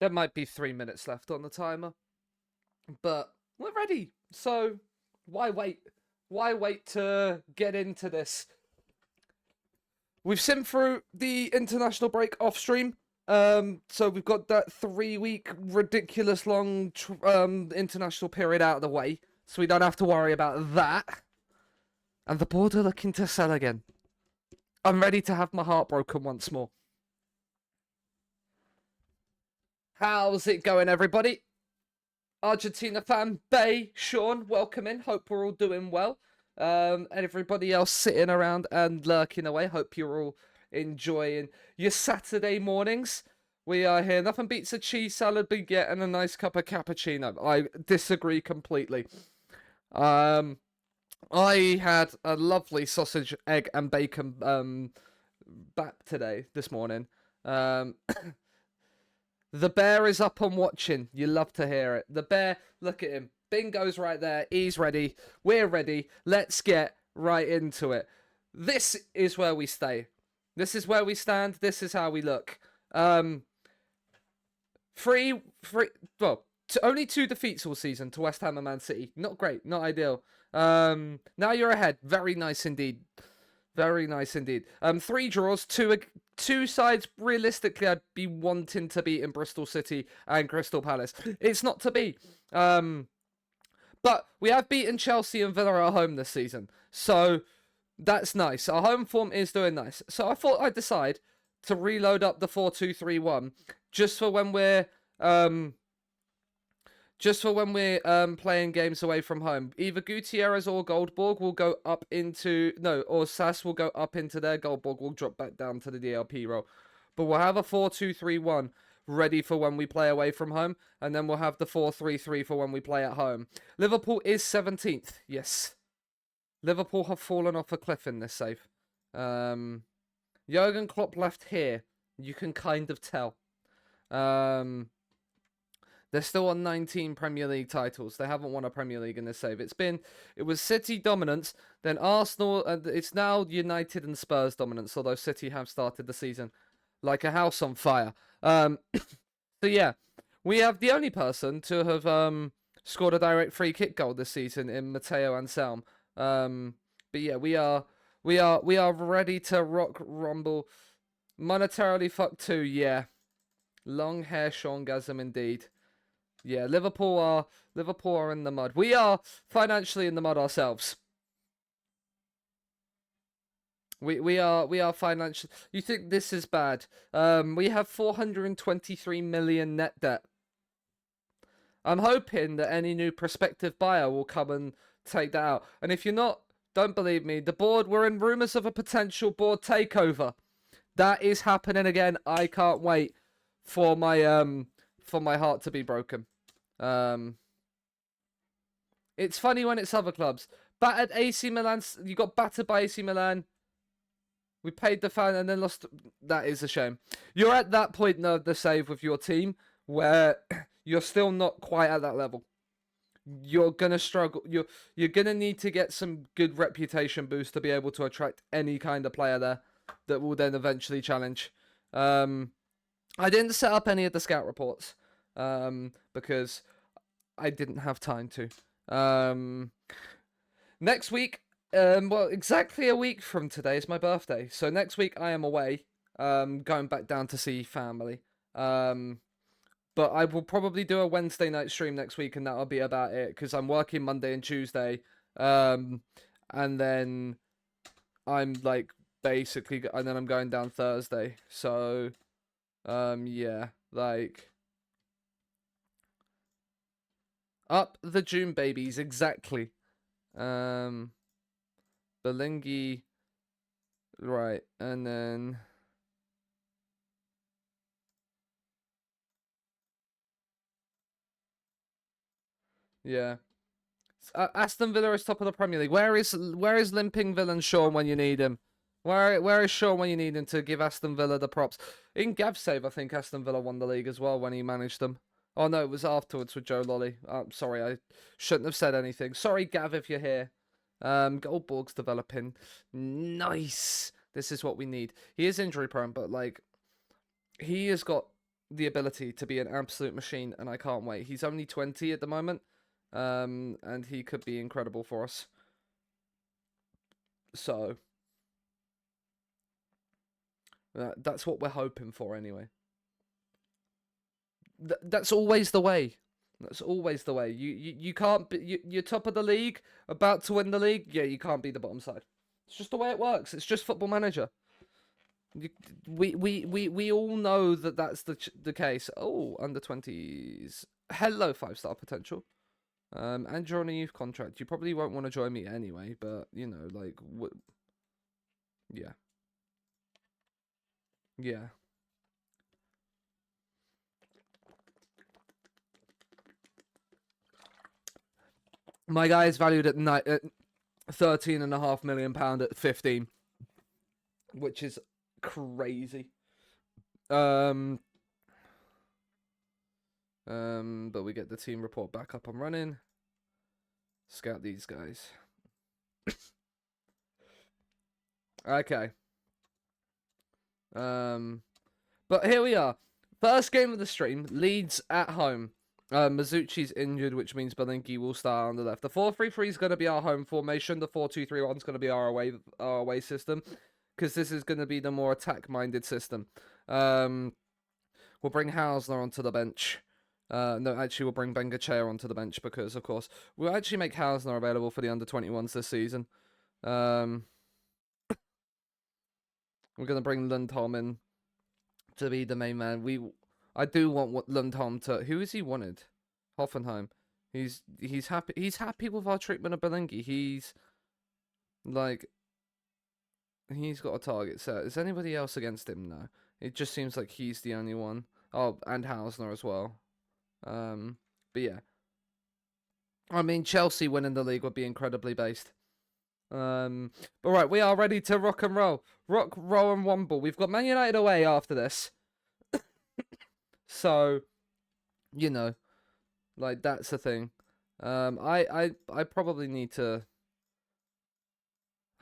There might be 3 minutes left on the timer, but we're ready. So why wait? Why wait to get into this? We've simmed through the international break off stream. So we've got that 3-week ridiculous long international period out of the way, so we don't have to worry about that. And the board are looking to sell again. I'm ready to have my heart broken once more. How's it going, everybody? Argentina fan Bay, Sean, welcome in. Hope we're all doing well. And everybody else sitting around and lurking away. Hope you're all enjoying your Saturday mornings. We are here. Nothing beats a cheese salad, baguette, and a nice cup of cappuccino. I disagree completely. I had a lovely sausage, egg, and bacon bap today, this morning. The bear is up and watching. You love to hear it. The bear, look at him. Bingo's right there. He's ready. We're ready. Let's get right into it. This is where we stay. This is where we stand. This is how we look. Well, only 2 defeats all season to West Ham and Man City. Not great. Not ideal. Now you're ahead. Very nice indeed. Very nice indeed. 3 draws, 2 sides realistically I'd be wanting to beat in Bristol City and Crystal Palace. It's not to be. But we have beaten Chelsea and Villa at home this season. So that's nice. Our home form is doing nice. So I thought I'd decide to reload up the 4-2-3-1 just for when we're playing games away from home. Either Gutierrez or Goldborg will go up into... No, or Sass will go up into their Goldborg. Will drop back down to the DLP role. But we'll have a 4-2-3-1 ready for when we play away from home. And then we'll have the 4-3-3 for when we play at home. Liverpool is 17th. Yes. Liverpool have fallen off a cliff in this save. Jurgen Klopp left here. You can kind of tell. They're still on 19 Premier League titles. They haven't won a Premier League in this save. It was City dominance, then Arsenal, and it's now United and Spurs dominance, although City have started the season like a house on fire. So yeah, we have the only person to have scored a direct free kick goal this season in Matteo Anselm. But yeah, we are ready to rock rumble. Monetarily fuck too, yeah. Long hair Seangasm indeed. Yeah, Liverpool are in the mud. We are financially in the mud ourselves. We are financially. You think this is bad? We have 423 million net debt. I'm hoping that any new prospective buyer will come and take that out. And if you're not, don't believe me. The board, we're in rumours of a potential board takeover. That is happening again. I can't wait for my heart to be broken. It's funny when it's other clubs. Battered AC Milan. You got battered by AC Milan. We paid the fan and then lost. That is a shame. You're at that point now, the save with your team, where you're still not quite at that level. You're gonna struggle. You're gonna need to get some good reputation boost to be able to attract any kind of player there that will then eventually challenge. I didn't set up any of the scout reports because I didn't have time to. Next week, well, exactly a week from today is my birthday. So next week I am away, going back down to see family. But I will probably do a Wednesday night stream next week, and that'll be about it, because I'm working Monday and Tuesday. And then I'm like basically, and then I'm going down Thursday. So, yeah, like up the June babies, exactly. Belingi, right, and then yeah. Aston Villa is top of the Premier League. Where is limping villain Sean when you need him? Where is Sean when you need him to give Aston Villa the props? In Gav's save, I think Aston Villa won the league as well when he managed them. Oh no, it was afterwards with Joe Lolly. I'm sorry, I shouldn't have said anything. Sorry, Gav, if you're here. Goldborg's developing. Nice. This is what we need. He is injury prone, but like he has got the ability to be an absolute machine, and I can't wait. He's only 20 at the moment, and he could be incredible for us. So that's what we're hoping for anyway. That's always the way. That's always the way. You can't be, you're top of the league, about to win the league. Yeah, you can't be the bottom side. It's just the way it works. It's just Football Manager. We all know that that's the case. Oh, under 20s. Hello, 5-star potential. And you're on a youth contract. You probably won't want to join me anyway, but you know, like, yeah, yeah. My guy is valued at £13.5 million at 15, which is crazy. But we get the team report back up and running. Scout these guys. Okay. But here we are. First game of the stream. Leeds at home. Mizuchi's injured, which means Belinki will start on the left. The 4-3-3 is going to be our home formation. The 4-2-3-1 is going to be our away system, because this is going to be the more attack-minded system. We'll bring Hausner onto the bench. No, actually, we'll bring Bengachair onto the bench because, of course, we'll actually make Hausner available for the under-21s this season. We're going to bring Lundholm in to be the main man. I do want Lundholm to... Who is he wanted? Hoffenheim. He's happy. He's happy with our treatment of Belengi. He's like... He's got a target set. Is anybody else against him? No. It just seems like he's the only one. Oh, and Hausner as well. But yeah. I mean, Chelsea winning the league would be incredibly based. But right, we are ready to rock and roll. Rock, roll, and womble. We've got Man United away after this. So, you know, like, that's the thing. I probably need to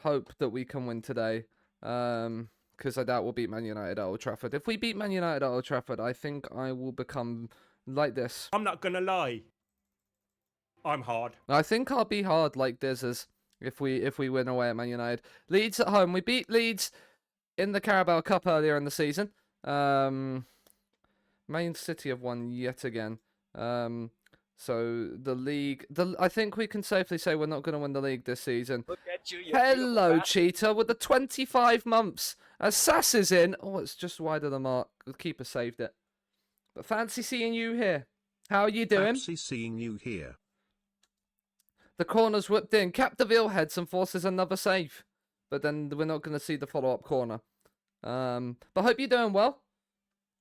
hope that we can win today. Because I doubt we'll beat Man United at Old Trafford. If we beat Man United at Old Trafford, I think I will become like this. I'm not gonna lie. I'm hard. I think I'll be hard like this if we win away at Man United. Leeds at home. We beat Leeds in the Carabao Cup earlier in the season. Man City have won yet again. So the league, I think we can safely say we're not going to win the league this season. Look at you, Hello, Cheetah, with the 25 months. As Sass is in. Oh, it's just wide of the mark. The keeper saved it. But fancy seeing you here. How are you doing? Fancy seeing you here. The corner's whipped in. Capdeville heads and forces another save. But then we're not going to see the follow-up corner. But hope you're doing well.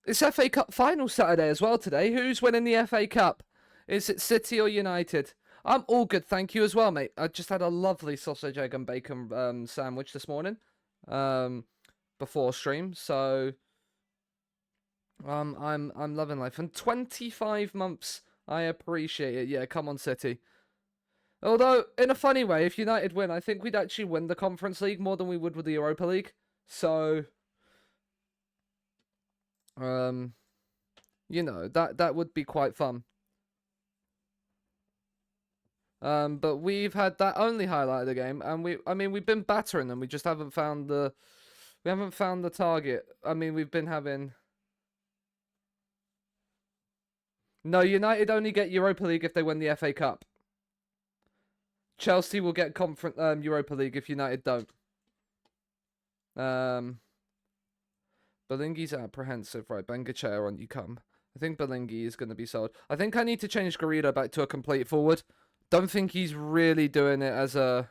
It's FA Cup final Saturday as well today. Who's winning the FA Cup? Is it City or United? I'm all good, thank you as well, mate. I just had a lovely sausage, egg, and bacon sandwich this morning, before stream. So, I'm loving life. And 25 months, I appreciate it. Yeah, come on, City. Although, in a funny way, if United win, I think we'd actually win the Conference League more than we would with the Europa League. So, you know, that would be quite fun. But we've had that only highlight of the game, and we've been battering them. We just haven't found the target. I mean, we've been having. No, United only get Europa League if they win the FA Cup. Chelsea will get Europa League if United don't. Belingi's apprehensive. Right, Bengachair, on you come. I think Belingi is going to be sold. I think I need to change Garrido back to a complete forward. Don't think he's really doing it as a...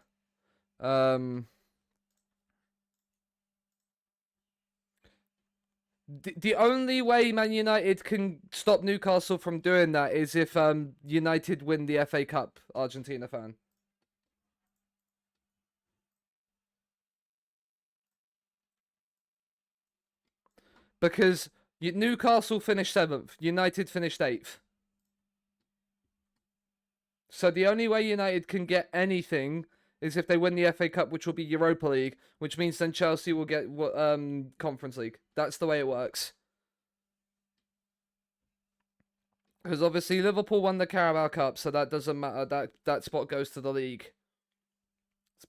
The only way Man United can stop Newcastle from doing that is if United win the FA Cup, Argentina fan. Because Newcastle finished 7th, United finished 8th. So the only way United can get anything is if they win the FA Cup, which will be Europa League, which means then Chelsea will get Conference League. That's the way it works. Because obviously Liverpool won the Carabao Cup, so that doesn't matter. That spot goes to the league.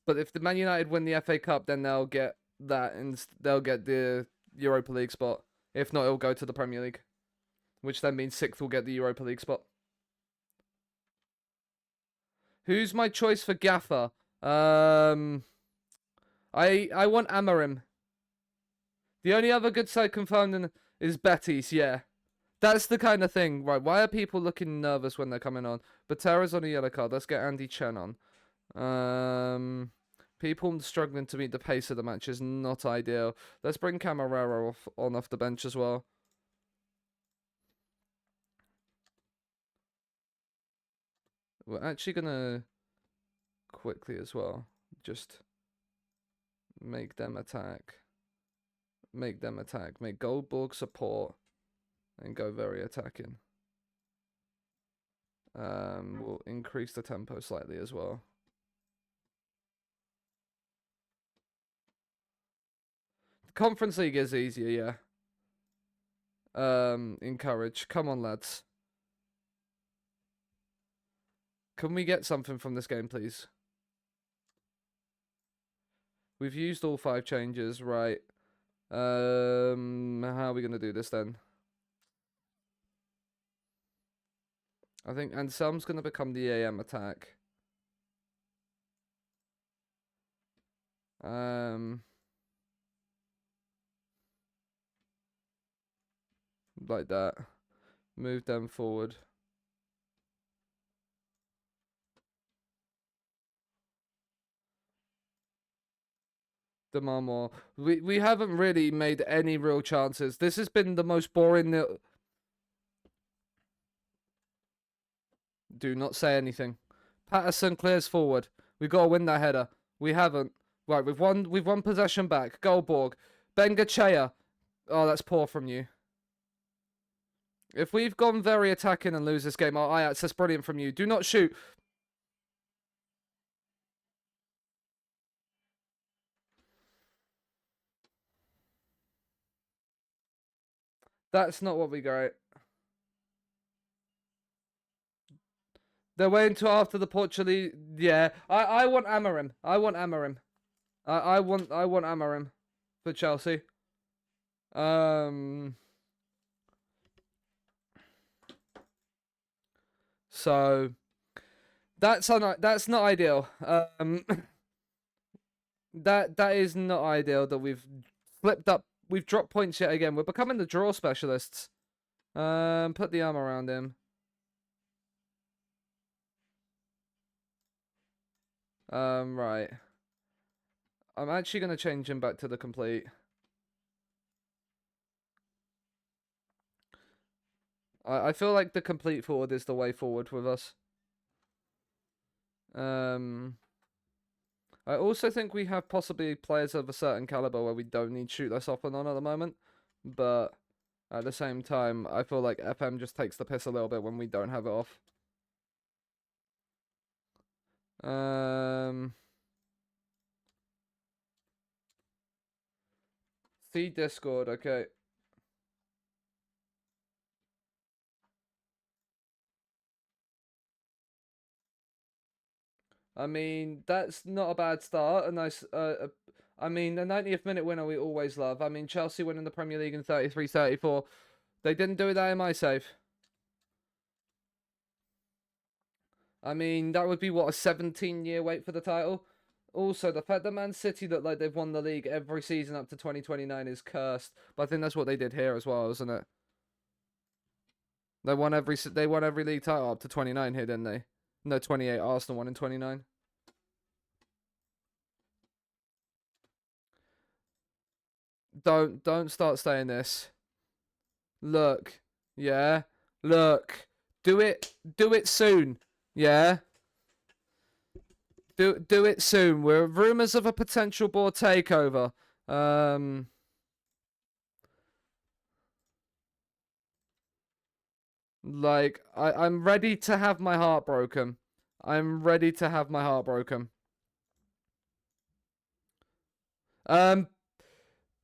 But if the Man United win the FA Cup, then they'll get that, and they'll get the Europa League spot. If not, it'll go to the Premier League, which then means 6th will get the Europa League spot. Who's my choice for gaffer? I want Amorim. The only other good side confirmed is Betis. Yeah, that's the kind of thing, right? Why are people looking nervous when they're coming on? Batera's on a yellow card. Let's get Andy Chen on. People struggling to meet the pace of the match is not ideal. Let's bring Camarero off the bench as well. We're actually gonna quickly as well just make them attack. Make them attack. Make Goldborg support and go very attacking. We'll increase the tempo slightly as well. Conference League is easier, yeah. Encourage. Come on, lads. Can we get something from this game, please? We've used all 5 changes, right. How are we going to do this then? I think Anselm's going to become the AM attack. Like that. Move them forward. Demand more. We haven't really made any real chances. This has been the most boring. Do not say anything. Patterson clears forward. We've got to win that header. We haven't. Right, we've won possession back. Goldborg. Bengochea. Oh, that's poor from you. If we've gone very attacking and lose this game, oh, Ajax, that's brilliant from you. Do not shoot. That's not what we got. They're waiting until after the Portuguese. Yeah, I want Amorim. I want Amorim. I want Amorim for Chelsea. So that's not ideal. That is not ideal that we've flipped up. We've dropped points yet again. We're becoming the draw specialists. Put the arm around him. Right. I'm actually going to change him back to the complete. I feel like the complete forward is the way forward with us. I also think we have possibly players of a certain caliber where we don't need shoot less often on at the moment. But at the same time, I feel like FM just takes the piss a little bit when we don't have it off. See Discord, okay. I mean, that's not a bad start. A nice, I mean, the 90th minute winner we always love. I mean, Chelsea winning the Premier League in 33-34. They didn't do that in my save. I mean, that would be, what, a 17-year wait for the title? Also, the fact that Man City look like they've won the league every season up to 2029 is cursed. But I think that's what they did here as well, isn't it? They won every league title up to 29 here, didn't they? No, 28. Arsenal won in 29. Don't start saying this. Look. Yeah. Look. Do it soon. Yeah. Do it soon. We're rumors of a potential board takeover. Like, I'm ready to have my heart broken. I'm ready to have my heart broken.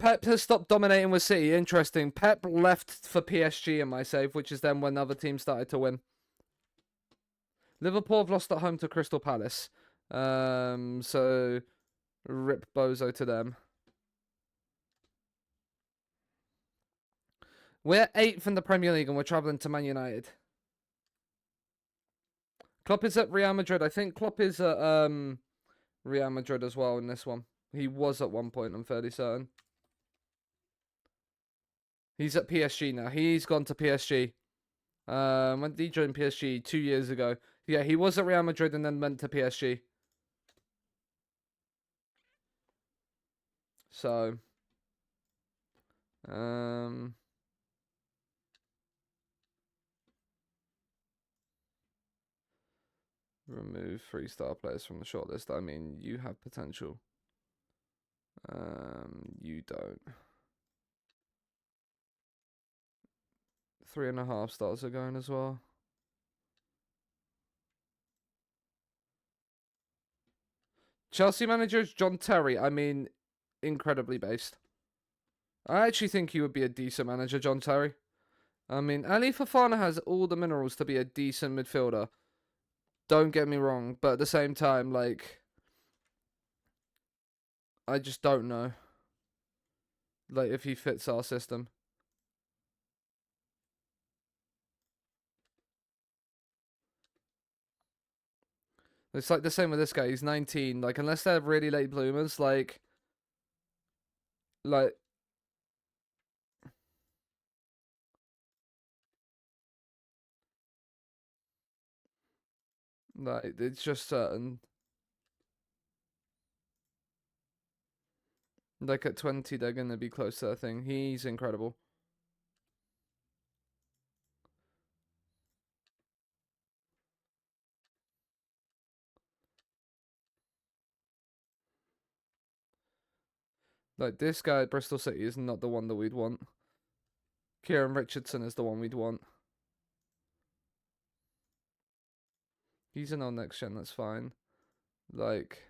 Pep has stopped dominating with City. Interesting. Pep left for PSG in my save, which is then when other teams started to win. Liverpool have lost at home to Crystal Palace. So rip bozo to them. We're 8th in the Premier League and we're travelling to Man United. Klopp is at Real Madrid. I think Klopp is at Real Madrid as well in this one. He was at one point, I'm fairly certain. He's at PSG now. He's gone to PSG. When did he join PSG? 2 years ago. Yeah, he was at Real Madrid and then went to PSG. So, remove 3-star players from the shortlist. I mean, you have potential. You don't. 3.5 stars are going as well. Chelsea manager is John Terry. I mean, incredibly based. I actually think he would be a decent manager, John Terry. I mean, Ali Fofana has all the minerals to be a decent midfielder. Don't get me wrong, but at the same time, like, I just don't know. Like, if he fits our system. It's like the same with this guy. He's 19. Like, unless they're really late bloomers, like, it's just certain. Like, at 20, they're going to be close to that thing. He's incredible. Like, this guy at Bristol City is not the one that we'd want. Kieran Richardson is the one we'd want. He's in our next gen, that's fine. Like,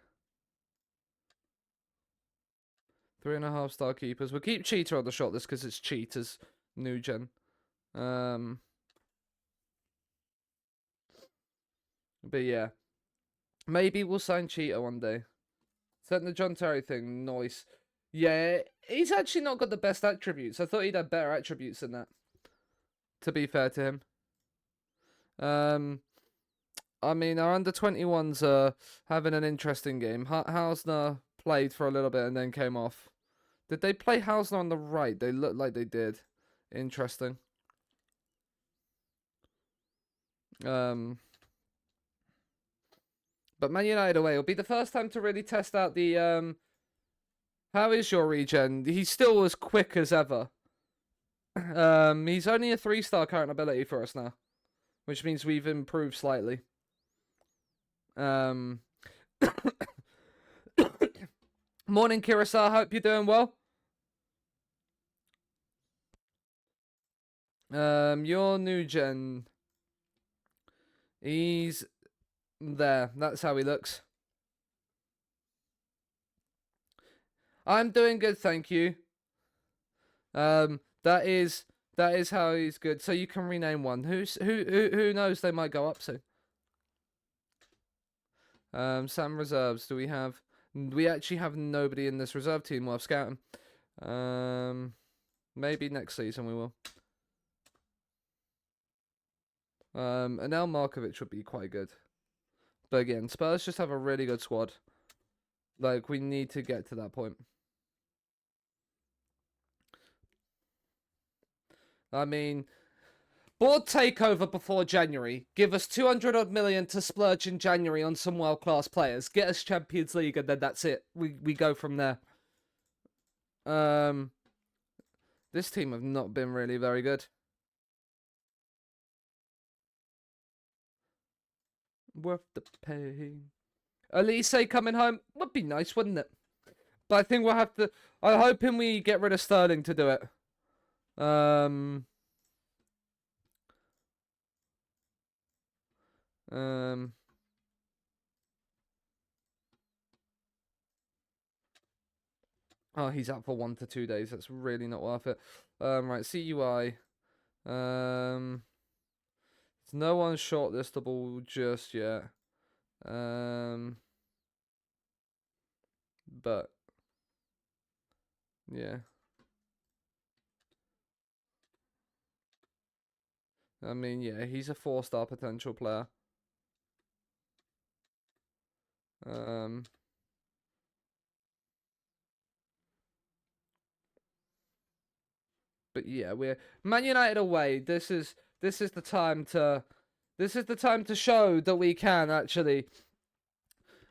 3.5-star keepers. We'll keep Cheetah on the shortlist because it's Cheetah's new gen. But yeah. Maybe we'll sign Cheetah one day. Sent the John Terry thing, nice. Yeah, he's actually not got the best attributes. I thought he'd have better attributes than that. To be fair to him. I mean, our under-21s are having an interesting game. Hausner played for a little bit and then came off. Did they play Hausner on the right? They looked like they did. Interesting. But Man United away will be the first time to really test out the how is your regen? He's still as quick as ever. He's only a 3-star current ability for us now, which means we've improved slightly. Morning, Kirasa. Hope you're doing well. Your new gen. He's there. That's how he looks. I'm doing good, thank you. That is how he's good. So you can rename one. Who knows? They might go up soon. Sam reserves. Do we have? We actually have nobody in this reserve team worth scouting. Maybe next season we will. Anel Markovic would be quite good. But again, Spurs just have a really good squad. Like, we need to get to that point. I mean, board takeover before January. Give us 200 odd million to splurge in January on some world-class players. Get us Champions League and then that's it. We go from there. This team have not been really very good. Worth the pain. Elise coming home would be nice, wouldn't it? But I think we'll have to. I'm hoping we get rid of Sterling to do it. Oh, he's out for 1 to 2 days. That's really not worth it. Right, CUI. There's no one shortlistable just yet. But yeah. I mean, yeah, he's a 4-star potential player. But yeah, we're Man United away. This is the time to show that we can actually.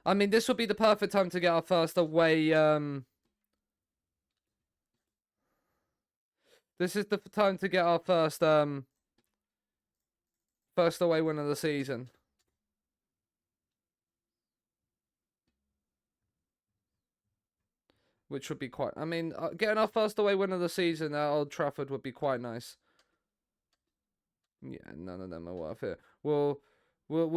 I mean, this would be the perfect time to get our first away. This is the time to get our first away win of the season. Which would be quite. I mean, getting our first away win of the season at Old Trafford would be quite nice. Yeah, none of them are worth it. We'll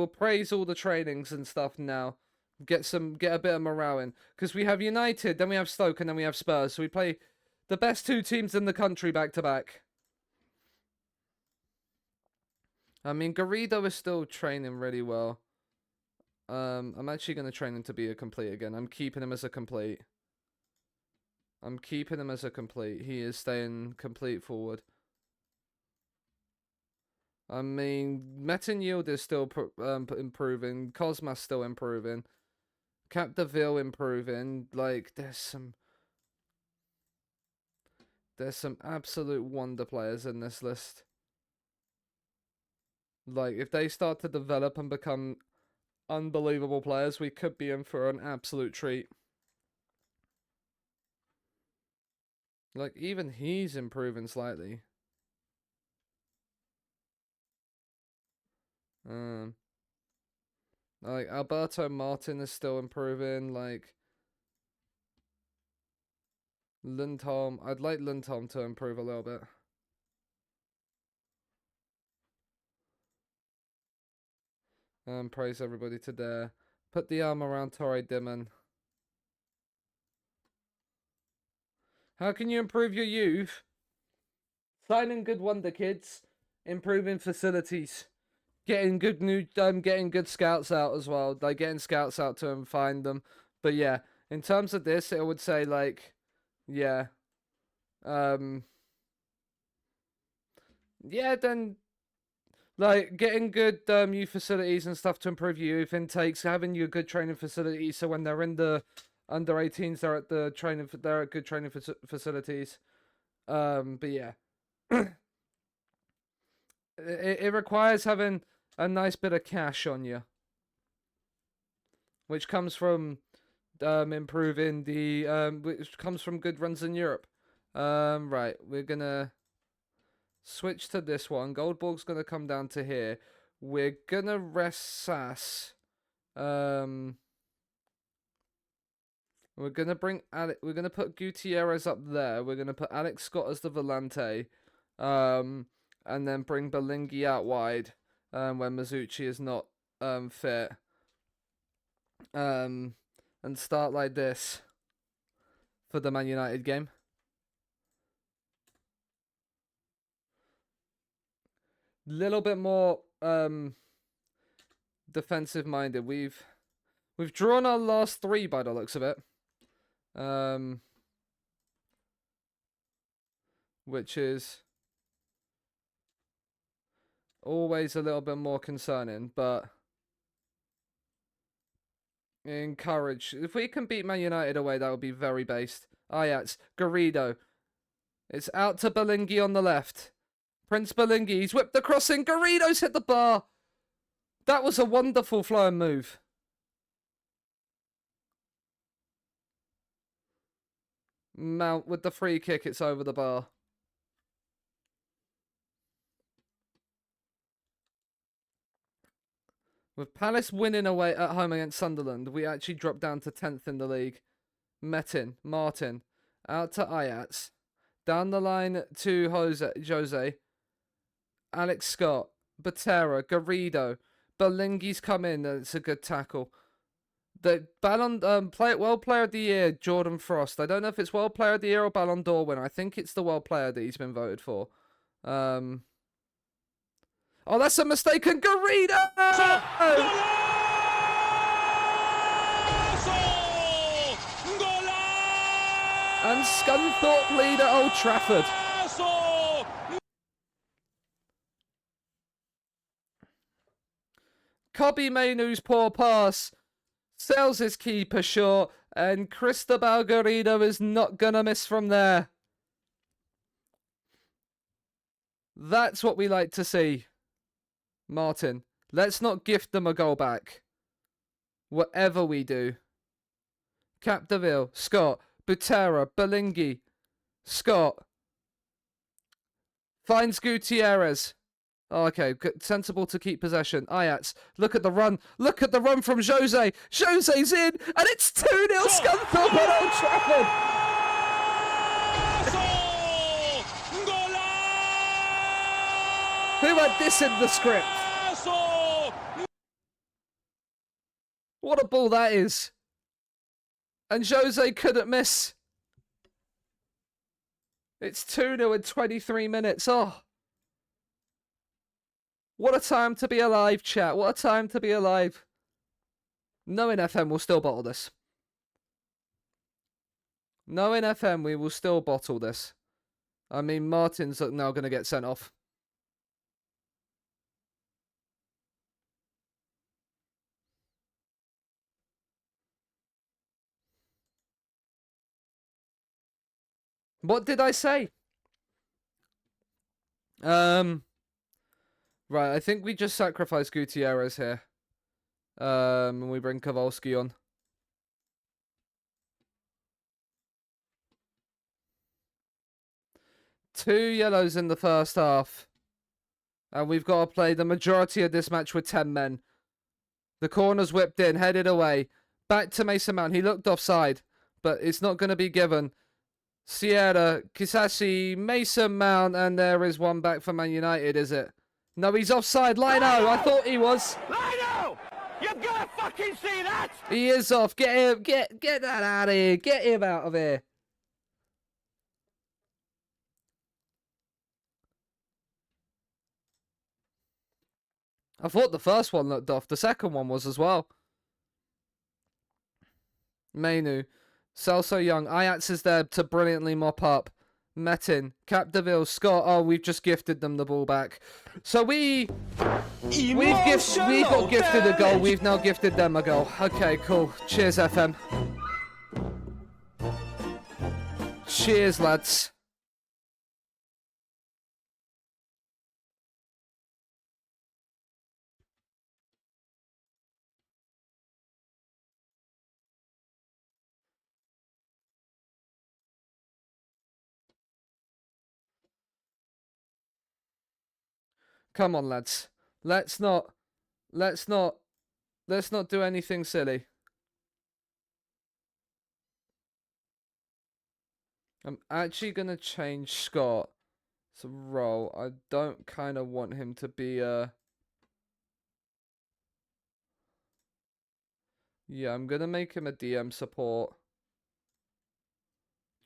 praise all the trainings and stuff now. Get a bit of morale in, because we have United, then we have Stoke, and then we have Spurs. So we play the best 2 teams in the country back to back. I mean, Garrido is still training really well. I'm actually going to train him to be a complete again. I'm keeping him as a complete. He is staying complete forward. I mean, Metin Yield is still improving. Cosmas still improving. Capdeville improving. Like, there's some absolute wonder players in this list. Like, if they start to develop and become unbelievable players, we could be in for an absolute treat. Like, even he's improving slightly. Like, Alberto Martin is still improving. Like, Lindholm. I'd like Lindholm to improve a little bit. Praise everybody to dare. Put the arm around Torrey Dimon. How can you improve your youth? Signing good wonder kids, improving facilities, getting good scouts out as well. Like, getting scouts out to and find them. But yeah, in terms of this, I would say, like, yeah, yeah, then, like, getting good youth facilities and stuff to improve your youth intakes, having your good training facilities, so when they're in the under 18s, they're at good training facilities. But yeah, it requires having a nice bit of cash on you, which comes from improving which comes from good runs in Europe. Right, we're gonna switch to this one. Goldborg's gonna come down to here. We're gonna rest Sass. We're gonna bring Alex. We're gonna put Gutierrez up there. We're gonna put Alex Scott as the volante, and then bring Belingi out wide, when Mizuchi is not fit, and start like this for the Man United game. Little bit more defensive minded. We've drawn our last 3 by the looks of it. Which is always a little bit more concerning, but encourage. If we can beat Man United away, that would be very based. Ajax, Garrido. It's out to Belingi on the left. Prince Belingi, he's whipped the crossing. Garrido's hit the bar. That was a wonderful flowing move. Mount with the free kick, it's over the bar. With Palace winning away at home against Sunderland, we actually dropped down to 10th in the league. Metin, Martin, out to Ajax. Down the line to Jose. Alex Scott, Botera, Garrido. Belingi's come in, and it's a good tackle. The Ballon World Player of the Year, Jordan Frost. I don't know if it's World Player of the Year or Ballon d'Or winner. I think it's the World Player that he's been voted for. Oh, that's a mistaken Garrido! And Scunthorpe lead at Old Trafford. Kobbie Mainoo's poor pass sells his keeper short, and Cristobal Garrido is not gonna miss from there. That's what we like to see. Martin, let's not gift them a goal back. Whatever we do. Capdeville, Scott, Butera, Bellingi, Scott. Finds Gutierrez. Oh, okay, sensible to keep possession. Ajax, look at the run. Look at the run from Jose. Jose's in, and it's 2-0 Scunthorpe at Old Trafford. Who had this in the script? What a ball that is. And Jose couldn't miss. It's 2-0 in 23 minutes. Oh. What a time to be alive, chat. What a time to be alive. Knowing FM will still bottle this. Knowing FM, we will still bottle this. I mean, Martin's now going to get sent off. What did I say? Right, I think we just sacrifice Gutierrez here. And we bring Kowalski on. Two yellows in the first half. And we've got to play the majority of this match with 10 men. The corner's whipped in, headed away. Back to Mason Mount. He looked offside, but it's not going to be given. Sierra, Kisasi, Mason Mount, and there is one back for Man United, is it? No, he's offside. Lino, I thought he was. Lino! You've got to fucking see that! He is off. Get him. Get that out of here. Get him out of here. I thought the first one looked off. The second one was as well. Mainoo. Celso Young. Ajax is there to brilliantly mop up. Metin. Capdeville. Scott. Oh, we've just gifted them the ball back. So we got gifted a goal. We've now gifted them a goal. Okay, cool. Cheers, FM. Cheers, lads. Come on, lads. Let's not do anything silly. I'm actually gonna change Scott's role. I don't kind of want him to be yeah, I'm gonna make him a DM support.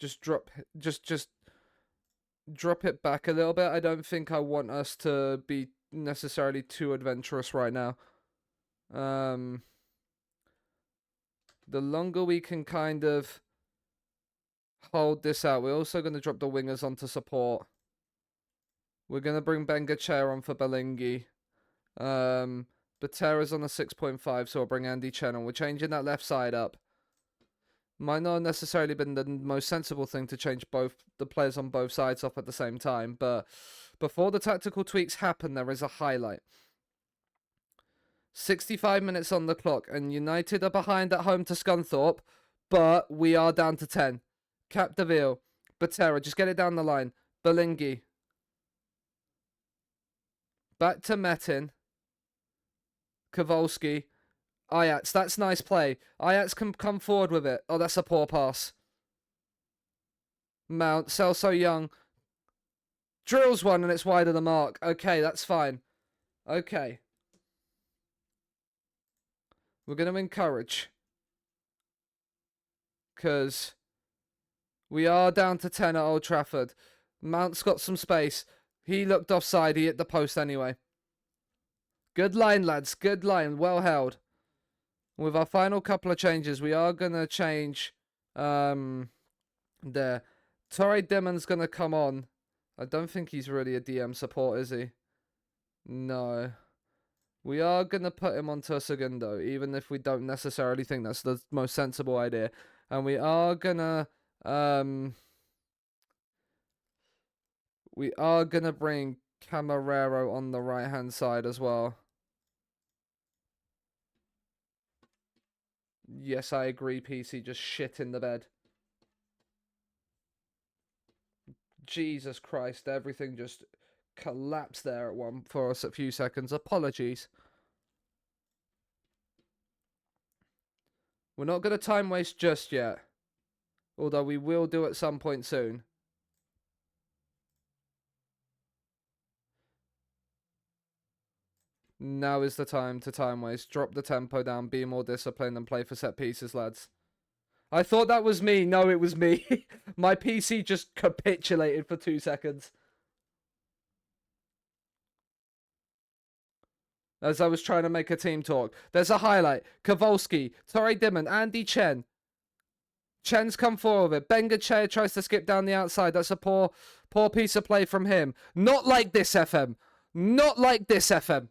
Just drop it back a little bit. I don't think I want us to be necessarily too adventurous right now. The longer we can kind of hold this out, we're also going to drop the wingers onto support. We're going to bring Bengachair on for Bellingi. Butera's on a 6.5, so I'll bring Andy Chen on. We're changing that left side up. Might not have necessarily been the most sensible thing to change both the players on both sides off at the same time, but before the tactical tweaks happen, there is a highlight. 65 minutes on the clock, and United are behind at home to Scunthorpe, but we are down to 10. Capdeville, Butera, just get it down the line. Bellingi. Back to Metin. Kowalski. Ajax, that's nice play. Ajax can come forward with it. Oh, that's a poor pass. Mount, Celso Young. Drills one and it's wide of the mark. Okay, that's fine. Okay. We're going to encourage. because we are down to 10 at Old Trafford. Mount's got some space. He looked offside. He hit the post anyway. Good line, lads. Good line. Well held. With our final couple of changes, we are going to change there. Torrey Demon's going to come on. I don't think he's really a DM support, is he? No. We are going to put him onto a segundo, even if we don't necessarily think that's the most sensible idea. And we are going to bring Camarero on the right-hand side as well. Yes, I agree, PC. Just shit in the bed. Jesus Christ, everything just collapsed there for us a few seconds. Apologies. We're not going to time waste just yet. Although we will do at some point soon. Now is the time to time waste. Drop the tempo down, be more disciplined, and play for set pieces, lads. I thought that was me. No, it was me. My PC just capitulated for 2 seconds. As I was trying to make a team talk. There's a highlight. Kowalski, Torrey Dimon, Andy Chen. Chen's come forward with it. Benga tries to skip down the outside. That's a poor piece of play from him. Not like this, FM. Not like this, FM.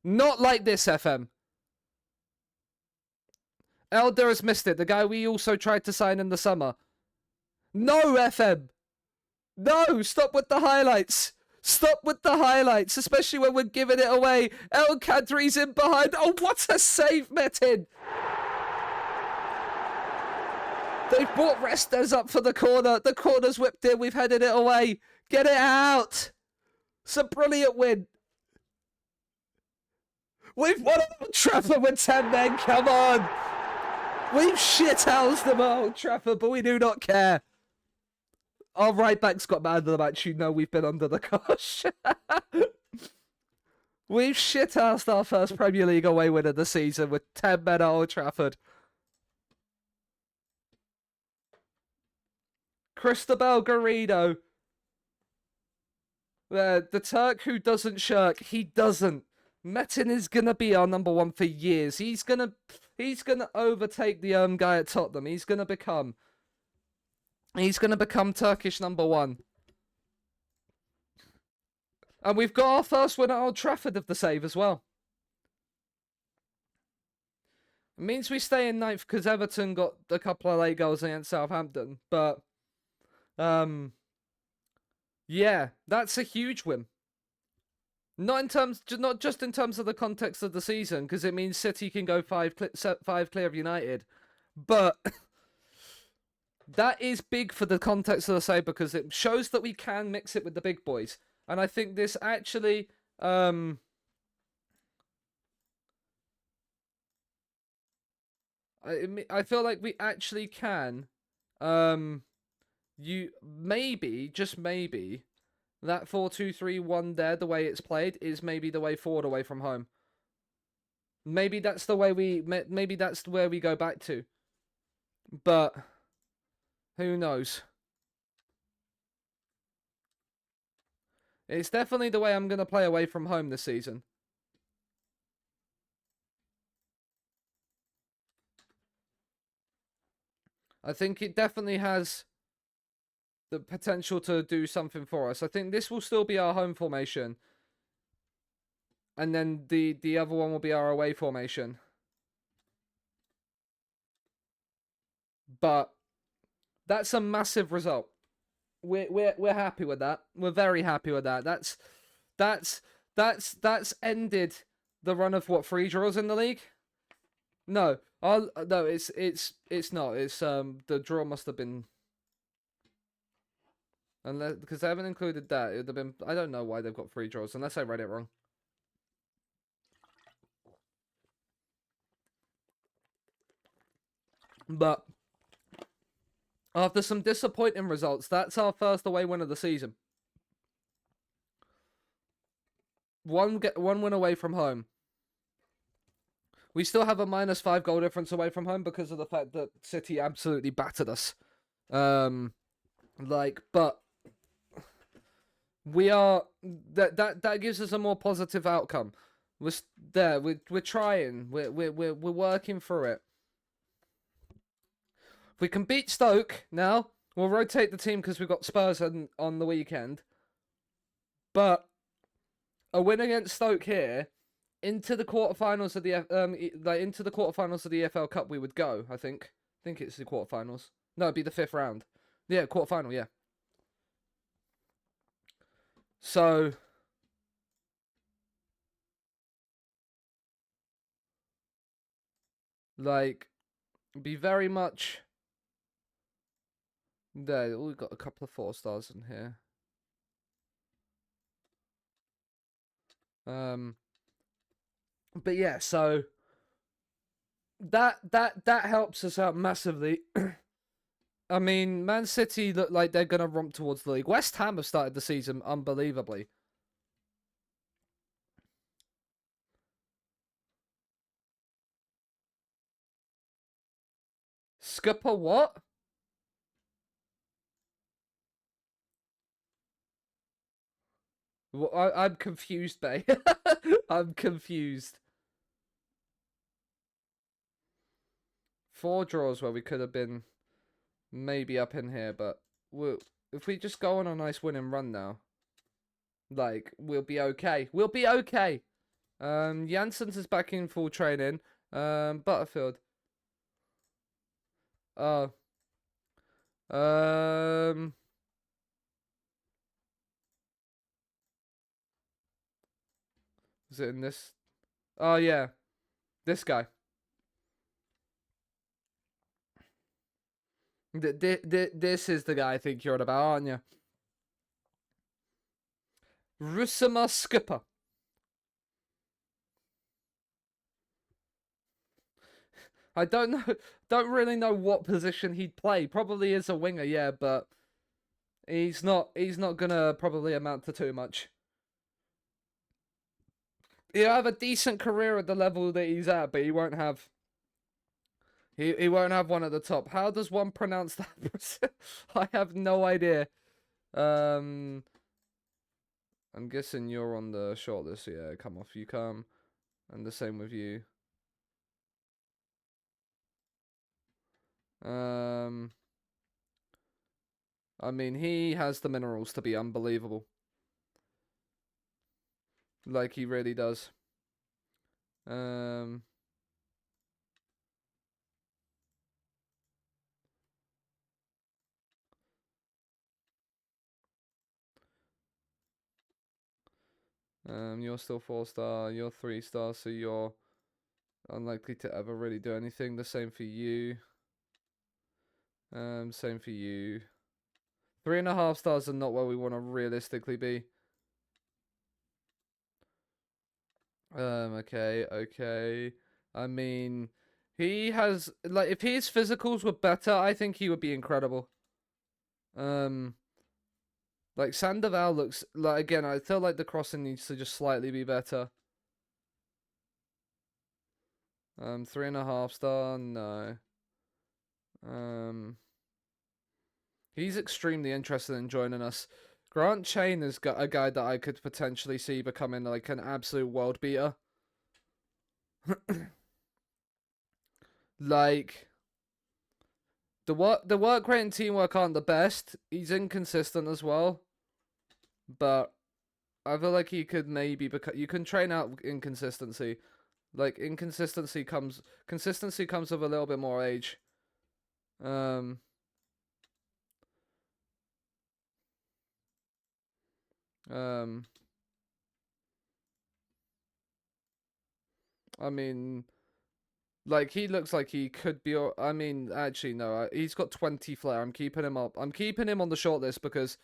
Not like this, FM. Elder has missed it. The guy we also tried to sign in the summer. No, FM. No, stop with the highlights. Stop with the highlights, especially when we're giving it away. El Kadri's in behind. Oh, what a save, Metin. They've brought Restes up for the corner. The corner's whipped in. We've headed it away. Get it out. It's a brilliant win. We've won at Old Trafford with 10 men. Come on. We've shithoused them at Old Trafford, but we do not care. Our right back's got man of the match. You know we've been under the cosh. We've shithoused our first Premier League away win of the season with 10 men at Old Trafford. Cristobal Garrido. The Turk who doesn't shirk. He doesn't. Metin is gonna be our number one for years. He's gonna overtake the guy at Tottenham. He's gonna become Turkish number one. And we've got our first win at Old Trafford of the save as well. It means we stay in ninth because Everton got a couple of late goals against Southampton. But yeah, that's a huge win. Not just in terms of the context of the season, because it means City can go five clear of United, but that is big for the context of the save because it shows that we can mix it with the big boys, and I think this actually I feel like we actually can just maybe. That 4-2-3-1 there, the way it's played, is maybe the way forward away from home. Maybe that's the way maybe that's where we go back to. But who knows? It's definitely the way I'm going to play away from home this season. I think it definitely has the potential to do something for us. I think this will still be our home formation. And then the other one will be our away formation. But that's a massive result. We're happy with that. We're very happy with that. That's ended the run of what, 3 draws in the league? No. No, it's not. It's the draw must have been, unless, because they haven't included that, it would have been, I don't know why they've got 3 draws, unless I read it wrong. But after some disappointing results, that's our first away win of the season. One win away from home. We still have a -5 goal difference away from home because of the fact that City absolutely battered us. But we are that gives us a more positive outcome. We're trying. We're working through it. If we can beat Stoke now, we'll rotate the team because we've got Spurs on the weekend. But a win against Stoke here into the quarterfinals of the EFL Cup we would go. I think it's the quarterfinals. No, it'd be the 5th round. Yeah, quarterfinal. Yeah. So be very much there. We've got a couple of 4 stars in here. But yeah, so that helps us out massively. I mean, Man City look like they're gonna romp towards the league. West Ham have started the season unbelievably. Scupper what? Well, I'm confused, Bay. I'm confused. 4 draws where we could have been maybe up in here, but if we just go on a nice winning run now, we'll be okay. We'll be okay. Janssens is back in full training. Butterfield. Oh. Is it in this? Oh, yeah. This guy. This is the guy I think you're on about, aren't you? Rusama Skipper. I don't really know what position he'd play. Probably is a winger, yeah, but he's not gonna probably amount to too much. He'll have a decent career at the level that he's at, but he won't have he won't have one at the top. How does one pronounce that? I have no idea. I'm guessing you're on the shortlist. Yeah, come off. You come, and the same with you. I mean, he has the minerals to be unbelievable. Like he really does. You're still 4-star. You're 3-star, so you're unlikely to ever really do anything. The same for you. Same for you. 3.5 stars are not where we want to realistically be. Okay. I mean, he has if his physicals were better, I think he would be incredible. Sandoval looks again. I feel like the crossing needs to just slightly be better. 3.5 star, no. He's extremely interested in joining us. Grant Chain is a guy that I could potentially see becoming an absolute world beater. The work rate and teamwork aren't the best. He's inconsistent as well. But I feel like he could maybe you can train out inconsistency. Consistency comes with a little bit more age. I mean, he looks like he could be. I mean, actually, no. He's got 20 flair. I'm keeping him up. I'm keeping him on the shortlist because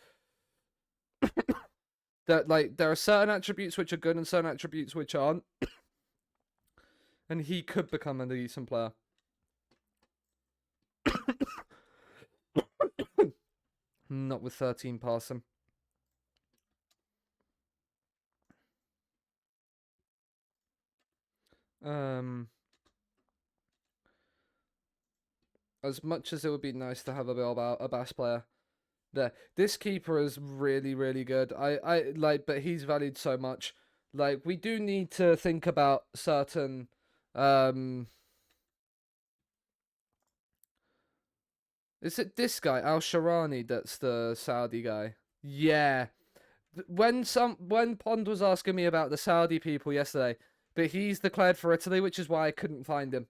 there are certain attributes which are good and certain attributes which aren't, and he could become a decent player. Not with 13 passing. As much as it would be nice to have a Bass player there, this keeper is really, really good. I like, but he's valued so much. Like, we do need to think about certain, is it this guy, Al Sharani, that's the Saudi guy? Yeah. When Pond was asking me about the Saudi people yesterday, but he's declared for Italy, which is why I couldn't find him.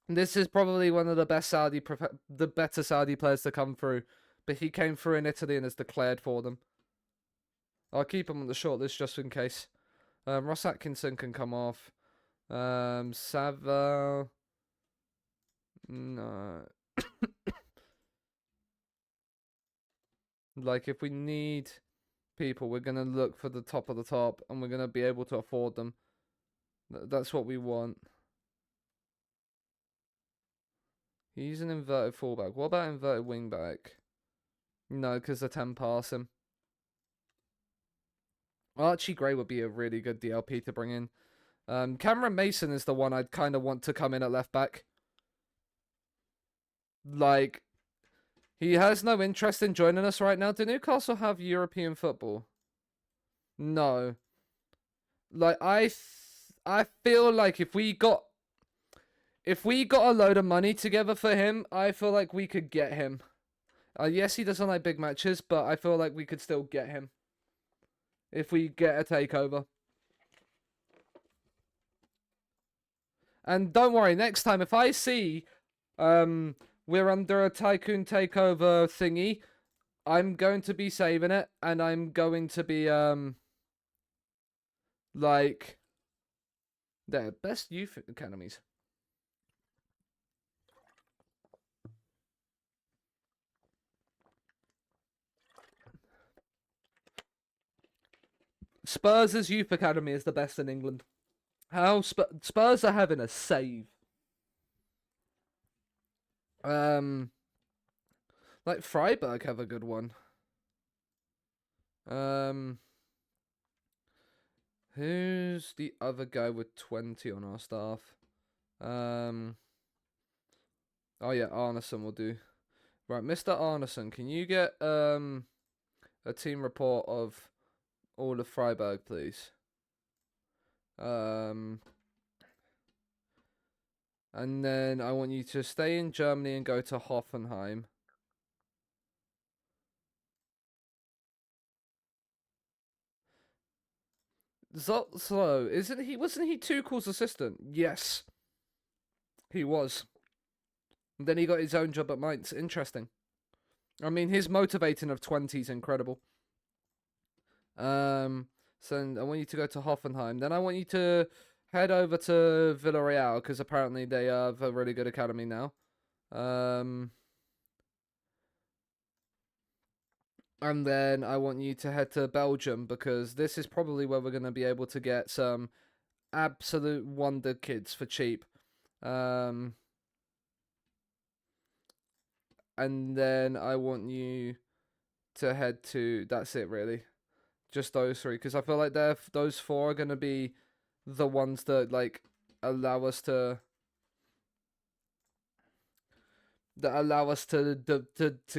This is probably one of the better Saudi players to come through, but he came through in Italy and is declared for them. I'll keep him on the shortlist just in case. Ross Atkinson can come off. Sava. No. Like, if we need people, we're going to look for the top of the top, and we're going to be able to afford them. That's what we want. He's an inverted fullback. What about inverted wingback? No, because the 10 pass him. Archie Gray would be a really good DLP to bring in. Cameron Mason is the one I'd kind of want to come in at left back. Like, he has no interest in joining us right now. Do Newcastle have European football? No. Like, I feel like if we got a load of money together for him, I feel like we could get him. Yes, he doesn't like big matches, but I feel like we could still get him if we get a takeover. And don't worry, next time if I see we're under a tycoon takeover thingy, I'm going to be saving it, and I'm going to be like the best youth academies. Spurs' youth academy is the best in England. How Spurs are having a save. Like Freiburg have a good one. Who's the other guy with 20 on our staff? Oh yeah, Arneson will do. Right, Mr. Arneson, can you get a team report of all of Freiburg, please? And then I want you to stay in Germany and go to Hoffenheim. Zotzlo, wasn't he Tuchel's assistant? Yes. He was. And then he got his own job at Mainz. Interesting. I mean, his motivating of 20 is incredible. So I want you to go to Hoffenheim. Then I want you to head over to Villarreal, because apparently they have a really good academy now. And then I want you to head to Belgium, because this is probably where we're going to be able to get some absolute wonder kids for cheap. And then I want you to head to... That's it, really. Just those three, because I feel like those four are going to be the ones that, like, allow us to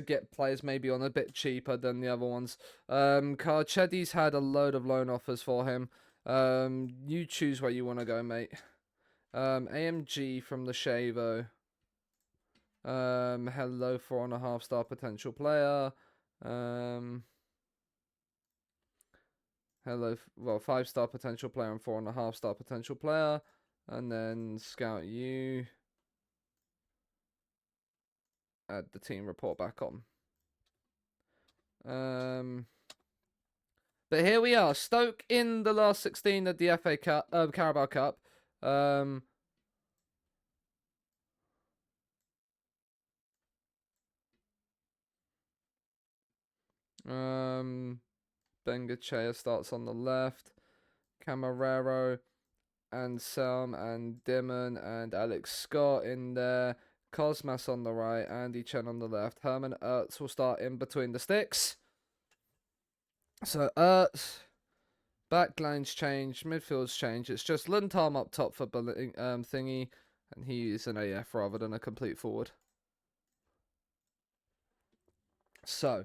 get players maybe on a bit cheaper than the other ones. Carcetti's had a load of loan offers for him. You choose where you want to go, mate. AMG from the Shavo. Hello, 4.5 star potential player. Hello, well, 5-star potential player and 4.5 star potential player. And then scout you. Add the team report back on. But here we are, Stoke in the last 16 of the FA Cup, Carabao Cup. Bengochea starts on the left. Camarero and Selm and Dimon and Alex Scott in there. Cosmas on the right, Andy Chen on the left. Herman Ertz will start in between the sticks. So Ertz, back lines change, midfield's change. It's just Lundholm up top for thingy. And he is an AF rather than a complete forward. So,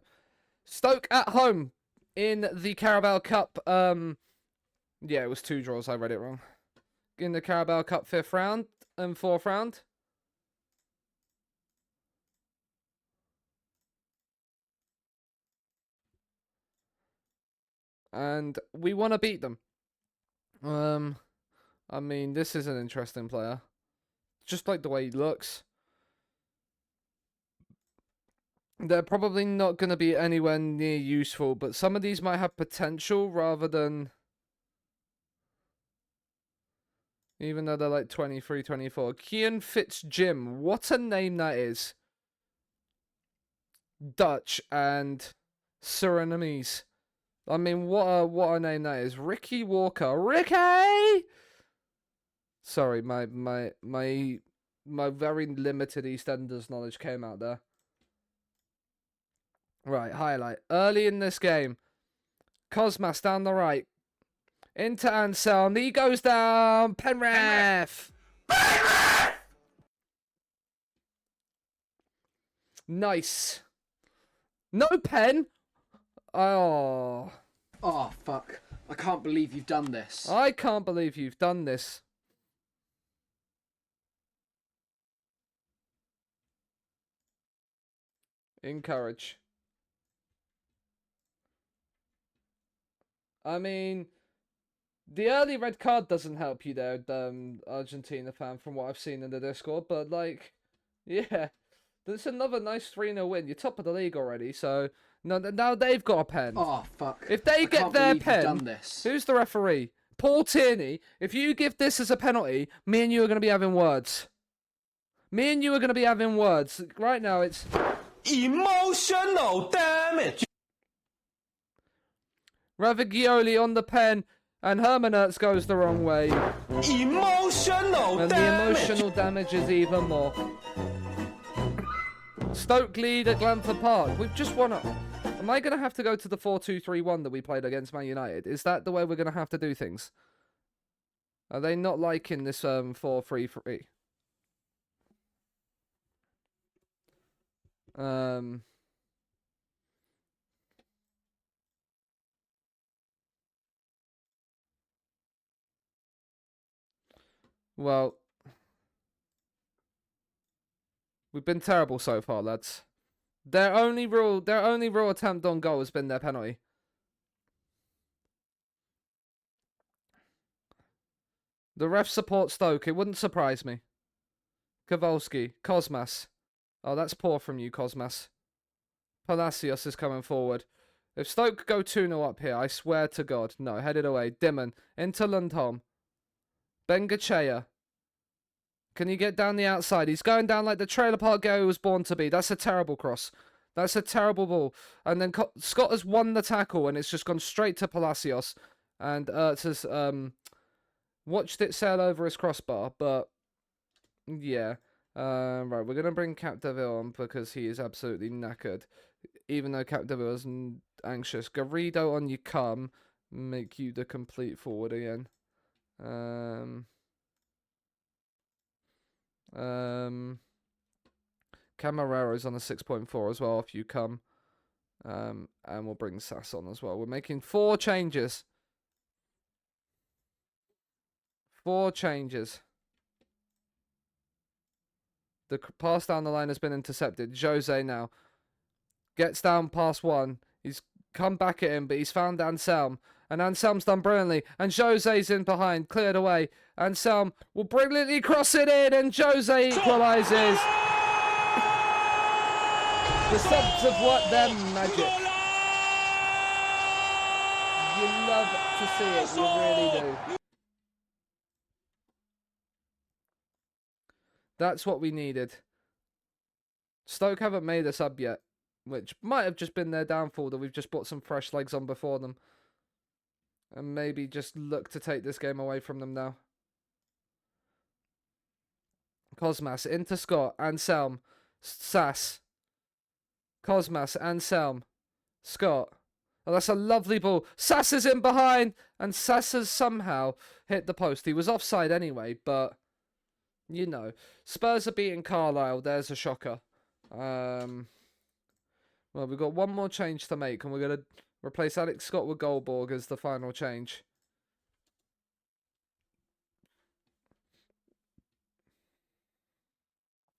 Stoke at home in the Carabao Cup. Yeah, it was 2 draws. I read it wrong. In the Carabao Cup 5th round and 4th round. And we want to beat them. I mean, this is an interesting player. Just like the way he looks. They're probably not going to be anywhere near useful, but some of these might have potential rather than... Even though they're like 23, 24. Kian Fitzjim. What a name that is. Dutch and Surinamese. I mean, what a name that is. Ricky Walker. Ricky! Sorry, my very limited EastEnders knowledge came out there. Right, highlight. Early in this game, Cosmas down the right. Into Anselm. He goes down. Penrith! Nice. No pen. Oh. Oh, fuck. I can't believe you've done this. I can't believe you've done this. Encourage. I mean, the early red card doesn't help you there, Argentina fan, from what I've seen in the Discord. But, like, yeah, there's another nice 3-0 win. You're top of the league already, so now they've got a pen. Oh, fuck. If they get their pen, done this. Who's the referee? Paul Tierney. If you give this as a penalty, me and you are going to be having words. Me and you are going to be having words. Right now, it's... Emotional damage. Ravighioli on the pen, and Hermanurts goes the wrong way. Emotional And the emotional damage is even more. Stoke lead at Glanford Park. We've just won it. Am I going to have to go to the 4-2-3-1 that we played against Man United? Is that the way we're going to have to do things? Are they not liking this 4-3-3? Well, we've been terrible so far, lads. Their only real attempt on goal has been their penalty. The ref supports Stoke. It wouldn't surprise me. Kowalski, Cosmas. Oh, that's poor from you, Cosmas. Palacios is coming forward. If Stoke go 2-0 up here, I swear to God. No, headed away. Dimon. Into Lundholm. Bengachea. Can he get down the outside? He's going down like the trailer park guy who was born to be. That's a terrible cross. That's a terrible ball. And then Scott has won the tackle, and it's just gone straight to Palacios. And Ertz has watched it sail over his crossbar. But, yeah. Right, we're going to bring Capdeville on because he is absolutely knackered. Even though Capdeville is anxious. Garrido on you come. Make you the complete forward again. Camarero's on a 6.4 as well if you come. And we'll bring Sass on as well. We're making 4 changes. 4 changes. The pass down the line has been intercepted. Jose now gets down past 1. He's come back at him, but he's found Anselm. And Anselm's done brilliantly. And Jose's in behind, cleared away. Anselm will brilliantly cross it in, and Jose equalises. The subs have worked their magic. You love to see it, you really do. That's what we needed. Stoke haven't made a sub yet, which might have just been their downfall, that we've just put some fresh legs on before them. And maybe just look to take this game away from them now. Cosmas into Scott. Anselm. Sass. Cosmas. Anselm. Scott. Oh, that's a lovely ball. Sass is in behind. And Sass has somehow hit the post. He was offside anyway, but You know. Spurs are beating Carlisle. There's a shocker. Well, we've got one more change to make, and we're going to replace Alex Scott with Goldborg as the final change.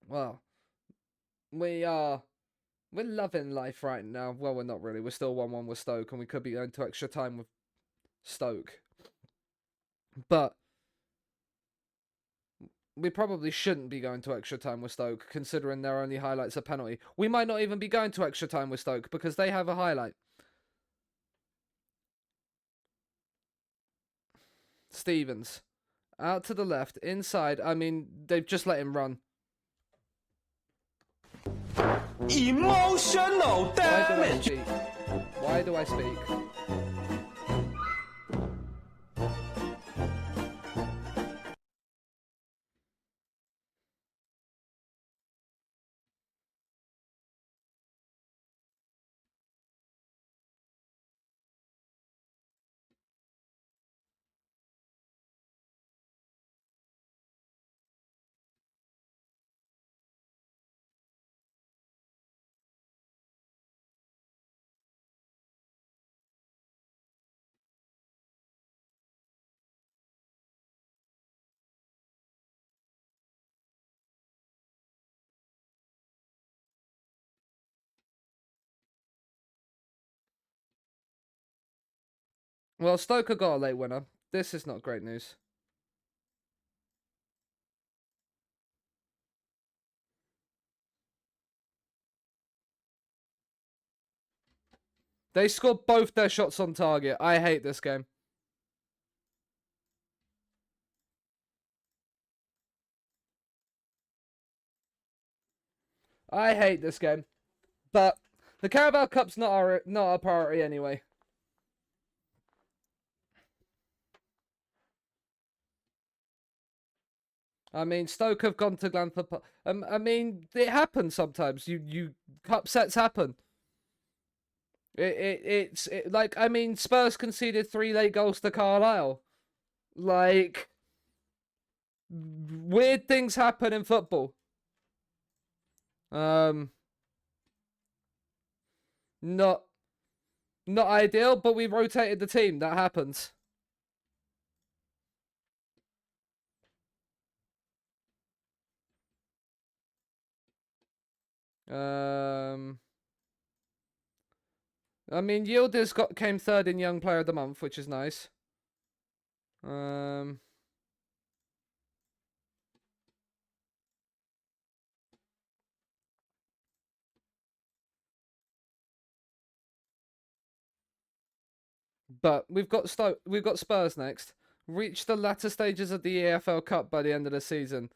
Well, we're loving life right now. Well, we're not really. We're still 1-1 with Stoke, and we could be going to extra time with Stoke. But we probably shouldn't be going to extra time with Stoke, considering their only highlight's a penalty. We might not even be going to extra time with Stoke, because they have a highlight. Stevens. Out to the left. Inside. I mean, they've just let him run. Emotional Why do I damage. speak? Why do I speak? Well, Stoker got a late winner. This is not great news. They scored both their shots on target. I hate this game. I hate this game. But the Carabao Cup's not a priority anyway. I mean, Stoke have gone to Glanthorpe. I mean, it happens sometimes. Cup sets happen. It's like, I mean, Spurs conceded 3 late goals to Carlisle. Like, weird things happen in football. Not ideal, but we rotated the team. That happens. I mean, Yildiz came third in Young Player of the Month, which is nice. But we've got Spurs next. Reach the latter stages of the EFL Cup by the end of the season.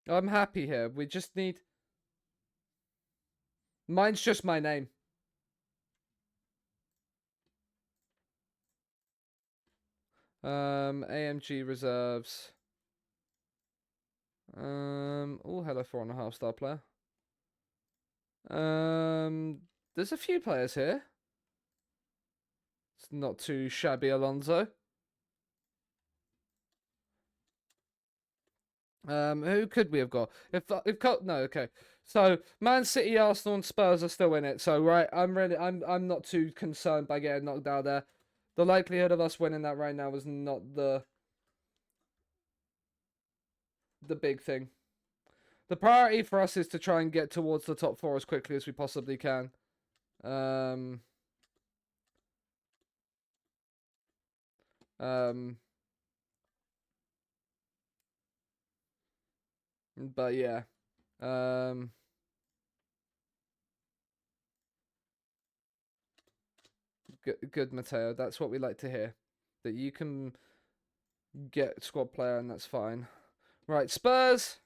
I'm happy here. We just need. Mine's just my name. AMG reserves. Oh, hello, 4.5-star player. There's a few players here. It's not too shabby, Alonso. Who could we have got? No, okay. So Man City, Arsenal, and Spurs are still in it. So right, I'm not too concerned by getting knocked out there. The likelihood of us winning that right now is not the big thing. The priority for us is to try and get towards the top 4 as quickly as we possibly can. But yeah. Good, Matteo. That's what we like to hear. That you can get squad player, and that's fine. Right, Spurs.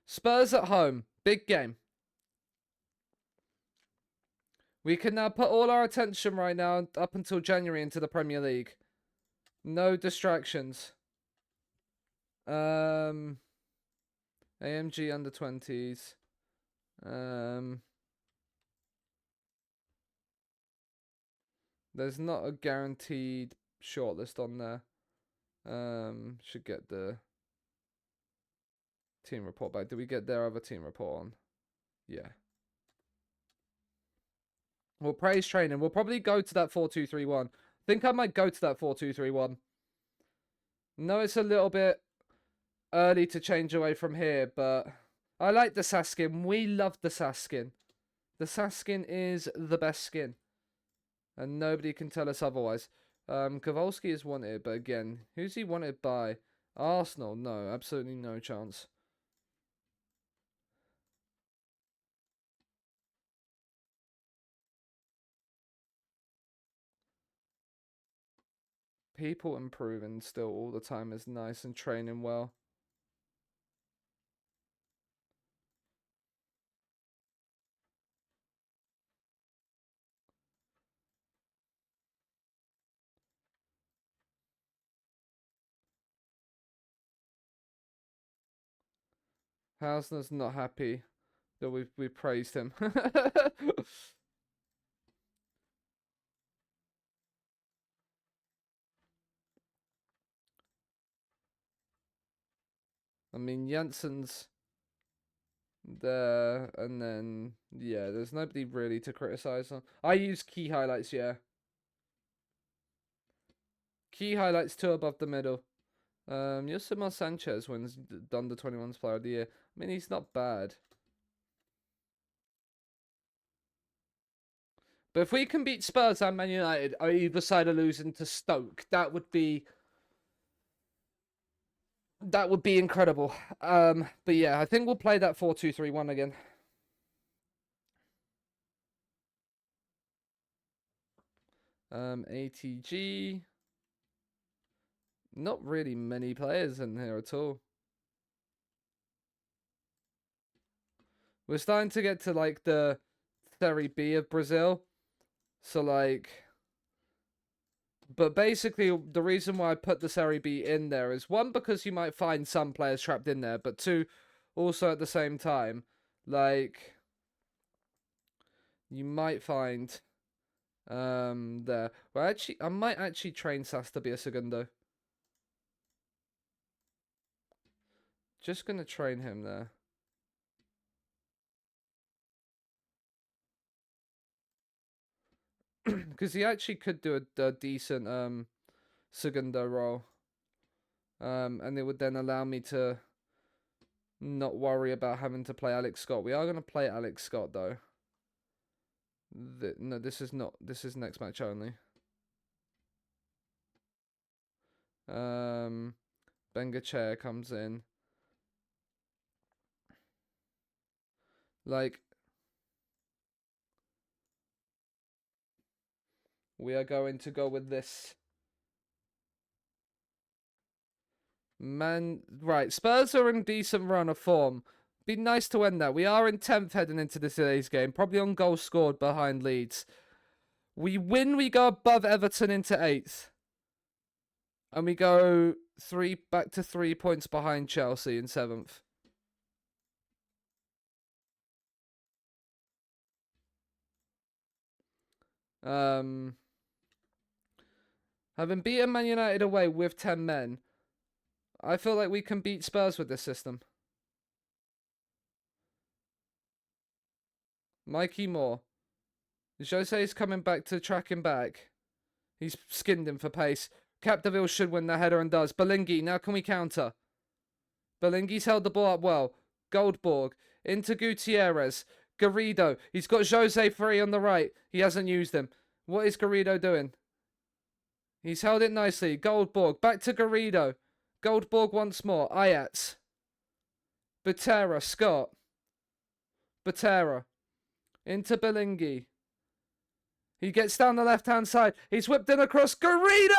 Spurs at home. Big game. We can now put all our attention right now up until January into the Premier League. No distractions. AMG under 20s. There's not a guaranteed shortlist on there. Should get the team report back. Did we get their other team report on? Yeah. We'll praise training. We'll probably go to that 4-2-3-1. I think I might go to that 4-2-3-1. No, it's a little bit early to change away from here, but I like the SAS skin. We love the SAS skin. The SAS skin is the best skin. And nobody can tell us otherwise. Kowalski is wanted, but again, who's he wanted by? Arsenal? No, absolutely no chance. People improving still all the time is nice and training well. Hausner's not happy that we've praised him. I mean, Jansen's there, and then, yeah, there's nobody really to criticize on. I use key highlights, yeah. Key highlights 2 above the middle. Yosemar Sanchez wins the under 21s player of the year. I mean, he's not bad. But if we can beat Spurs and Man United, either side of losing to Stoke, that would be incredible. But yeah, I think we'll play that 4-2-3-1 again. ATG. Not really many players in here at all. We're starting to get to like the Serie B of Brazil. So like, but basically the reason why I put the Serie B in there is 1, because you might find some players trapped in there, but 2, also at the same time, like, you might find there. Well, actually, I might actually train Sass to be a Segundo. Just gonna train him there. Because he actually could do a decent Segundo role. And it would then allow me to not worry about having to play Alex Scott. We are going to play Alex Scott, though. No, this is not. This is next match only. Bengachair comes in. Like, we are going to go with this. Man, right, Spurs are in decent run of form. Be nice to end that. We are in 10th heading into today's game, probably on goals scored behind Leeds. We win, we go above Everton into 8th. And we go back to 3 points behind Chelsea in 7th. Having beaten Man United away with 10 men, I feel like we can beat Spurs with this system. Mikey Moore. Jose's coming back to track him back. He's skinned him for pace. Capdeville should win the header and does. Belingi, now can we counter? Belingi's held the ball up well. Goldborg. Into Gutierrez. Garrido. He's got Jose free on the right. He hasn't used him. What is Garrido doing? He's held it nicely. Goldborg. Back to Garrido. Goldborg once more. Ayats. Butera. Scott. Butera. Into Belingi. He gets down the left-hand side. He's whipped in across. Garrido!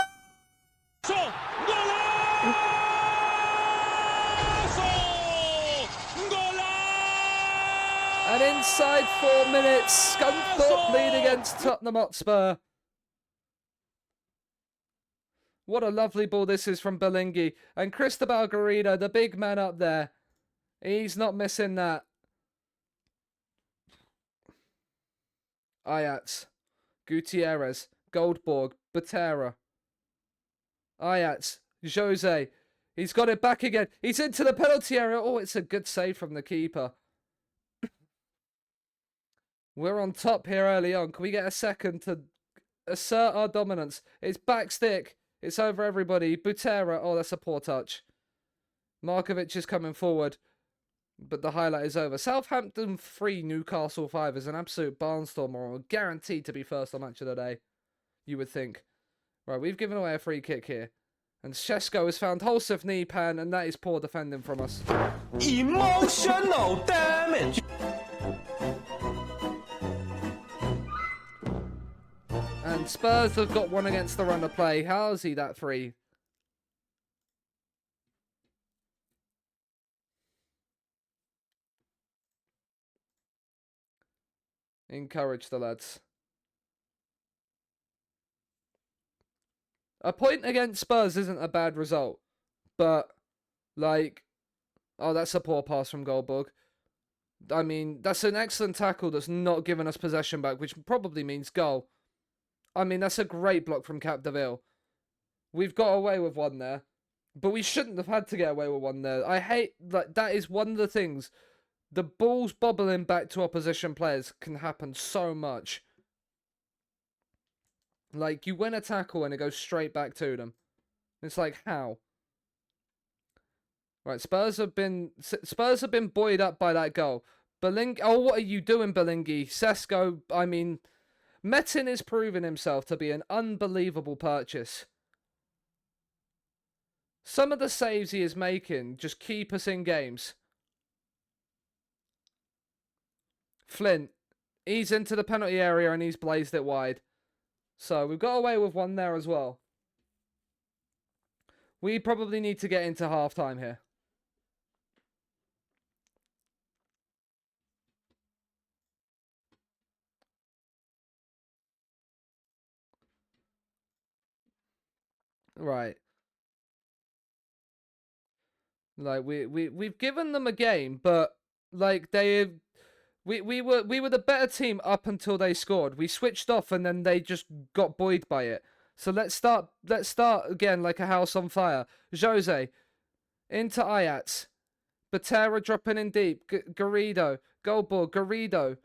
And inside 4 minutes, Scunthorpe lead against Tottenham Hotspur. What a lovely ball this is from Belingi. And Cristobal Garrido, the big man up there. He's not missing that. Ajax, Gutierrez, Goldborg, Butera. Ajax, Jose. He's got it back again. He's into the penalty area. Oh, it's a good save from the keeper. We're on top here early on. Can we get a second to assert our dominance? It's back stick. It's over everybody. Butera. Oh, that's a poor touch. Markovic is coming forward. But the highlight is over. Southampton 3, Newcastle 5 is an absolute barnstormer. Guaranteed to be first on match of the day, you would think. Right, we've given away a free kick here. And Shesko has found Holseth knee pan, and that is poor defending from us. Emotional damage. And Spurs have got one against the run of play. How is he that free? Encourage the lads. A point against Spurs isn't a bad result. But, like... Oh, that's a poor pass from Goldberg. I mean, that's an excellent tackle that's not given us possession back, which probably means goal. I mean, that's a great block from Capdeville. We've got away with one there. But we shouldn't have had to get away with one there. I hate... Like, that is one of the things... The balls bobbling back to opposition players can happen so much. Like, you win a tackle and it goes straight back to them. It's like, how? Right, Spurs have been buoyed up by that goal. Belingi, oh, what are you doing, Belingi? Sesko, I mean, Metin is proving himself to be an unbelievable purchase. Some of the saves he is making just keep us in games. Flint, he's into the penalty area and he's blazed it wide. So we've got away with one there as well. We probably need to get into half-time here. Right. Like we've given them a game, but like we were the better team up until they scored. We switched off and then they just got buoyed by it. So let's start again like a house on fire. Jose into Ajax. Butera dropping in deep. Garrido, Goldborg, Garrido.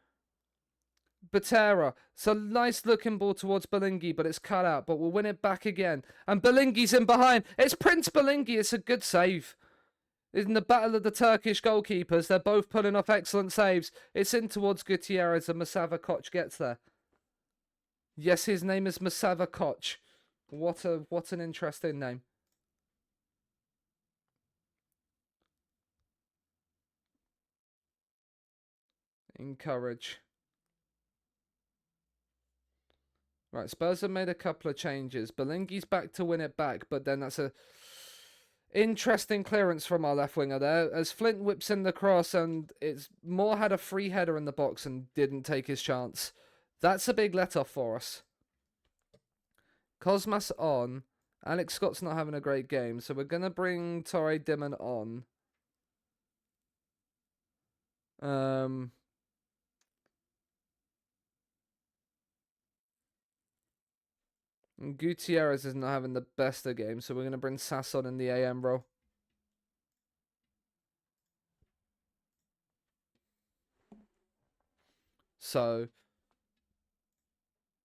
Butera. It's a nice looking ball towards Belingi, but it's cut out. But we'll win it back again. And Belingi's in behind. It's Prince Belingi. It's a good save. In the battle of the Turkish goalkeepers, they're both pulling off excellent saves. It's in towards Gutierrez and Masava Koch gets there. Yes, his name is Masava Koch. What an interesting name. Encourage. Right, Spurs have made a couple of changes. Belingi's back to win it back, but then that's a interesting clearance from our left winger there. As Flint whips in the cross and it's Moore had a free header in the box and didn't take his chance. That's a big let-off for us. Cosmas on. Alex Scott's not having a great game, so we're going to bring Torre Dimon on. Gutierrez is not having the best of games, so we're going to bring Sass on in the AM role. So,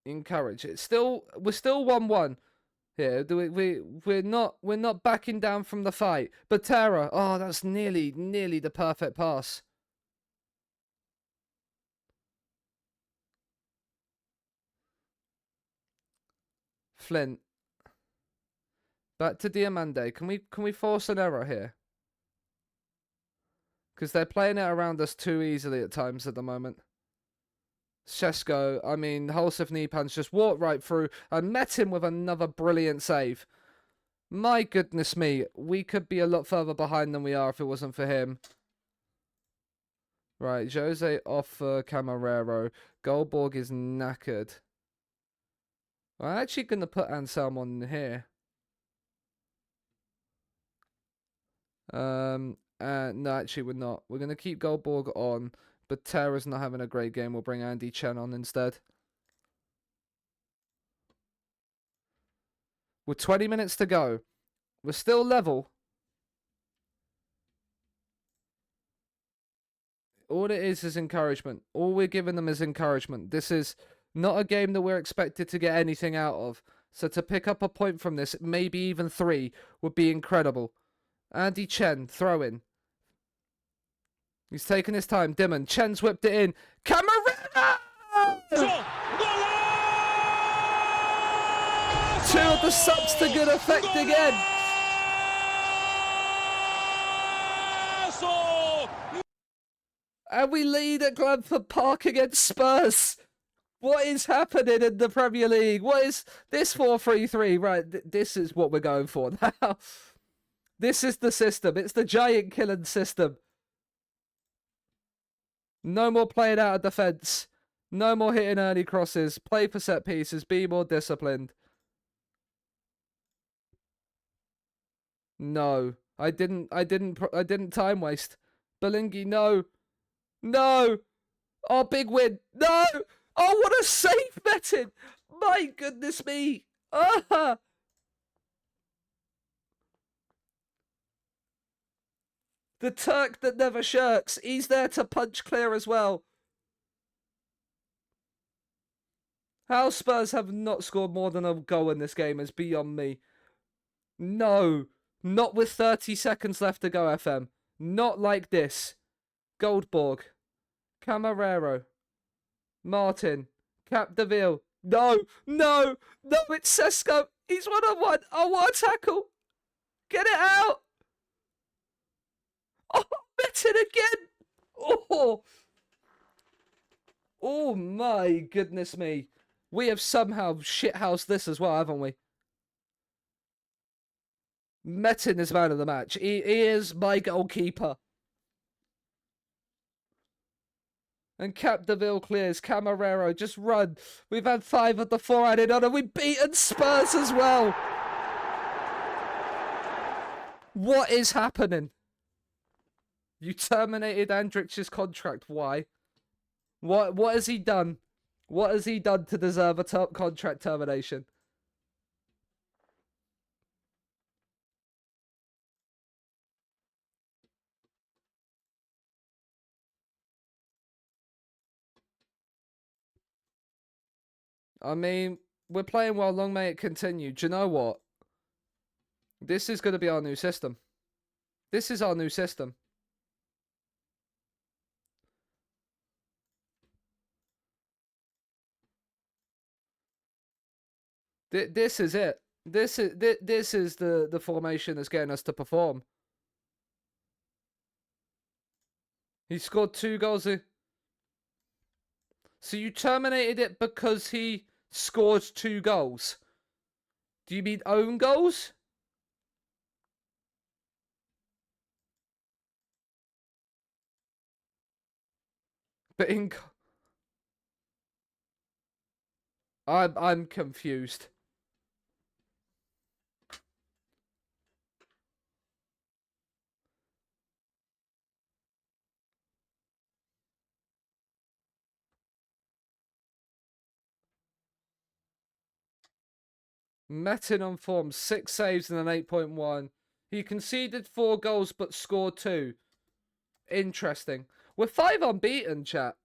encourage. We're still 1-1 here. We're not backing down from the fight. Butera, oh, that's nearly the perfect pass. Flint. Back to Diamande. Can we force an error here? Because they're playing it around us too easily at times at the moment. Shesko, I mean, Holseth Nipan's just walked right through and met him with another brilliant save. My goodness me, we could be a lot further behind than we are if it wasn't for him. Right, Jose off for Camarero. Goldborg is knackered. I'm actually going to put Anselm on here. No, actually, we're not. We're going to keep Goldborg on, but Tara's not having a great game. We'll bring Andy Chen on instead. With 20 minutes to go. We're still level. All it is encouragement. All we're giving them is encouragement. This is not a game that we're expected to get anything out of. So to pick up a point from this, maybe even 3, would be incredible. Andy Chen, throw in. He's taking his time. Dimon. Chen's whipped it in. Camarena! 2 of the subs to good effect again. And we lead at Scunthorpe Park against Spurs. What is happening in the Premier League? What is this 4-3-3? Right, this is what we're going for now. This is the system. It's the giant killing system. No more playing out of defence. No more hitting early crosses. Play for set pieces. Be more disciplined. No, I didn't time waste. Belingi, no. No. Oh, big win. No. Oh, what a save, Metin. My goodness me. Ah. The Turk that never shirks. He's there to punch clear as well. How Spurs have not scored more than a goal in this game is beyond me. No. Not with 30 seconds left to go, FM. Not like this. Goldborg. Camarero. Martin. Capdeville. No. No. No, it's Sesko. He's 1-on-1. Oh, what a tackle. Get it out. Oh, Metin again. Oh. Oh, my goodness me. We have somehow shithoused this as well, haven't we? Metin is man of the match. He is my goalkeeper. And Capdeville clears. Camarero, just run. We've had 5 of the 4 added on, and we've beaten Spurs as well. What is happening? You terminated Andrich's contract. Why? What has he done? What has he done to deserve a contract termination? I mean, we're playing well. Long may it continue. Do you know what? This is going to be our new system. This is our new system. This is it. This is the formation that's getting us to perform. He scored 2 goals. So you terminated it because he scored 2 goals. Do you mean own goals? But I'm confused. Metin on form, 6 saves and an 8.1. He conceded 4 goals but scored 2. Interesting. We're 5 unbeaten, chat.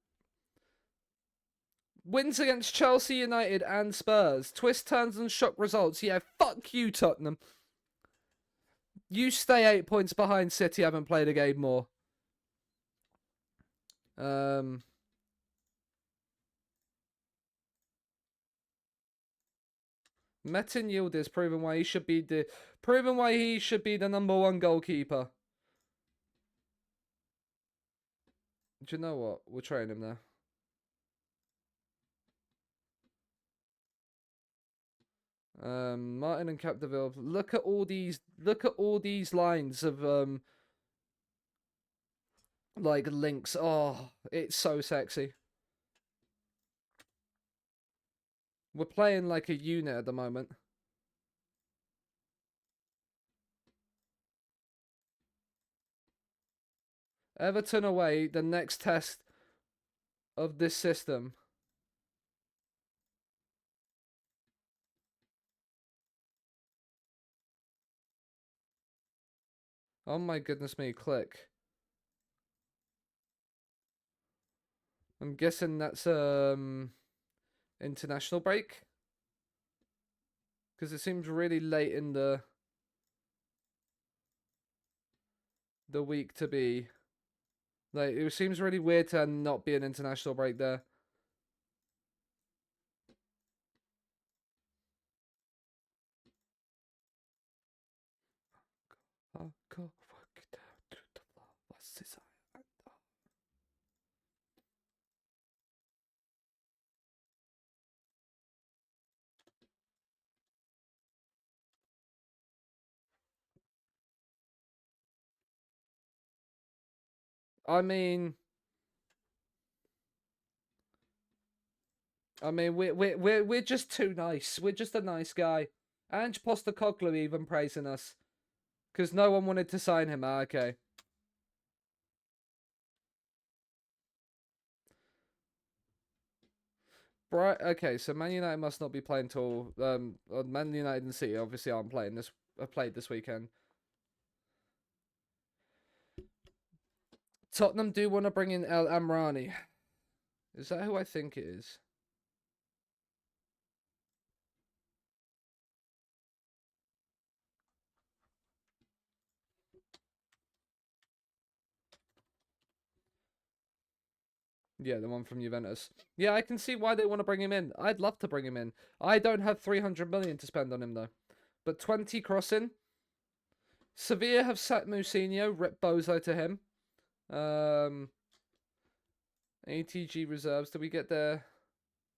Wins against Chelsea United and Spurs. Twist turns and shock results. Yeah, fuck you, Tottenham. You stay 8 points behind City, haven't played a game more. Metin Yildiz proving why he should be the number 1 goalkeeper. Do you know what? We'll train him now. Martin and Capdeville. Look at all these lines of like links. Oh, it's so sexy. We're playing like a unit at the moment. Everton away, the next test of this system. Oh my goodness me, click. I'm guessing that's international break. Because it seems really late in the week to be. Like, it seems really weird to not be an international break there. I mean, we're just too nice. We're just a nice guy. Ange Postecoglou even praising us because no one wanted to sign him. Ah, okay. Right. Okay. So Man United must not be playing till Man United and City obviously aren't playing this. Played this weekend. Tottenham do want to bring in El Amrani. Is that who I think it is? Yeah, the one from Juventus. Yeah, I can see why they want to bring him in. I'd love to bring him in. I don't have 300 million to spend on him though. But 20 crossing. Sevilla have sacked Mousinho, rip Bozo to him. ATG reserves. Did we get there?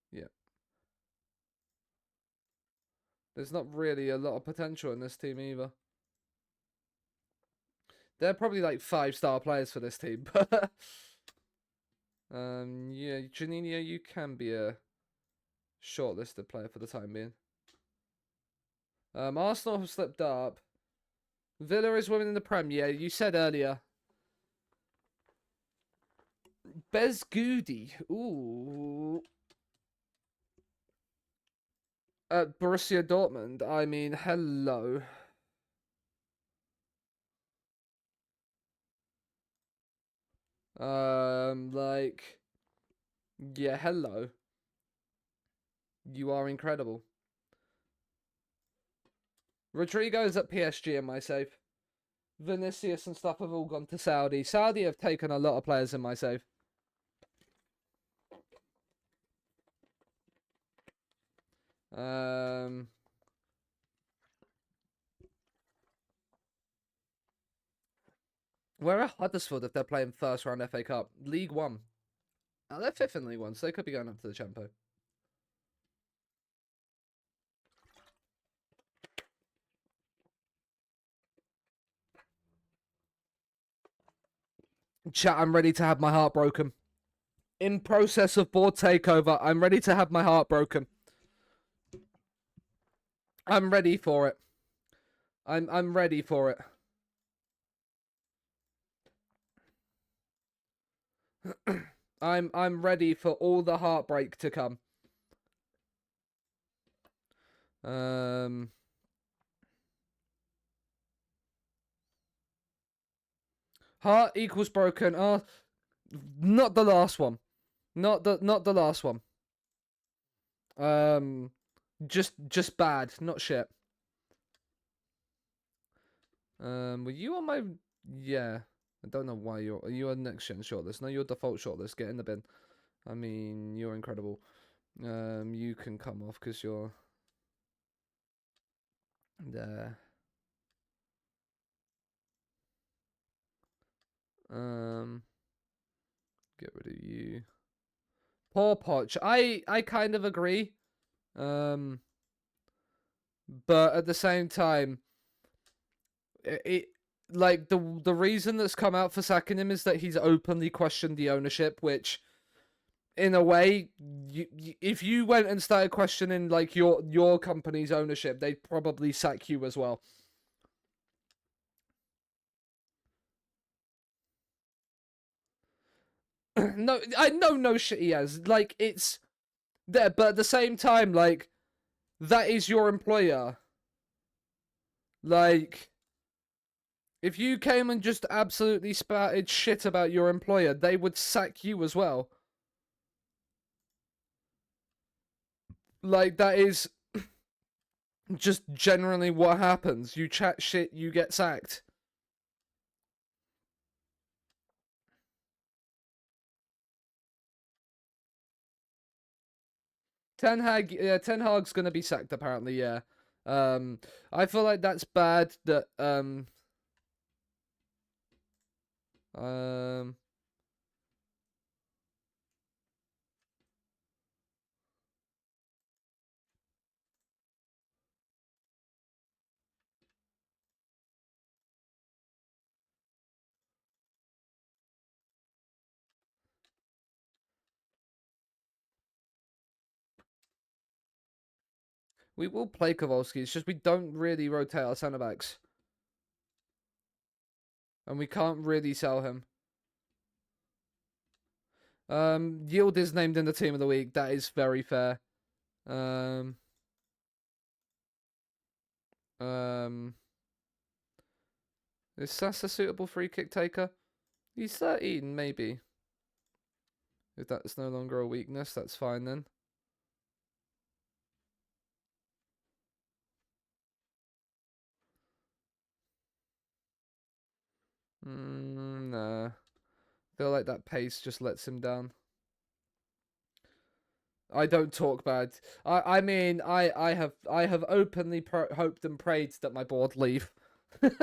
Yeah. There's not really a lot of potential in this team either. They're probably like 5-star players for this team, but yeah, Janino, you can be a shortlisted player for the time being. Arsenal have slipped up. Villa is winning the Prem. Yeah, you said earlier. Bezgudi. Ooh. At Borussia Dortmund. I mean, hello. Like, yeah, hello. You are incredible. Rodrigo's at PSG in my save. Vinicius and stuff have all gone to Saudi. Saudi have taken a lot of players in my save. Where are Huddersfield if they're playing first round FA Cup? League One. Oh, they're fifth in League One, so they could be going up to the Champo. Chat, I'm ready to have my heart broken. In process of board takeover, I'm ready to have my heart broken. I'm ready for it. I'm ready for it. I'm ready for all the heartbreak to come. Heart equals broken. Oh, not the last one. Not the last one. Just bad, not shit. Were you on my? Yeah, I don't know why you're. Are you on next gen shortlist? No, your default shortlist. Get in the bin. I mean, you're incredible. You can come off because you're there. Get rid of you. Poor Poch. I kind of agree. But at the same time, like the reason that's come out for sacking him is that he's openly questioned the ownership, which, in a way, if you went and started questioning like your company's ownership, they'd probably sack you as well. No, I know no shit he has. Like, it's there, but at the same time, like, that is your employer. Like, if you came and just absolutely spouted shit about your employer, they would sack you as well. Like, that is just generally what happens. You chat shit, you get sacked. Ten Hag's gonna be sacked apparently, yeah. I feel like that's bad that um we will play Kowalski. It's just we don't really rotate our centre backs. And we can't really sell him. Yield is named in the team of the week. That is very fair. Um, is Sass a suitable free kick taker? He's 13, maybe. If that's no longer a weakness, that's fine then. Nah. Feel like that pace just lets him down. I don't talk bad. I mean, I have openly hoped and prayed that my board leave. But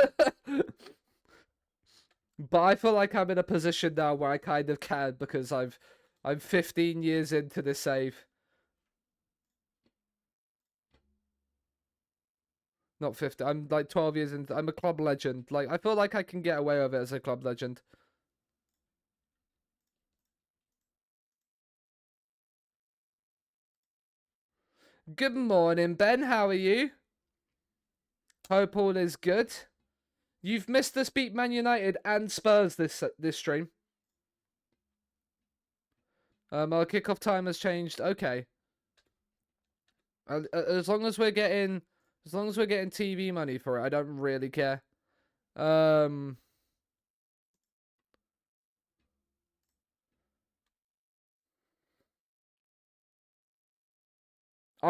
I feel like I'm in a position now where I kind of can because I'm 15 years into this save. Not 50. I'm like 12 years into. I'm a club legend. Like, I feel like I can get away with it as a club legend. Good morning, Ben. How are you? Hope all is good. You've missed us beat Man United and Spurs this stream. Our kickoff time has changed. Okay. As long as we're getting TV money for it, I don't really care. I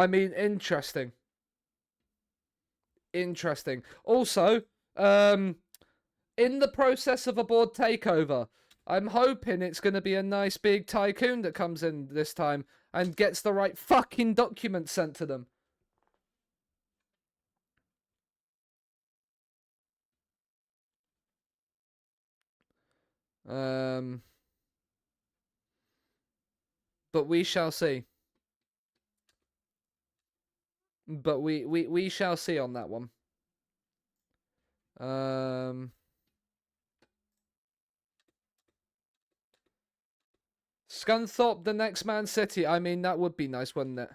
mean, interesting. Interesting. Also, in the process of a board takeover, I'm hoping it's going to be a nice big tycoon that comes in this time and gets the right fucking documents sent to them. But we shall see. But we shall see on that one. Scunthorpe, the next Man City. I mean, that would be nice, wouldn't it?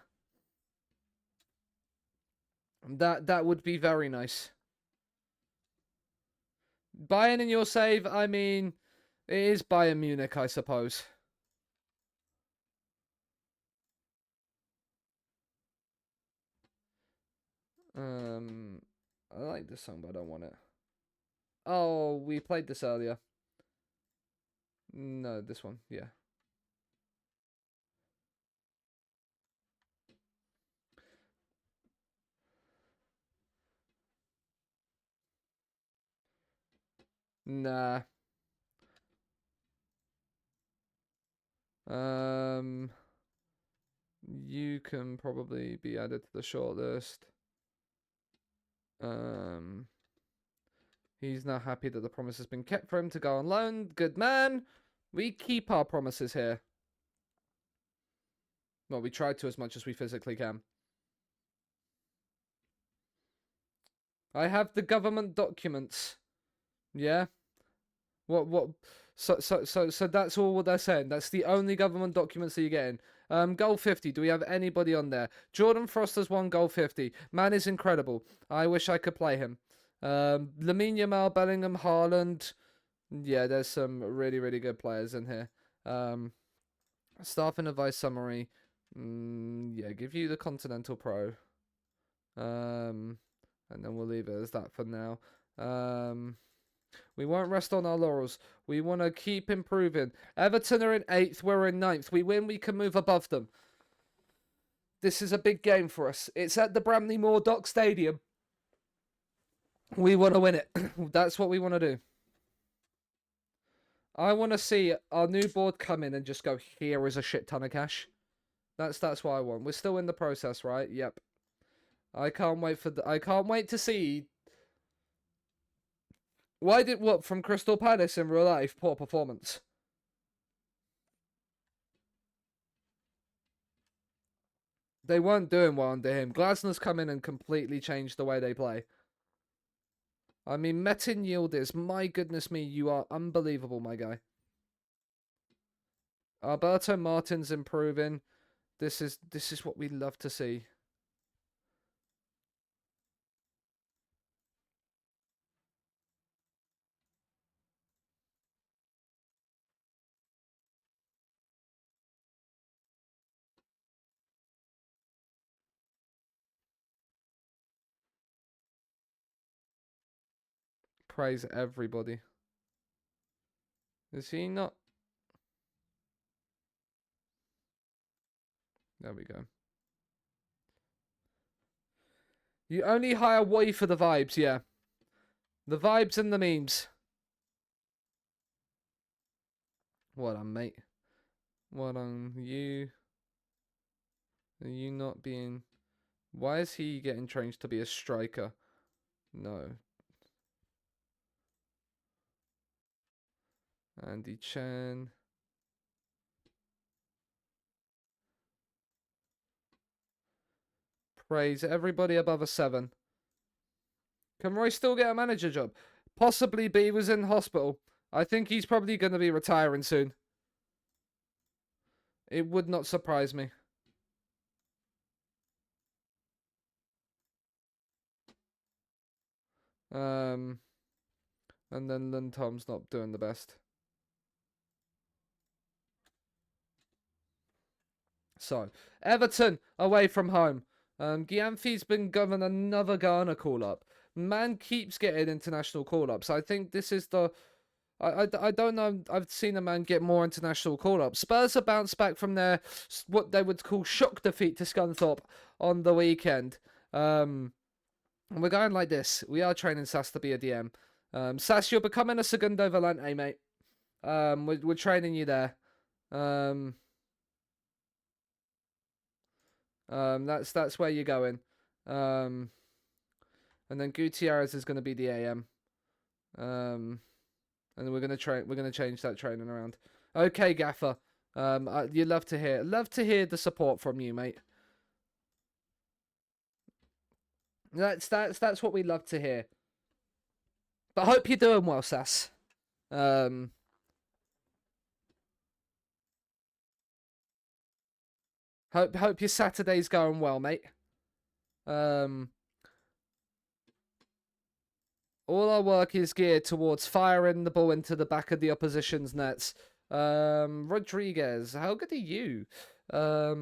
That would be very nice. Bayern in your save, I mean, it is Bayern Munich, I suppose. I like this song, but I don't want it. Oh, we played this earlier. No, this one, yeah. Nah. You can probably be added to the shortlist. He's now happy that the promise has been kept for him to go on loan. Good man. We keep our promises here. Well, we try to as much as we physically can. I have the government documents. Yeah. What? So that's all what they're saying. That's the only government documents that you're getting. Goal 50. Do we have anybody on there? Jordan Foster's won goal 50. Man is incredible. I wish I could play him. Lamine Yamal, Bellingham, Haaland. Yeah, there's some really, really good players in here. Staff and advice summary. Yeah, give you the Continental Pro. And then we'll leave it as that for now. We won't rest on our laurels. We want to keep improving. Everton are in 8th. We're in 9th. We win, we can move above them. This is a big game for us. It's at the Bramley Moore Dock Stadium. We want to win it. That's what we want to do. I want to see our new board come in and just go, here is a shit ton of cash. That's what I want. We're still in the process, right? Yep. I can't wait I can't wait to see. Why did what from Crystal Palace in real life? Poor performance. They weren't doing well under him. Glasner's come in and completely changed the way they play. I mean, Metin Yildiz, my goodness me, you are unbelievable, my guy. Alberto Martin's improving. This is what we love to see. Praise everybody. Is he not? There we go. You only hire Woy for the vibes, yeah. The vibes and the memes. What on, mate? What on you? Are you not being... Why is he getting changed to be a striker? No. Andy Chan. Praise everybody above a 7. Can Roy still get a manager job? Possibly, but he was in hospital. I think he's probably going to be retiring soon. It would not surprise me. And then Tom's not doing the best. So, Everton away from home. Gyamfi's been given another Ghana call-up. Man keeps getting international call-ups. I think this is the... I don't know. I've seen a man get more international call-ups. Spurs have bounced back from their, what they would call shock defeat to Scunthorpe on the weekend. And we're going like this. We are training Sass to be a DM. Sass, you're becoming a Segundo Volante, mate. We're training you there. That's where you're going. And then Gutierrez is going to be the AM. And we're gonna change that training around. Okay, Gaffer. You love to hear the support from you, mate. That's what we love to hear. But hope you're doing well, Sass. Hope your Saturday's going well, mate. All our work is geared towards firing the ball into the back of the opposition's nets. Rodriguez, how good are you?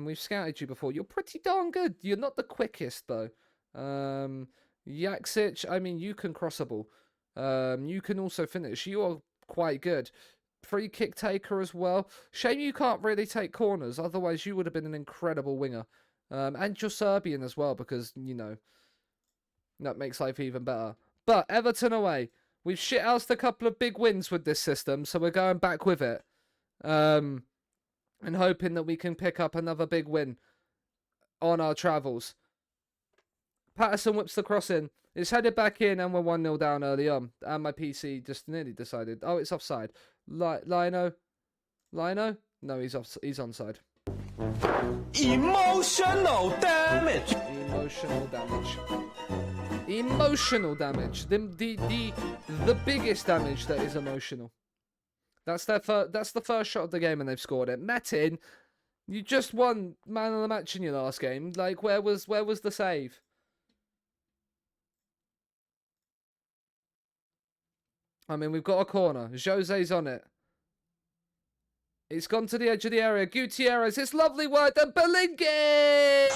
We've scouted you before. You're pretty darn good. You're not the quickest, though. Yaksic, I mean, you can cross a ball. You can also finish. You are quite good. Free kick taker as well. Shame you can't really take corners. Otherwise, you would have been an incredible winger. And you're Serbian as well, because, you know, that makes life even better. But Everton away. We've shithoused a couple of big wins with this system, so we're going back with it. And hoping that we can pick up another big win on our travels. Patterson whips the cross in. It's headed back in, and we're 1-0 down early on. And my PC just nearly decided, oh, it's offside. Lino? No, he's onside. Emotional damage. Emotional damage. Emotional damage. The biggest damage that is emotional. That's the first shot of the game and they've scored it. Metin, you just won man of the match in your last game. Like, where was the save? I mean, we've got a corner. Jose's on it. It's gone to the edge of the area. Gutierrez, it's lovely work. And Belingi!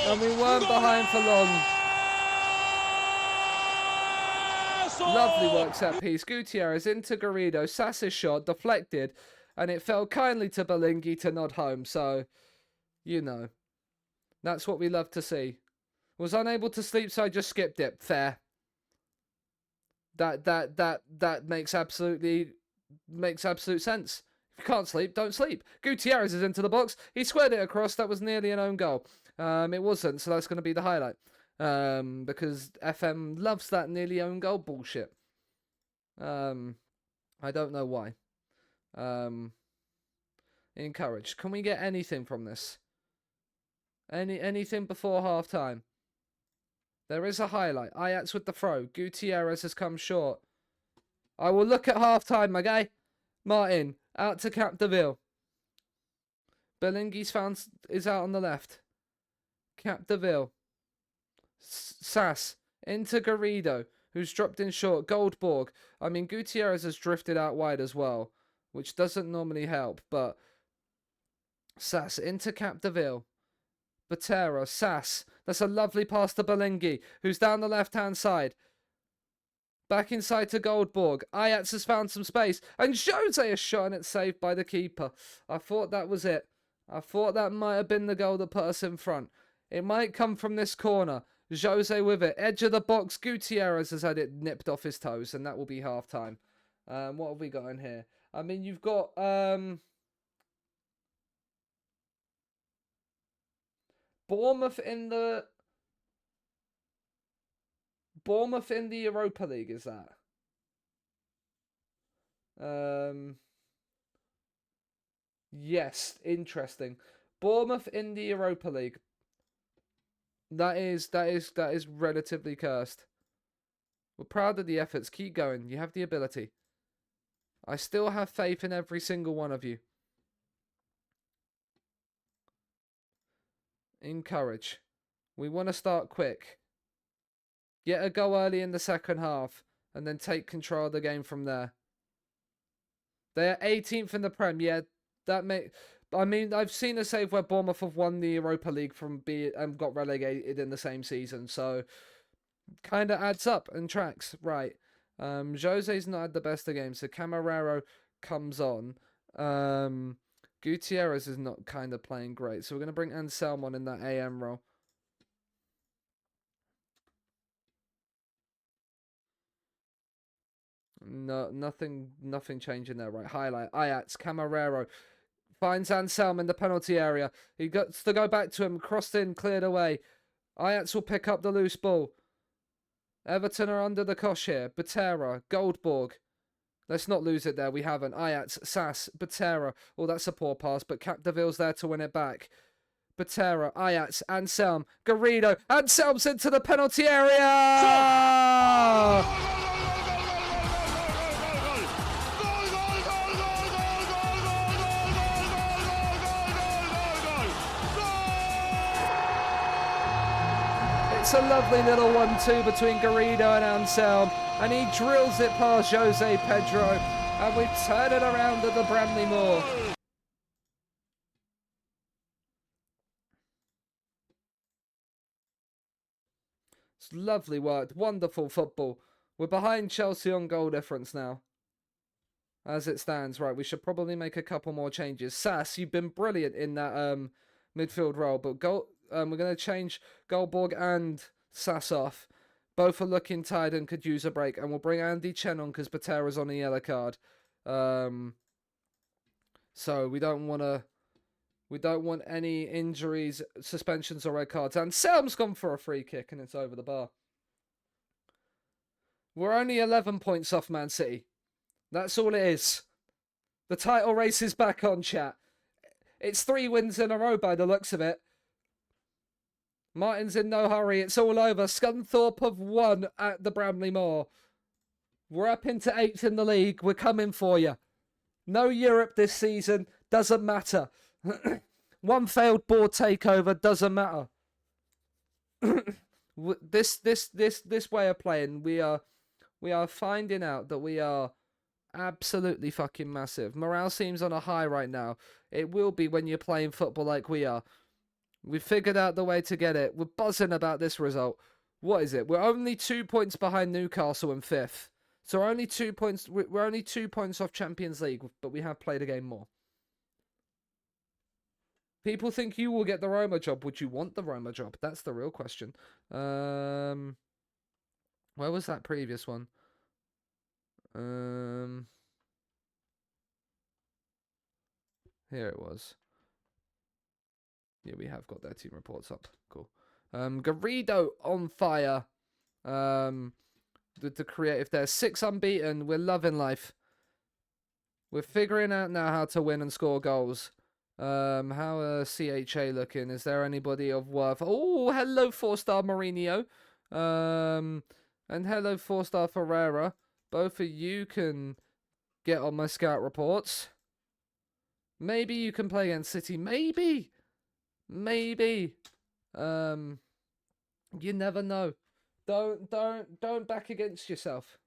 And we weren't behind for long. Lovely work set piece. Gutierrez into Garrido. Sass's shot deflected. And it fell kindly to Belingi to nod home. So, you know. That's what we love to see. Was unable to sleep, so I just skipped it. Fair. That makes absolute sense. If you can't sleep, don't sleep. Gutierrez is into the box. He squared it across. That was nearly an own goal. It wasn't, so that's going to be the highlight. Because FM loves that nearly own goal bullshit. I don't know why. Encouraged. Can we get anything from this? Anything before half time? There is a highlight. Ajax with the throw. Gutierrez has come short. I will look at half time, my guy. Martin, out to Capdeville. Belingi's is out on the left. Capdeville. Sass into Garrido, who's dropped in short. Goldborg. I mean, Gutierrez has drifted out wide as well, which doesn't normally help, but Sass into Capdeville. Botera, Sass. That's a lovely pass to Belingi, who's down the left-hand side. Back inside to Goldborg. Ajax has found some space. And Jose has shot and it's saved by the keeper. I thought that was it. I thought that might have been the goal that put us in front. It might come from this corner. Jose with it. Edge of the box. Gutierrez has had it nipped off his toes. And that will be half-time. What have we got in here? I mean, you've got... Bournemouth in the Europa League, is that? Yes, interesting. Bournemouth in the Europa League. That is relatively cursed. We're proud of the efforts. Keep going. You have the ability. I still have faith in every single one of you. Encourage. We want to start quick. Get a goal early in the second half and then take control of the game from there. They are 18th in the Prem. Yeah, I mean, I've seen a save where Bournemouth have won the Europa League and got relegated in the same season. So, kind of adds up and tracks. Right. Jose's not had the best of games. So, Camarero comes on. Gutierrez is not kind of playing great. So we're going to bring Anselm on in that AM role. No, nothing changing there, right? Highlight. Ajax, Camarero finds Anselm in the penalty area. He gets to go back to him. Crossed in, cleared away. Ajax will pick up the loose ball. Everton are under the cosh here. Botera, Goldborg. Let's not lose it there. We haven't. Ajax, Sass, Botera. Oh, that's a poor pass, but Capdeville's there to win it back. Botera, Ajax, Anselm, Garrido. Anselm's into the penalty area! It's a lovely little 1-2 between Garrido and Anselm. And he drills it past Jose Pedro. And we turn it around at the Bramley Moor. It's lovely work. Wonderful football. We're behind Chelsea on goal difference now. As it stands. Right, we should probably make a couple more changes. Sass, you've been brilliant in that midfield role. But we're going to change Goldborg and Sass off. Both are looking tired and could use a break. And we'll bring Andy Chen on because Patera's on a yellow card. So we don't want any injuries, suspensions or red cards. And Selm's gone for a free kick and it's over the bar. We're only 11 points off Man City. That's all it is. The title race is back on, chat. It's 3 wins in a row by the looks of it. Martin's in no hurry. It's all over. Scunthorpe have won at the Bramley Moor. We're up into 8th in the league. We're coming for you. No Europe this season. Doesn't matter. One failed board takeover. Doesn't matter. This way of playing, we are finding out that we are absolutely fucking massive. Morale seems on a high right now. It will be when you're playing football like we are. We figured out the way to get it. We're buzzing about this result. What is it? We're only 2 points behind Newcastle in 5th. So we're only 2 points. We're only 2 points off Champions League, but we have played a game more. People think you will get the Roma job. Would you want the Roma job? That's the real question. Where was that previous one? Here it was. Yeah, we have got their team reports up. Cool. Garrido on fire. The creative there. 6 unbeaten. We're loving life. We're figuring out now how to win and score goals. How are CHA looking? Is there anybody of worth? Oh, hello 4-star Mourinho. And hello 4-star Ferreira. Both of you can get on my scout reports. Maybe you can play against City. Maybe. You never know. Don't back against yourself.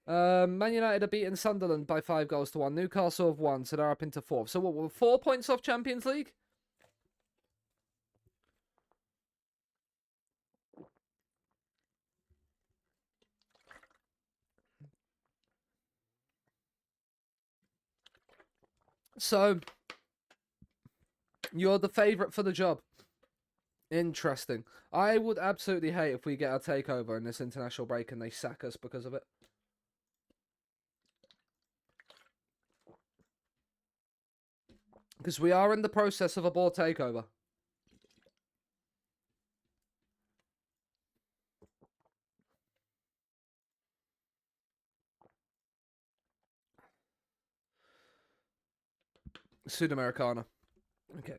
Man United are beating Sunderland by 5-1. Newcastle have won, so they're up into 4th. So what, we're 4 points off Champions League? So, you're the favourite for the job. Interesting. I would absolutely hate if we get a takeover in this international break and they sack us because of it. Because we are in the process of a board takeover. Sudamericana. Okay.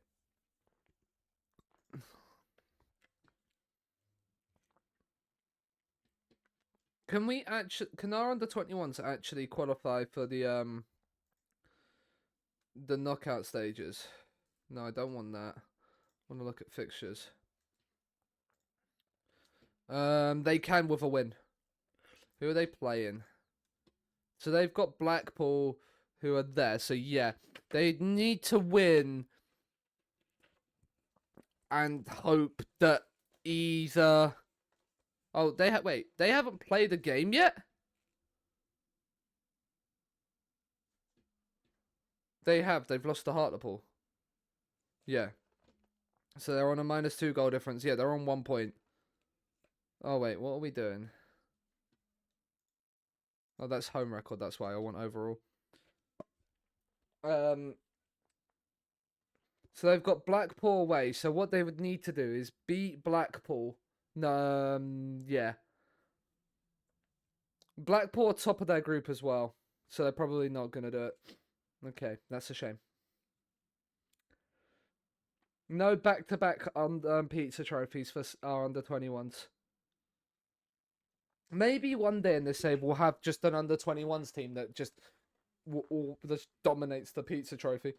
Can we actually? Can our under-21s actually qualify for the knockout stages? No, I don't want that. I want to look at fixtures. They can with a win. Who are they playing? So they've got Blackpool, who are there. So yeah, they need to win and hope that either. Oh, wait. They haven't played a game yet. They have. They've lost to Hartlepool. Yeah. So they're on a -2 goal difference. Yeah, they're on 1 point. Oh wait, what are we doing? Oh, that's home record. That's why I want overall. So they've got Blackpool away. So what they would need to do is beat Blackpool. Yeah. Blackpool are top of their group as well. So they're probably not going to do it. Okay, that's a shame. No back-to-back pizza trophies for our under-21s. Maybe one day in this save we'll have just an under-21s team that just dominates the pizza trophy.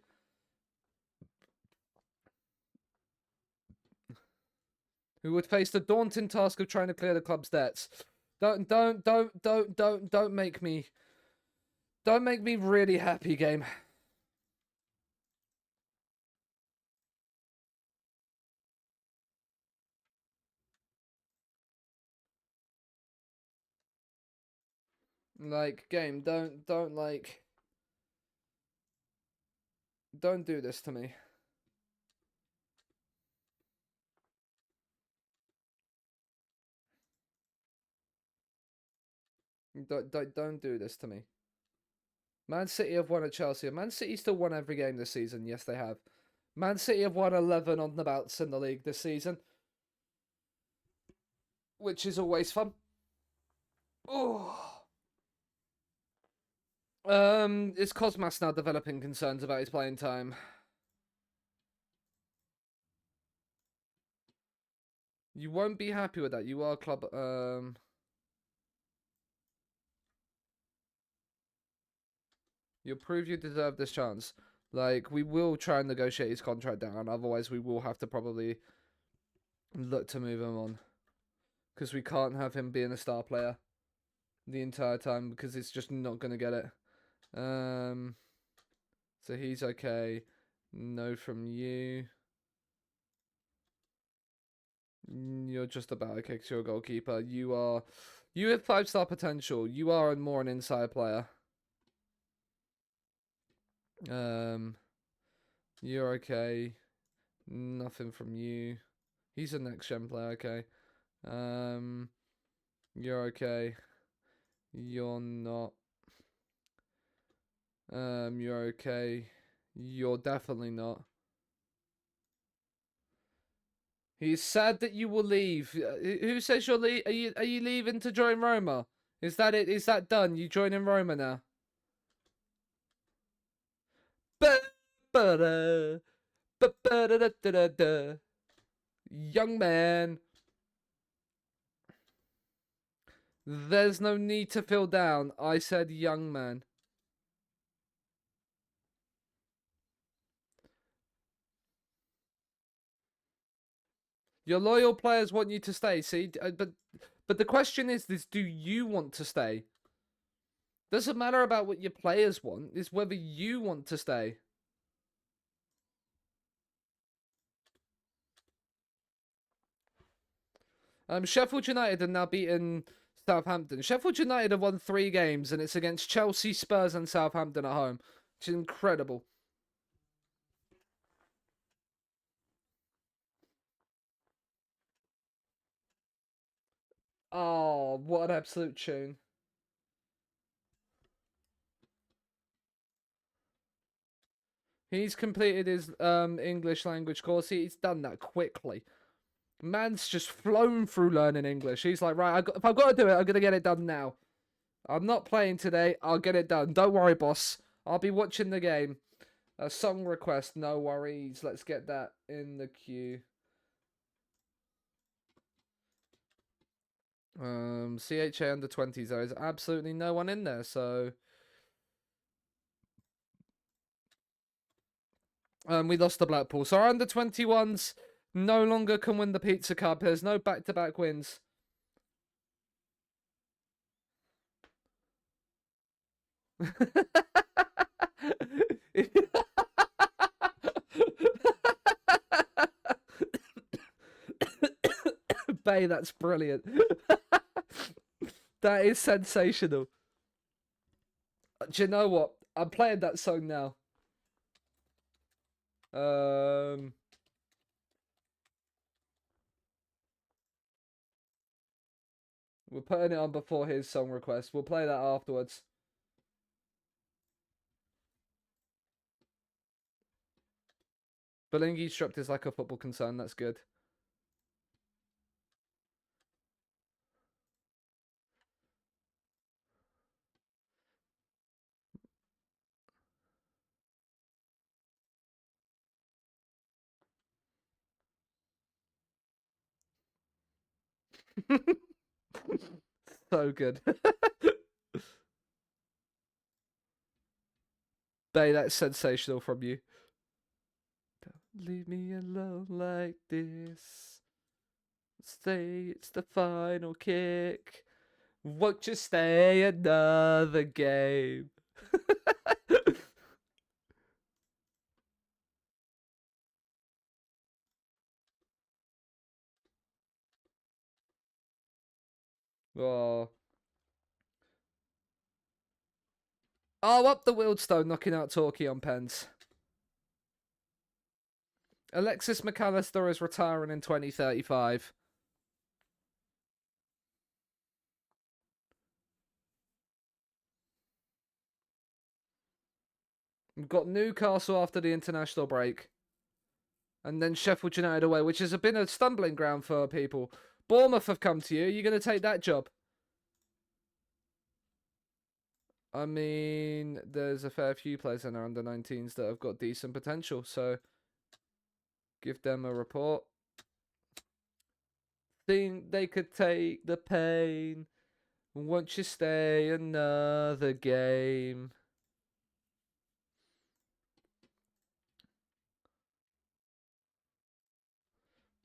Who would face the daunting task of trying to clear the club's debts. Don't make me really happy, game. Like, game, don't do this to me. Don't do this to me. Man City have won at Chelsea. Man City still won every game this season. Yes, they have. Man City have won 11 on the bouts in the league this season, which is always fun. Oh. Is Cosmas now developing concerns about his playing time? You won't be happy with that. You are club. You'll prove you deserve this chance. Like, we will try and negotiate his contract down. Otherwise, we will have to probably look to move him on. Because we can't have him being a star player the entire time. Because it's just not going to get it. So he's okay. No from you. You're just about okay because you're a goalkeeper. You have 5-star potential. You are more an inside player. You're okay. Nothing from you. He's a next gen player, okay. You're okay. You're not. You're okay. You're definitely not. He's sad that you will leave. Who says you're Are you leaving to join Roma? Is that it? Is that done? You joining Roma now? Young man. There's no need to feel down. I said young man. Your loyal players want you to stay. See, but the question is do you want to stay? Doesn't matter about what your players want. It's whether you want to stay. Sheffield United are now beaten Southampton. Sheffield United have won 3 games, and it's against Chelsea, Spurs, and Southampton at home, which is incredible. Oh, what an absolute tune. He's completed his English language course. He's done that quickly. Man's just flown through learning English. He's like, right, if I've got to do it, I'm going to get it done now. I'm not playing today. I'll get it done. Don't worry, boss. I'll be watching the game. A song request. No worries. Let's get that in the queue. CHA under 20s. There is absolutely no one in there, so... we lost to Blackpool. So our under 21s no longer can win the Pizza Cup. There's no back-to-back wins. Bay, that's brilliant. That is sensational. Do you know what? I'm playing that song now. We're putting it on before his song request. We'll play that afterwards. Belingi struck is like a football concern. That's good. So good. Bay, that's sensational from you. Don't leave me alone like this. Say it's the final kick. Won't you stay another game? Oh. Oh, up the Wildstone, knocking out Torquay on pens. Alexis McAllister is retiring in 2035. We've got Newcastle after the international break. And then Sheffield United away, which has been a stumbling ground for people. Bournemouth have come to you. Are you going to take that job? I mean, there's a fair few players in our under-19s that have got decent potential, so give them a report. think they could take the pain. Won't you stay another game?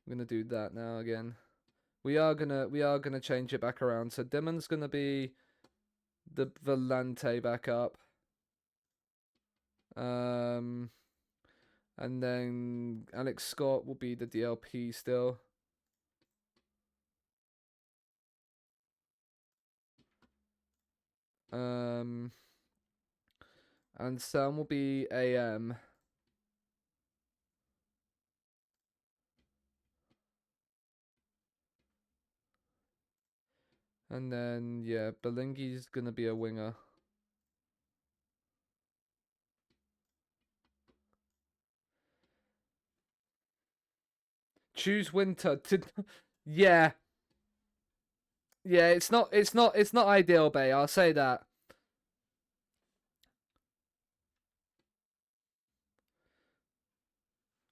I'm gonna do that now again. We are gonna change it back around. So Demon's gonna be the Volante back up. And then Alex Scott will be the DLP still. And Sam will be AM. And then, yeah, Belingi's going to be a winger. Choose Winter. Yeah. Yeah, it's not ideal, Bay. I'll say that.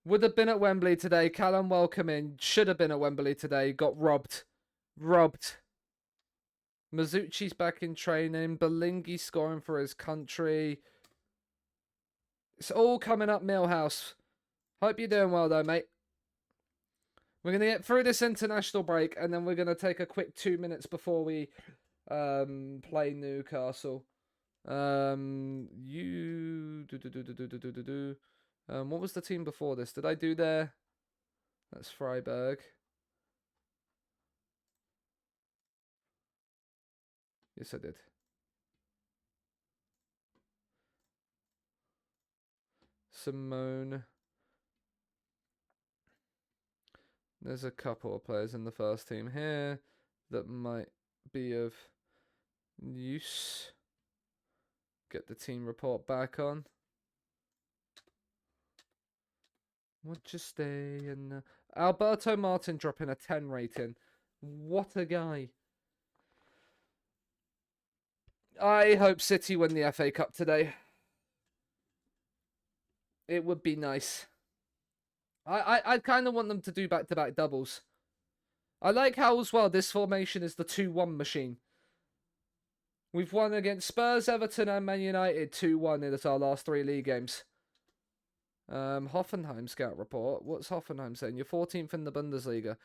Would have been at Wembley today. Callum welcoming. Should have been at Wembley today. Got robbed. Robbed. Mazzucci's back in training. Belingi scoring for his country. It's all coming up, Millhouse. Hope you're doing well, though, mate. We're going to get through this international break, and then we're going to take a quick 2 minutes before we play Newcastle. What was the team before this? Did I do there? That's Freiburg. Yes, I did. Simone. There's a couple of players in the first team here that might be of use. Get the team report back on. Would you stay in? Alberto Martin dropping a 10 rating. What a guy. I hope City win the FA Cup today. It would be nice. I kind of want them to do back-to-back doubles. I like how, as well, this formation is the 2-1 machine. We've won against Spurs, Everton, and Man United 2-1 in our last 3 league games. Hoffenheim scout report. What's Hoffenheim saying? You're 14th in the Bundesliga.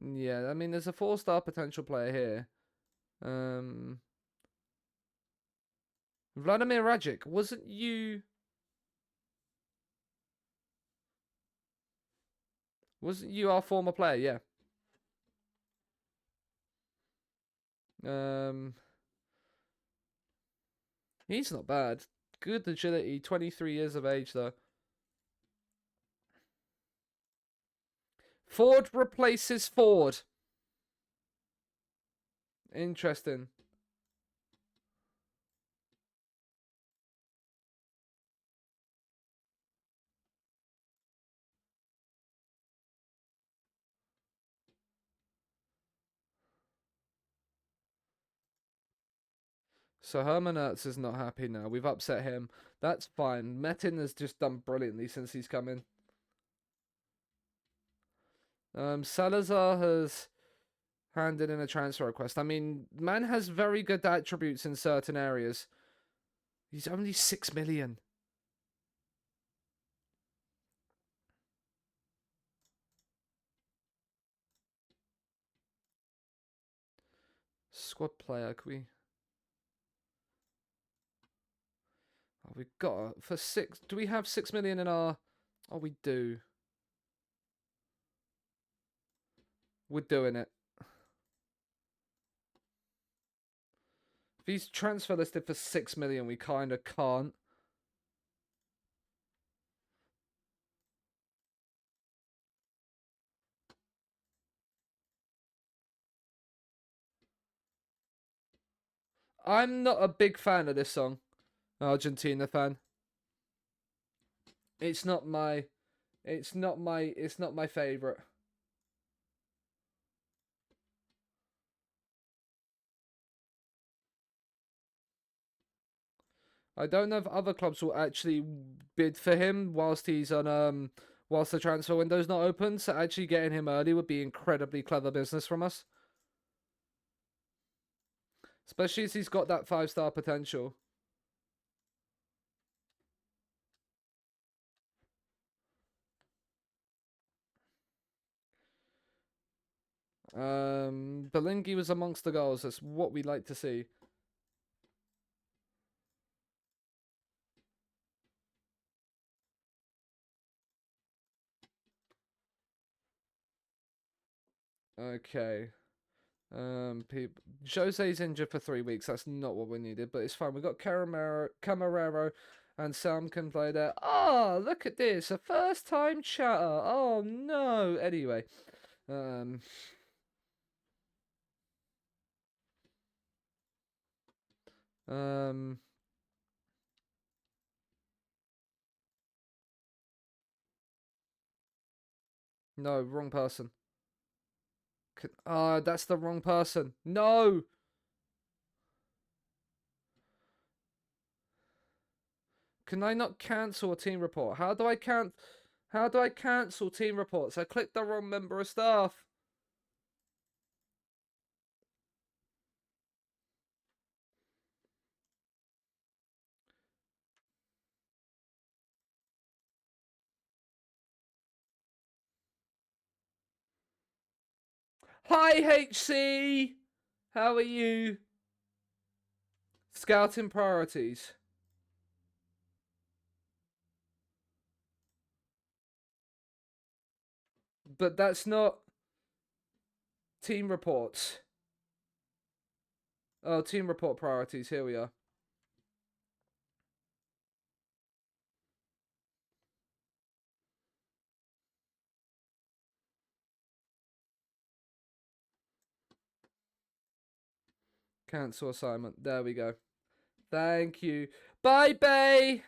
Yeah, I mean, there's a 4-star potential player here. Vladimir Rajic, wasn't you... Wasn't you our former player? Yeah. He's not bad. Good agility. 23 years of age, though. Ford replaces Ford. Interesting. So Herman Ertz is not happy now. We've upset him. That's fine. Metin has just done brilliantly since he's come in. Salazar has handed in a transfer request. I mean, man has very good attributes in certain areas. He's only 6 million. Squad player, can we... Oh, we've got for 6. Do we have 6 million in our... Oh, we do. We're doing it. If he's transfer listed for 6 million, we kind of can't. I'm not a big fan of this song. Argentina fan. It's not my favorite. I don't know if other clubs will actually bid for him whilst he's on whilst the transfer window's not open. So actually getting him early would be incredibly clever business from us. Especially as he's got that 5-star potential. Belingi was amongst the goals. That's what we like to see. Okay. Jose's injured for 3 weeks. That's not what we needed, but it's fine. We got Camarero, and Sam can play there. Oh, look at this! A first-time chatter. Oh no. Anyway, no, wrong person. Ah, that's the wrong person. No. Can I not cancel a team report? How do I cancel team reports? I clicked the wrong member of staff. Hi HC. How are you? Scouting priorities. But that's not team reports. Oh, team report priorities. Here we are. Cancel assignment. There we go. Thank you. Bye, Bay.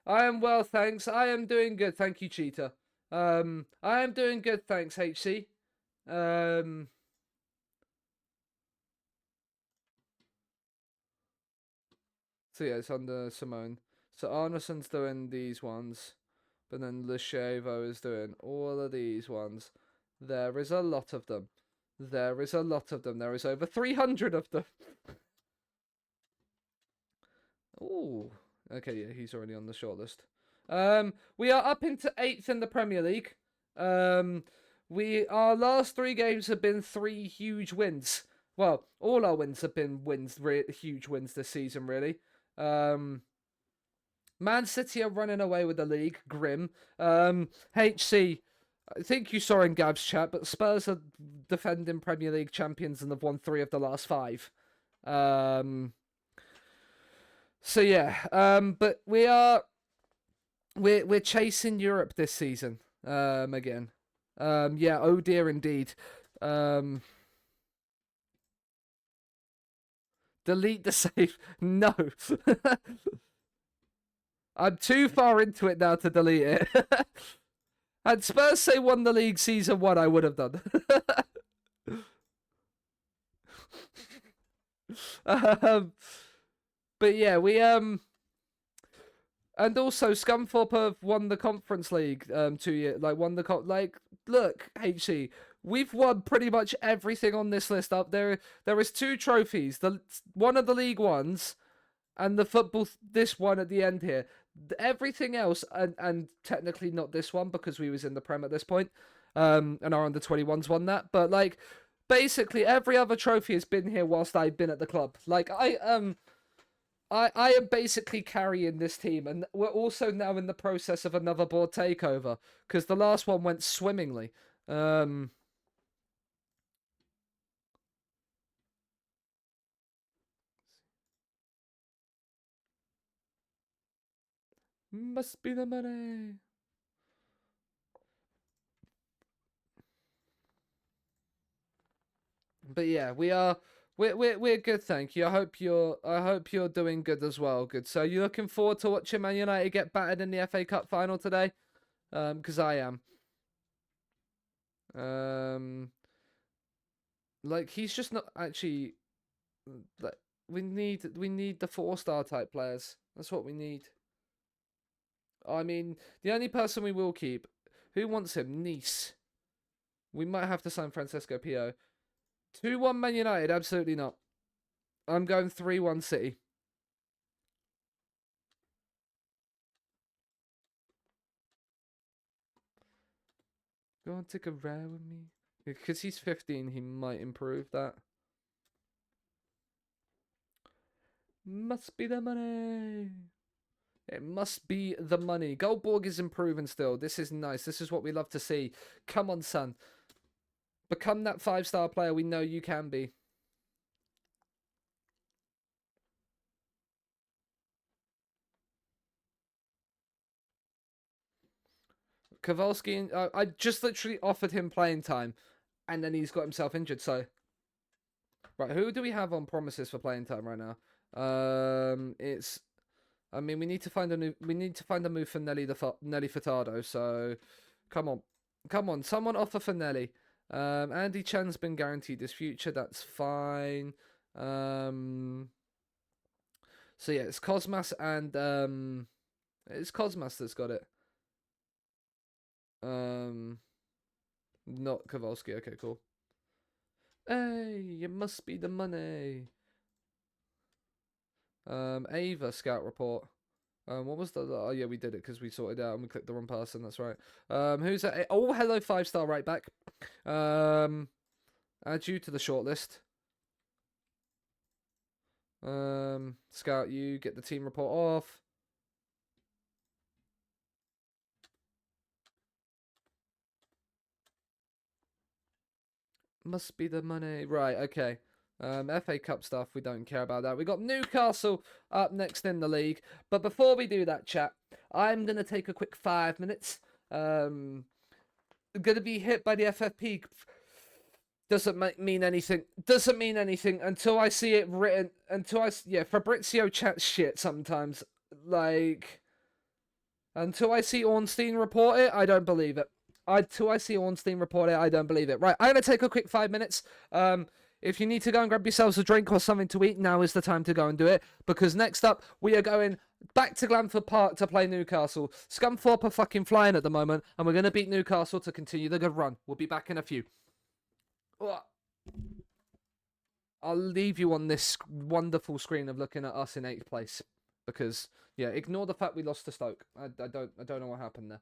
I am well, thanks. I am doing good. Thank you, Cheetah. I am doing good, thanks, HC. So yeah, it's under Simone. So Arneson's doing these ones, but then Leshevo is doing all of these ones. There is a lot of them. There is a lot of them. There is over 300 of them. Ooh. Okay, yeah, he's already on the shortlist. We are up into 8th in the Premier League. Our last 3 games have been 3 huge wins. Well, all our wins have been huge wins this season, really. Man City are running away with the league. Grim. HC, I think you saw in Gab's chat, but Spurs are defending Premier League champions and have won 3 of the last 5. So yeah, but we're chasing Europe this season. Again. Yeah, oh dear indeed. Delete the save. No. I'm too far into it now to delete it. Had Spurs say won the league season 1, I would have done. But yeah, and also Scunthorpe have won the Conference League 2 years. Look, HC, we've won pretty much everything on this list up there. There is 2 trophies. One of the League Ones and the football, this one at the end here. Everything else, and technically not this one because we was in the Prem at this point, and our under-21s won that. But like, basically every other trophy has been here whilst I've been at the club. Like I am basically carrying this team, and we're also now in the process of another board takeover because the last one went swimmingly. Must be the money. But yeah, we're good, thank you. I hope you're doing good as well. Good. So you looking forward to watching Man United get battered in the FA Cup final today? Because I am. Like he's just not actually. Like we need the 4-star type players. That's what we need. I mean, the only person we will keep. Who wants him? Nice. We might have to sign Francesco Pio. 2-1 Man United. Absolutely not. I'm going 3-1 City. Go on, take a ride with me. Because he's 15, he might improve that. Must be the money. It must be the money. Goldborg is improving still. This is nice. This is what we love to see. Come on, son. Become that 5-star player we know you can be. Kowalski, I just literally offered him playing time, and then he's got himself injured. So, right, who do we have on promises for playing time right now? It's, I mean, we need to find a move for Nelly Furtado. So, come on, someone offer for Nelly. Andy Chan's been guaranteed his future. That's fine. So yeah, it's Cosmas and it's Cosmas that's got it. Not Kowalski. Okay, cool. Hey, it must be the money. Ava scout report. What was the? Oh yeah, we did it because we sorted out and we clicked the wrong person. That's right. Who's that? Oh, hello, 5-star right back. Add you to the shortlist. Scout you. Get the team report off. Must be the money. Right, okay. FA Cup stuff, we don't care about that. We got Newcastle up next in the league. But before we do that, chat, I'm going to take a quick 5 minutes. Going to be hit by the FFP. Doesn't mean anything. Doesn't mean anything until I see it written. Yeah, Fabrizio chats shit sometimes. Like, until I see Ornstein report it, I don't believe it. Till I see Ornstein report it, I don't believe it. Right, I'm going to take a quick 5 minutes. If you need to go and grab yourselves a drink or something to eat, now is the time to go and do it. Because next up, we are going back to Glanford Park to play Newcastle. Scunthorpe are fucking flying at the moment, and we're going to beat Newcastle to continue the good run. We'll be back in a few. I'll leave you on this wonderful screen of looking at us in 8th place. Because, yeah, ignore the fact we lost to Stoke. I don't know what happened there.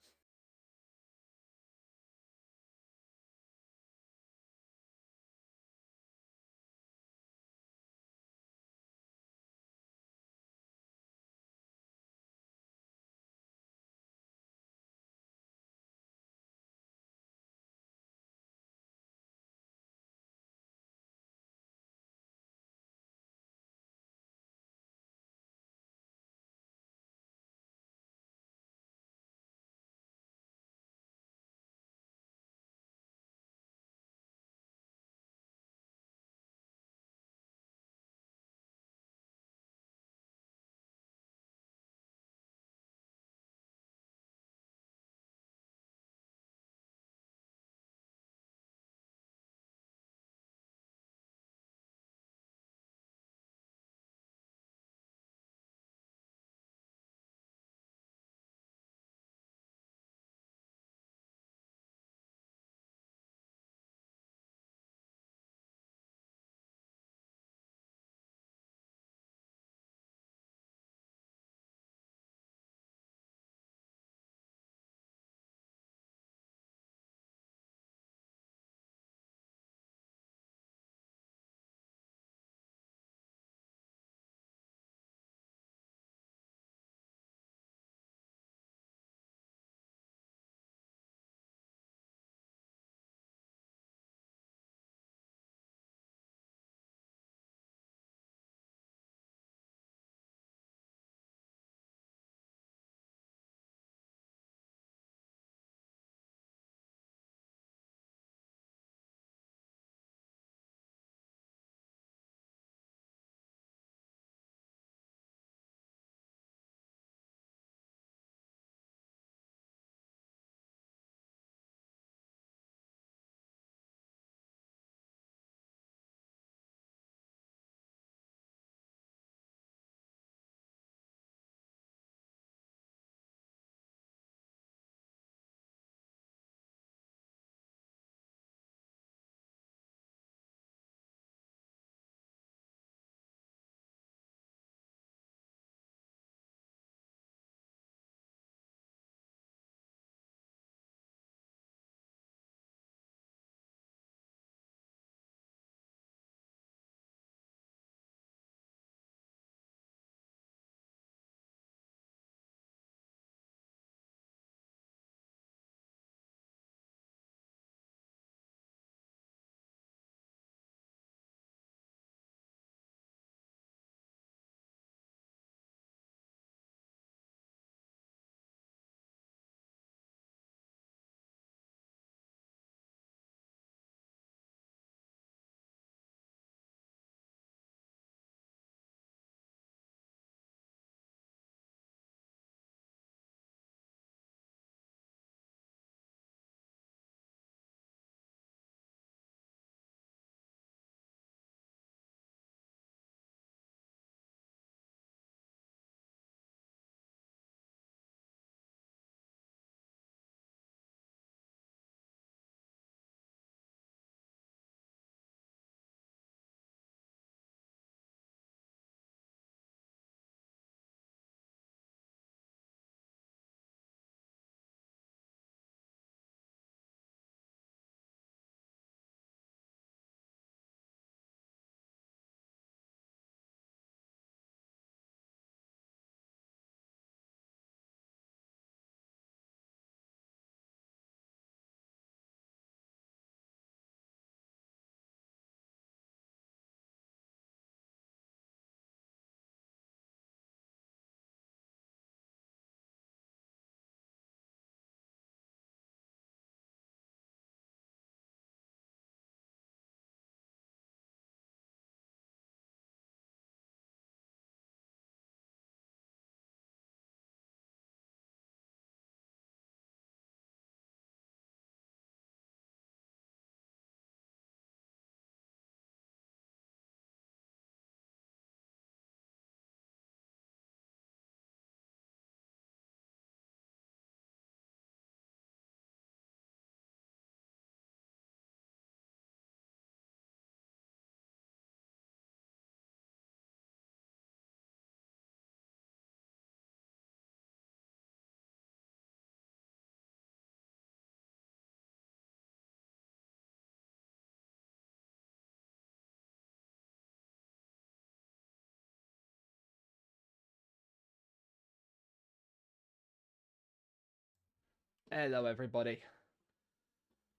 Hello, everybody.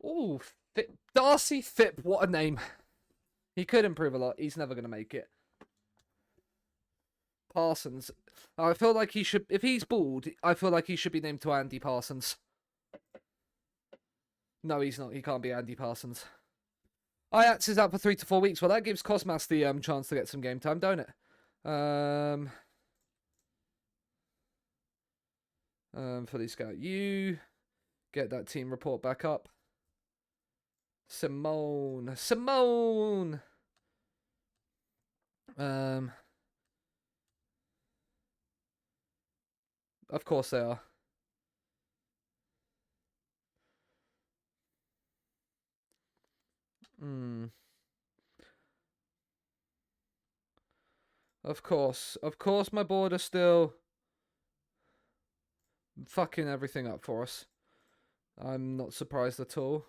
Ooh, Darcy Phip, what a name. He could improve a lot. He's never going to make it. Parsons. I feel like he should... If he's bald, I feel like he should be named to Andy Parsons. No, he's not. He can't be Andy Parsons. Ajax is out for 3 to 4 weeks. Well, that gives Cosmas the chance to get some game time, don't it? Fully scout you. Get that team report back up. Simone. Of course they are. Of course my board are still fucking everything up for us. I'm not surprised at all.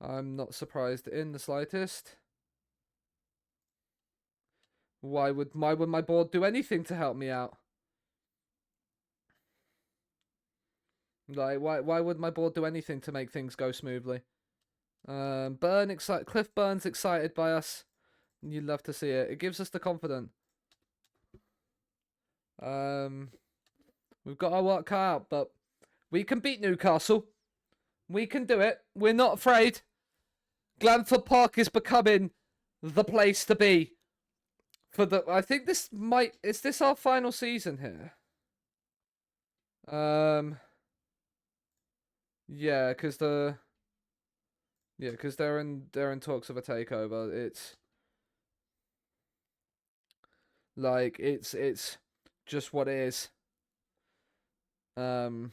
I'm not surprised in the slightest. Why would my board do anything to help me out? Like, why would my board do anything to make things go smoothly? Cliff Burn's excited by us. You'd love to see it. It gives us the confidence. We've got our work cut out, but we can beat Newcastle. We can do it. We're not afraid. Glanford Park is becoming the place to be. I think this is this our final season here? Yeah, because they're in talks of a takeover. It's like it's just what it is. We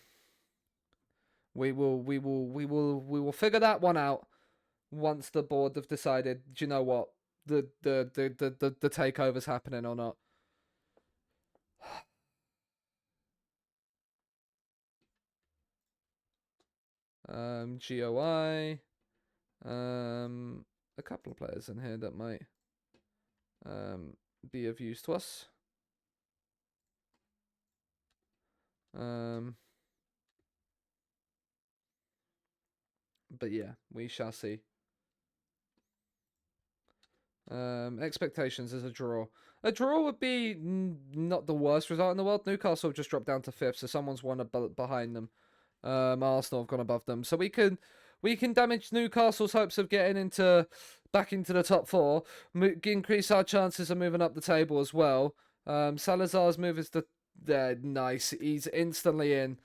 will figure that one out once the board have decided, do you know what, the takeover's happening or not. GOI. A couple of players in here that might be of use to us. But yeah, we shall see. Expectations is a draw. A draw would be not the worst result in the world. Newcastle have just dropped down to 5th, so someone's one behind them. Arsenal have gone above them, so we can damage Newcastle's hopes of getting back into the top 4. Increase our chances of moving up the table as well. Salazar's move is nice. He's instantly in.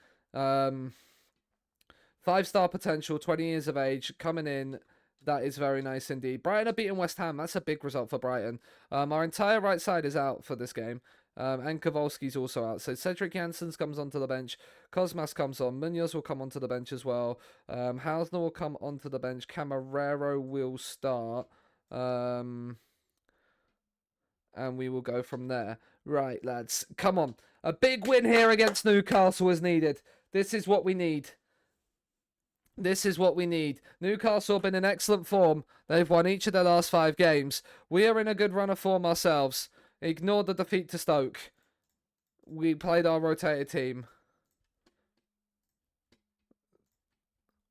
5-star potential, 20 years of age, coming in. That is very nice indeed. Brighton are beating West Ham. That's a big result for Brighton. Our entire right side is out for this game. And Kowalski's also out. So Cedric Janssens comes onto the bench. Cosmas comes on. Munoz will come onto the bench as well. Hausner will come onto the bench. Camarero will start. And we will go from there. Right, lads. Come on. A big win here against Newcastle is needed. This is what we need. This is what we need. Newcastle have been in excellent form. They've won each of their last 5 games. We are in a good run of form ourselves. Ignore the defeat to Stoke. We played our rotated team.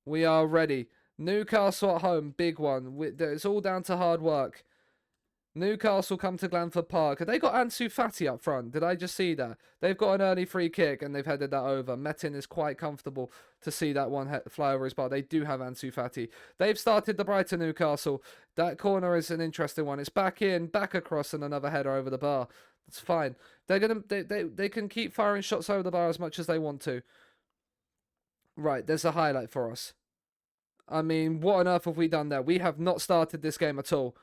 We are ready. Newcastle at home, big one. It's all down to hard work. Newcastle come to Glanford Park. Have they got Ansu Fati up front? Did I just see that? They've got an early free kick and they've headed that over. Metin is quite comfortable to see that one fly over his bar. They do have Ansu Fati. They've started the Brighton Newcastle. That corner is an interesting one. It's back in, back across, and another header over the bar. It's fine. They can keep firing shots over the bar as much as they want to. Right, there's a highlight for us. I mean, what on earth have we done there? We have not started this game at all.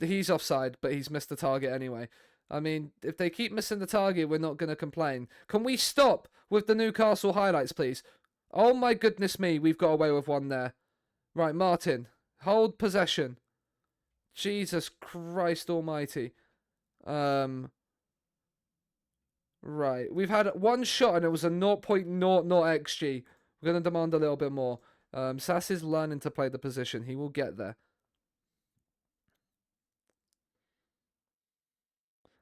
He's offside, but he's missed the target anyway. I mean, if they keep missing the target, we're not going to complain. Can we stop with the Newcastle highlights, please? Oh my goodness me, we've got away with one there. Right, Martin, hold possession. Jesus Christ almighty. Right, we've had one shot and it was a 0.00 XG. We're going to demand a little bit more. Sass is learning to play the position. He will get there.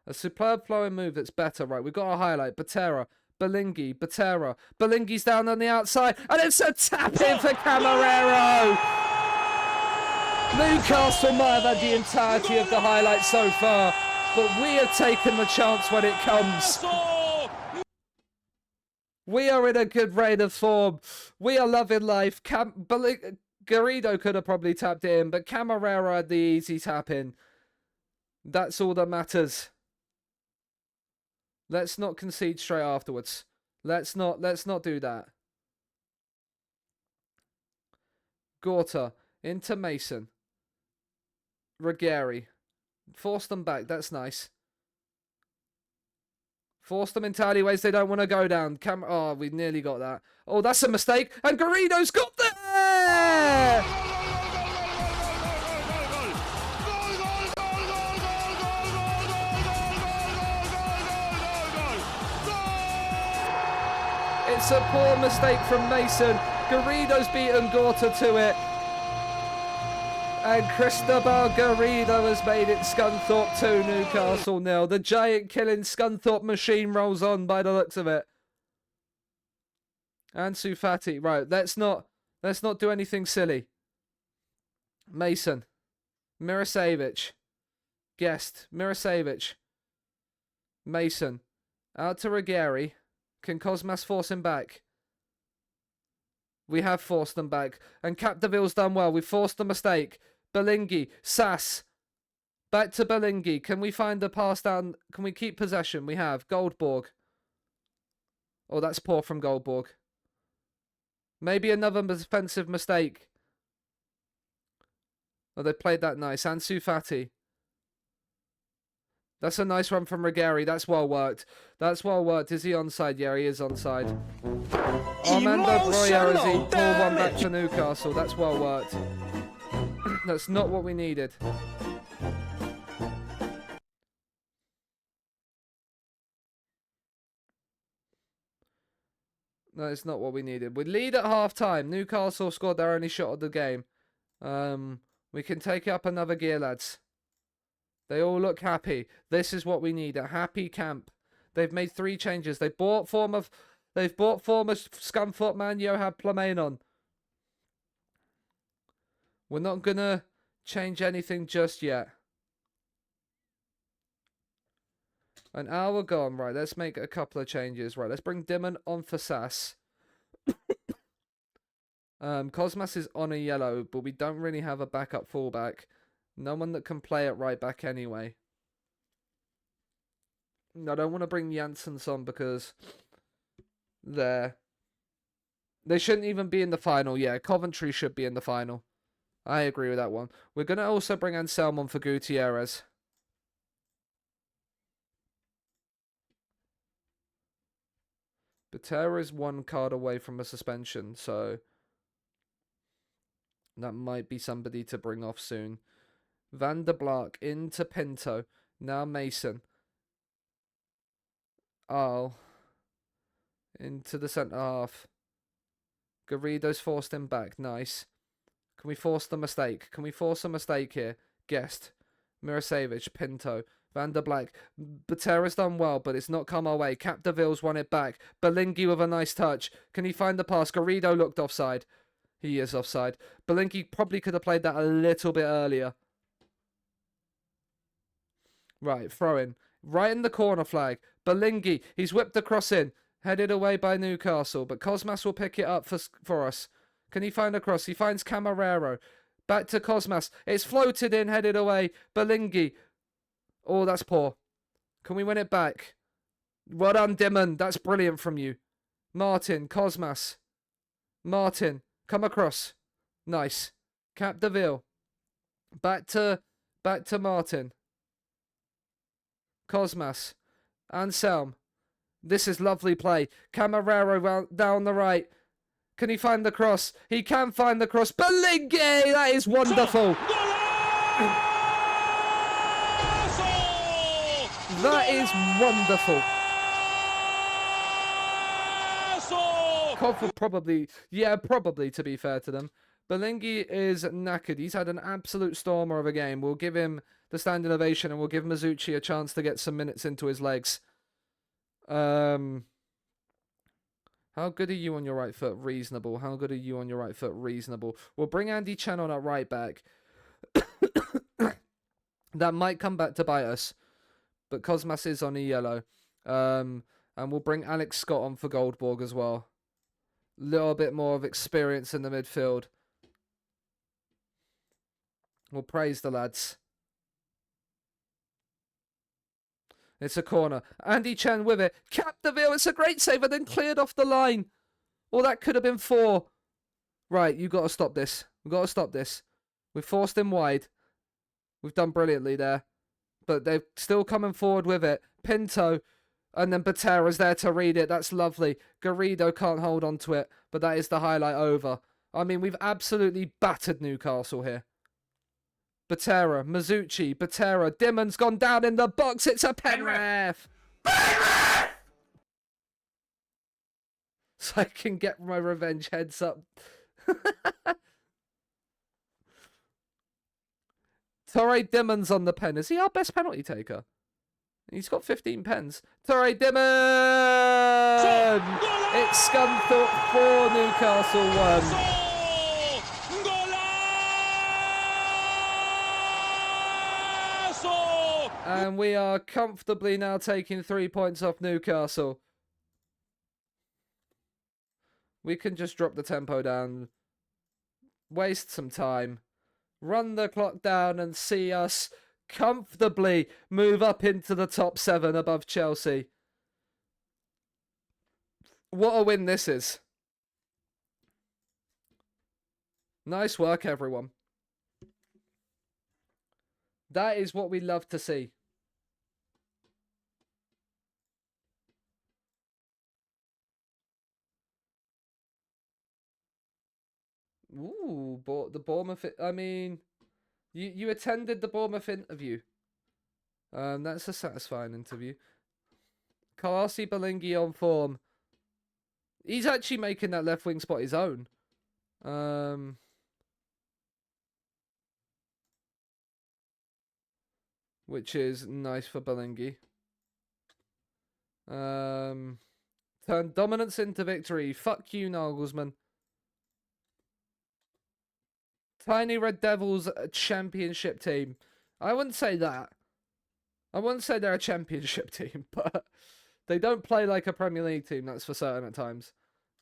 A superb flowing move that's better. Right, we've got a highlight. Patera. Belingi, Botera. Belingi's down on the outside, and it's a tap in for Camarero. Newcastle might have had the entirety of the highlights so far, but we have taken the chance when it comes. We are in a good reign of form. We are loving life. Garrido could have probably tapped it in, but Camarero had the easy tap in. That's all that matters. Let's not concede straight afterwards. Let's not do that. Gorta into Mason. Ruggieri. Force them back. That's nice. Force them into alleyways they don't want to go down. Oh, we nearly got that. Oh, that's a mistake. And Garrido's got there! It's a poor mistake from Mason. Garrido's beaten Gorta to it. And Cristobal Garrido has made it Scunthorpe 2, Newcastle 0. The giant killing Scunthorpe machine rolls on by the looks of it. Ansu Fati. Right, let's not do anything silly. Mason. Mirasevic. Guest. Mirasevic. Mason. Out to Ruggieri. Can Cosmas force him back? We have forced them back. And Capdevil's done well. We've forced the mistake. Belingi. Sass. Back to Belingi. Can we find the pass down? Can we keep possession? We have. Goldborg. Oh, that's poor from Goldborg. Maybe another defensive mistake. Oh, they played that nice. Ansu Fati. That's a nice run from Ruggieri. That's well worked. That's well worked. Is he onside? Yeah, he is onside. Armando Broya as he pulled one back to Newcastle. That's well worked. That's not what we needed. No, it's not what we needed. We lead at half-time. Newcastle scored their only shot of the game. We can take up another gear, lads. They all look happy. This is what we need. A happy camp. They've made 3 changes. They've bought former Scunthorpe man Johan Plamain on. We're not going to change anything just yet. An hour gone. Right, let's make a couple of changes. Right, let's bring Dimon on for Sass. Cosmas is on a yellow, but we don't really have a backup fullback. No one that can play at right back anyway. I don't want to bring Janssens on because they shouldn't even be in the final. Yeah, Coventry should be in the final. I agree with that one. We're going to also bring Anselm on for Gutierrez. Botera is 1 card away from a suspension, so that might be somebody to bring off soon. Van der Blaak into Pinto. Now Mason. Oh. Into the centre half. Garrido's forced him back. Nice. Can we force the mistake? Can we force a mistake here? Guest. Mirasevic. Pinto. Van der Blaak. Botera's done well, but it's not come our way. Capdevil's won it back. Belingi with a nice touch. Can he find the pass? Garrido looked offside. He is offside. Belingi probably could have played that a little bit earlier. Right, throw in. Right in the corner flag. Belingi, he's whipped the cross in. Headed away by Newcastle, but Cosmas will pick it up for us. Can he find a cross? He finds Camarero. Back to Cosmas. It's floated in, headed away. Belingi. Oh, that's poor. Can we win it back? Well done, Dimon. That's brilliant from you. Martin, Cosmas. Martin, come across. Nice. Capdeville. Back to Martin. Cosmas. Anselm. This is lovely play. Camarero down the right. Can he find the cross? He can find the cross. Belingi! That is wonderful. That is wonderful. Cobb probably, to be fair to them. Belingi is knackered. He's had an absolute stormer of a game. We'll give him the standing ovation and we'll give Mizuchi a chance to get some minutes into his legs. How good are you on your right foot? Reasonable. How good are you on your right foot? Reasonable. We'll bring Andy Chen on at right back. That might come back to bite us, but Cosmas is on a yellow. And we'll bring Alex Scott on for Goldborg as well. Little bit more of experience in the midfield. We'll praise the lads. It's a corner. Andy Chen with it. Capdeville, it's a great save and then cleared off the line. Or that could have been 4. Right, you got to stop this. We've got to stop this. We've forced him wide. We've done brilliantly there. But they're still coming forward with it. Pinto. And then Batera's there to read it. That's lovely. Garrido can't hold on to it. But that is the highlight over. I mean, we've absolutely battered Newcastle here. Batera, Mazzucci, Batera, Dimmon's gone down in the box. It's a Penrith. So I can get my revenge heads up. Torre Dimmon's on the pen. Is he our best penalty taker? He's got 15 pens. Torre Dimmon! It's Scunthorpe 4, Newcastle 1. And we are comfortably now taking 3 points off Newcastle. We can just drop the tempo down. Waste some time. Run the clock down and see us comfortably move up into the top 7 above Chelsea. What a win this is. Nice work, everyone. That is what we love to see. Ooh, the Bournemouth. I mean, you attended the Bournemouth interview. That's a satisfying interview. Kalasi Belingi on form. He's actually making that left wing spot his own. Which is nice for Belingi. Turn dominance into victory. Fuck you, Nagelsmann. Tiny Red Devils championship team. I wouldn't say that. I wouldn't say they're a championship team, but they don't play like a Premier League team, that's for certain at times.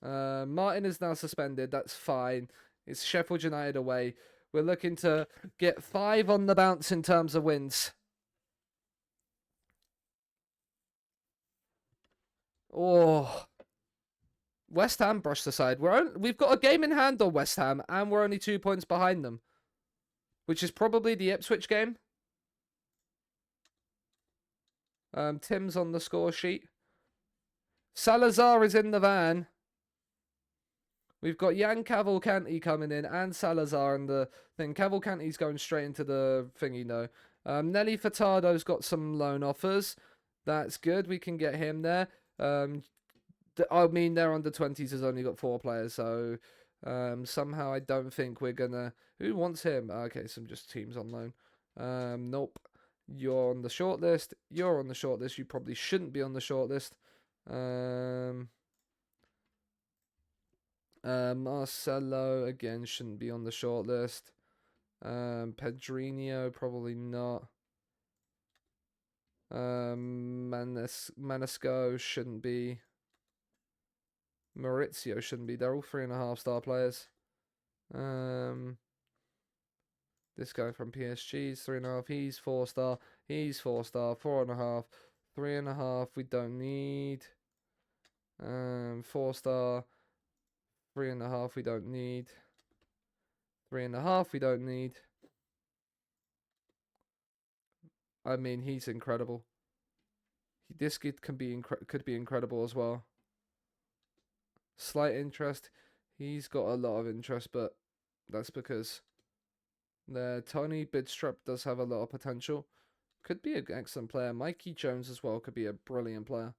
Martin is now suspended. That's fine. It's Sheffield United away. We're looking to get 5 on the bounce in terms of wins. Oh, West Ham brushed aside. We've got a game in hand on West Ham, and we're only 2 points behind them, which is probably the Ipswich game. Tim's on the score sheet. Salazar is in the van. We've got Jan Cavalcanti coming in and Salazar in the thing. Cavalcanti's going straight into the thingy, though. Nelly Furtado's got some loan offers. That's good. We can get him there. I mean, their under-20s has only got 4 players, so somehow I don't think we're going to... Who wants him? Okay, some just teams on loan. Nope. You're on the shortlist. You're on the shortlist. You probably shouldn't be on the shortlist. Marcelo, again, shouldn't be on the shortlist. Pedrinho, probably not. Manesco shouldn't be. Maurizio shouldn't be. They're all 3.5-star players. This guy from PSG's 3.5. He's 4-star. He's 4-star. 4.5. 3.5. We don't need. 4-star. 3.5. We don't need. 3.5. We don't need. I mean, he's incredible. This kid could be incredible as well. Slight interest. He's got a lot of interest, but that's because Tony Bidstrup does have a lot of potential. Could be an excellent player. Mikey Jones as well could be a brilliant player.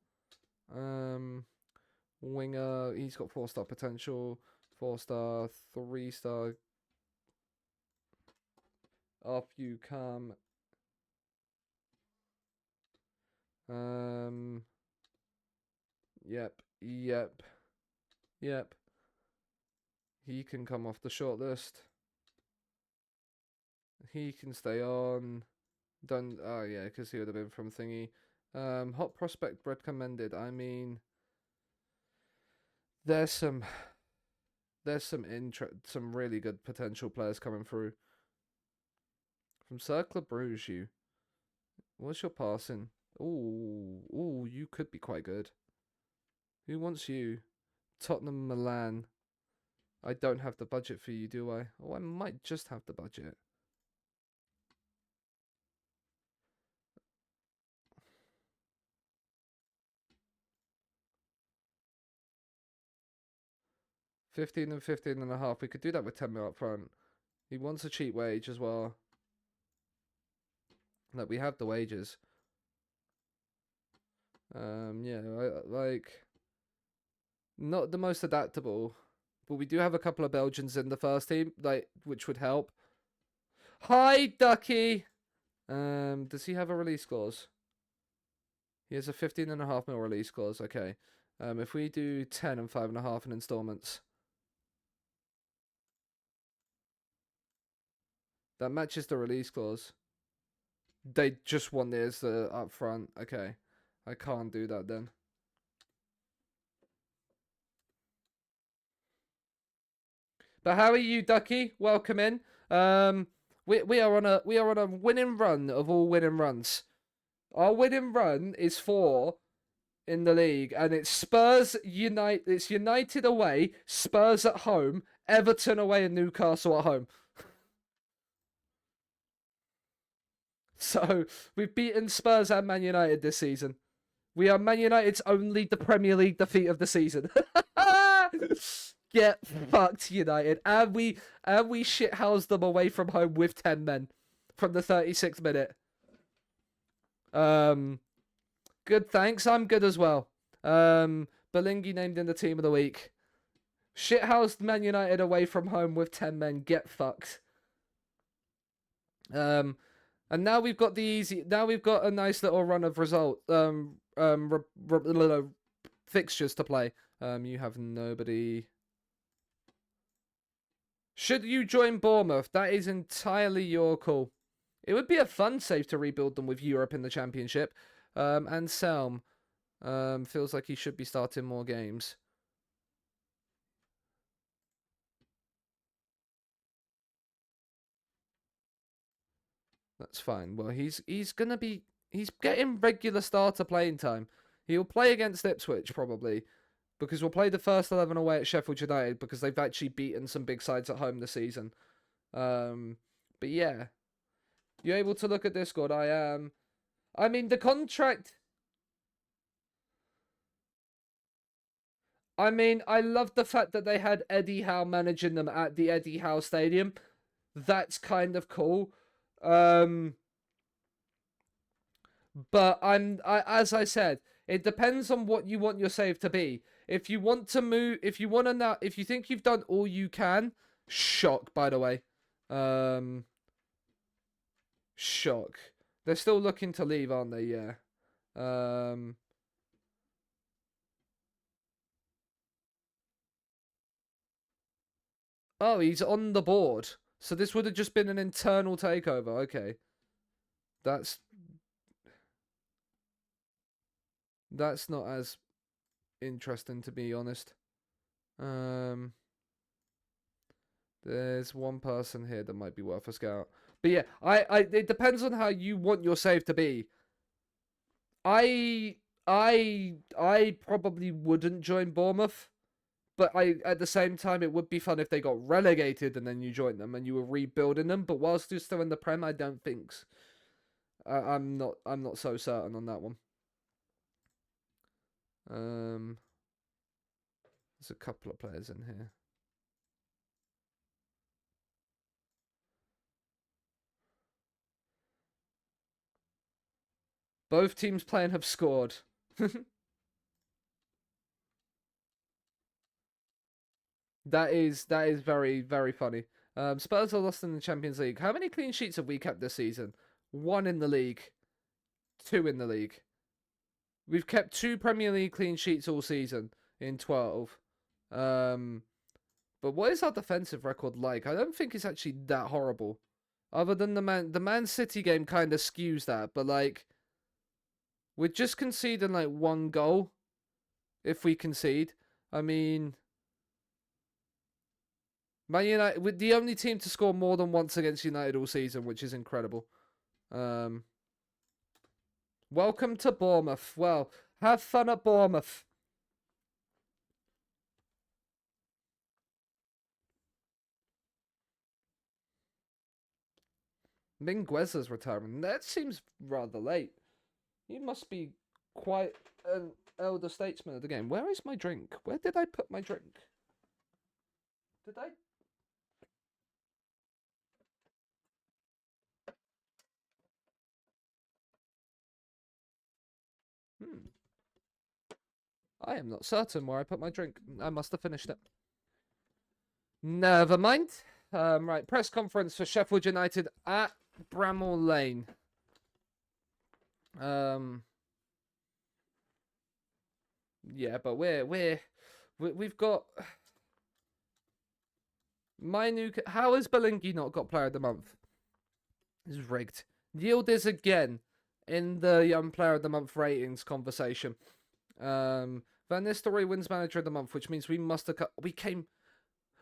Winger, he's got 4-star potential. 4-star, 3-star. Off you come. Yep. Yep. He can come off the shortlist. He can stay on. Done. Oh yeah, because he would have been from thingy. Hot prospect recommended. I mean, there's some some really good potential players coming through. From Cercle Bruges, you. What's your passing? Ooh, you could be quite good. Who wants you? Tottenham, Milan. I don't have the budget for you, do I? Oh, I might just have the budget. $15 and $15.5. We could do that with 10 mil up front. He wants a cheap wage as well. Like, we have the wages. Yeah, like, not the most adaptable, but we do have a couple of Belgians in the first team, like, which would help. Hi, Ducky. Does he have a release clause? He has a 15.5 mil release clause. Okay. If we do 10 and 5.5 in installments, that matches the release clause. They just want this up front. Okay. I can't do that then. But how are you, Ducky? Welcome in. We are on a winning run of all winning runs. Our winning run is 4 in the league, and it's Spurs United. It's United away, Spurs at home, Everton away, and Newcastle at home. So we've beaten Spurs and Man United this season. We are Man United's only the Premier League defeat of the season. Get fucked, United. And we shithoused them away from home with 10 men from the 36th minute. Good, thanks. I'm good as well. Belingi named in the team of the week. Shithoused Man United away from home with 10 men. Get fucked. And now we've got the easy. Now we've got a nice little run of fixtures to play. You have nobody. Should you join Bournemouth? That is entirely your call. It would be a fun save to rebuild them with Europe in the Championship. And Selm feels like he should be starting more games. That's fine. Well, he's getting regular starter playing time. He'll play against Ipswich probably, because we'll play the first 11 away at Sheffield United because they've actually beaten some big sides at home this season. But yeah, you're able to look at this squad. I am. I mean, the contract. I mean, I love the fact that they had Eddie Howe managing them at the Eddie Howe Stadium. That's kind of cool. But as I said, it depends on what you want your save to be. If you want to move, if you think you've done all you can, shock, by the way. Shock. They're still looking to leave, aren't they? Yeah. Oh, he's on the board. So this would have just been an internal takeover. Okay. That's not as interesting, to be honest. There's one person here that might be worth a scout. But yeah, it depends on how you want your save to be. I probably wouldn't join Bournemouth, but at the same time it would be fun if they got relegated and then you joined them and you were rebuilding them. But whilst you're still in the Prem, I don't think. I'm not so certain on that one. There's a couple of players in here. Both teams playing have scored. That is very, very funny. Spurs are lost in the Champions League. How many clean sheets have we kept this season? 1 in the league. 2 in the league. We've kept 2 Premier League clean sheets all season in 12. But what is our defensive record like? I don't think it's actually that horrible. Other than the Man City game kind of skews that, but like we're just conceding like one goal if we concede. I mean, Man United, we're the only team to score more than once against United all season, which is incredible. Welcome to Bournemouth. Well, have fun at Bournemouth. Mingueza's retiring. That seems rather late. He must be quite an elder statesman of the game. Where is my drink? Where did I put my drink? Did I? I am not certain where I put my drink. I must have finished it. Never mind. Right, press conference for Sheffield United at Bramall Lane. Yeah, but we've got my new. How has Belingi not got Player of the Month? This is rigged. Yildiz again in the Young Player of the Month ratings conversation. Van Nistelrooy wins Manager of the Month, which means we must have. We came.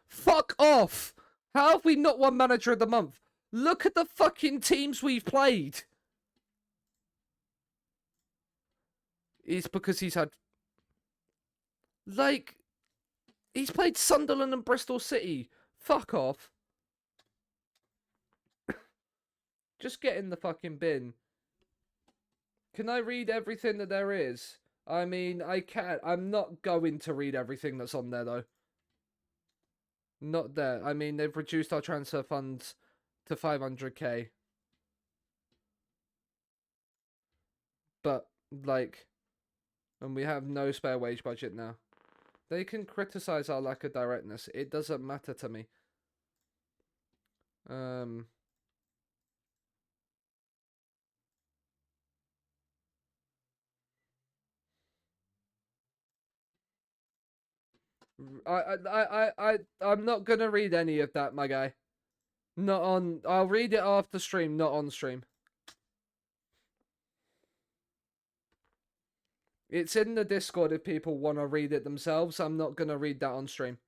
Fuck off! How have we not won Manager of the Month? Look at the fucking teams we've played. It's because he's had. Like, he's played Sunderland and Bristol City. Fuck off. Just get in the fucking bin. Can I read everything that there is? I mean, I can't. I'm not going to read everything that's on there, though. Not there. I mean, they've reduced our transfer funds to 500k. But, like, and we have no spare wage budget now. They can criticize our lack of directness. It doesn't matter to me. I'm not gonna read any of that, my guy. Not on. I'll read it after stream, not on stream. It's in the Discord if people want to read it themselves. I'm not gonna read that on stream.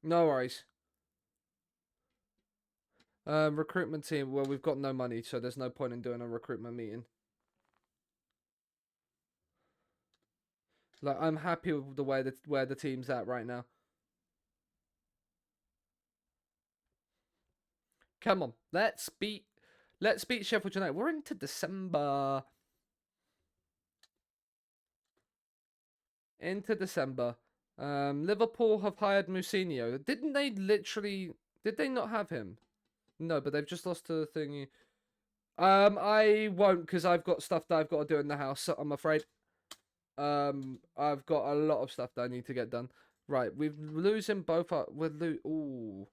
No worries. Recruitment team. Well, we've got no money, so there's no point in doing a recruitment meeting. Like, I'm happy with the way that where the team's at right now. Come on, let's beat Sheffield United. We're into December. Into December. Liverpool have hired Mousinho. Didn't they literally? Did they not have him? No, but they've just lost to the thingy. I won't because I've got stuff that I've got to do in the house. So I'm afraid. I've got a lot of stuff that I need to get done. Right, we're losing both. Ooh,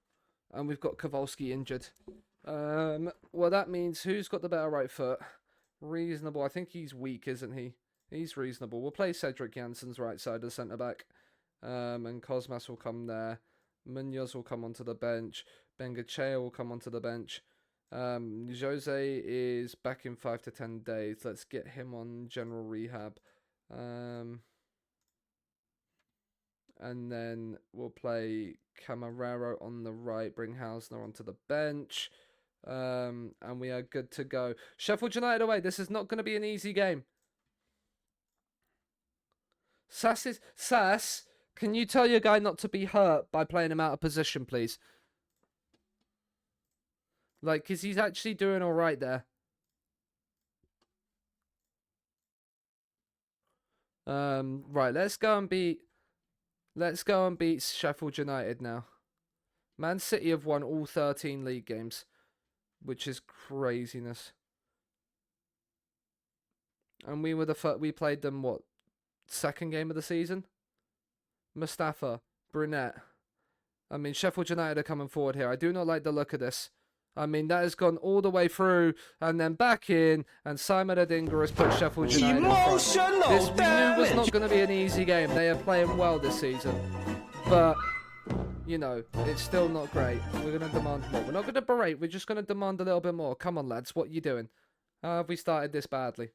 and we've got Kowalski injured. Well, that means who's got the better right foot? Reasonable. I think he's weak, isn't he? He's reasonable. We'll play Cedric Jansen's right side as centre back. And Cosmas will come there. Munoz will come onto the bench. Bengochea will come onto the bench. Jose is back in 5 to 10 days. Let's get him on general rehab. And then we'll play Camarero on the right, bring Hausner onto the bench. And we are good to go. Sheffield United away. This is not going to be an easy game. Sass, can you tell your guy not to be hurt by playing him out of position, please? Like, because he's actually doing all right there. Right, let's go and beat Sheffield United now. Man City have won all 13 league games, which is craziness. And we played them what, second game of the season? Mustafa, Brunette. I mean, Sheffield United are coming forward here. I do not like the look of this. I mean, that has gone all the way through and then back in, and Simon Adingra has put Sheffield United in front. Emotional This we knew was not damage. going to be an easy game. They are playing well this season. But, you know, it's still not great. We're going to demand more. We're not going to berate. We're just going to demand a little bit more. Come on, lads. What are you doing? How have we started this badly?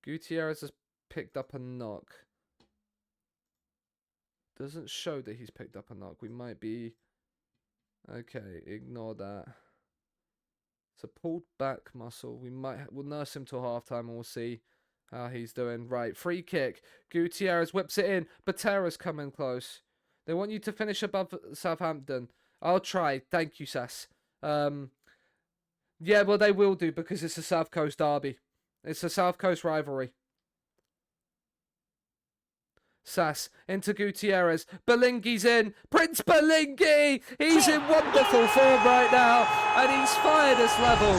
Gutierrez has picked up a knock. Doesn't show that he's picked up a knock. We might be... Okay, ignore that. It's a pulled back muscle. We'll nurse him till halftime and we'll see how he's doing. Right, free kick. Gutierrez whips it in. Botera's coming close. They want you to finish above Southampton. I'll try. Thank you, Sass. Yeah, well, they will do because it's a South Coast derby. It's a South Coast rivalry. Sass into Gutierrez. Belingi's in. Prince Belingi! He's in wonderful form right now. And he's fired us level.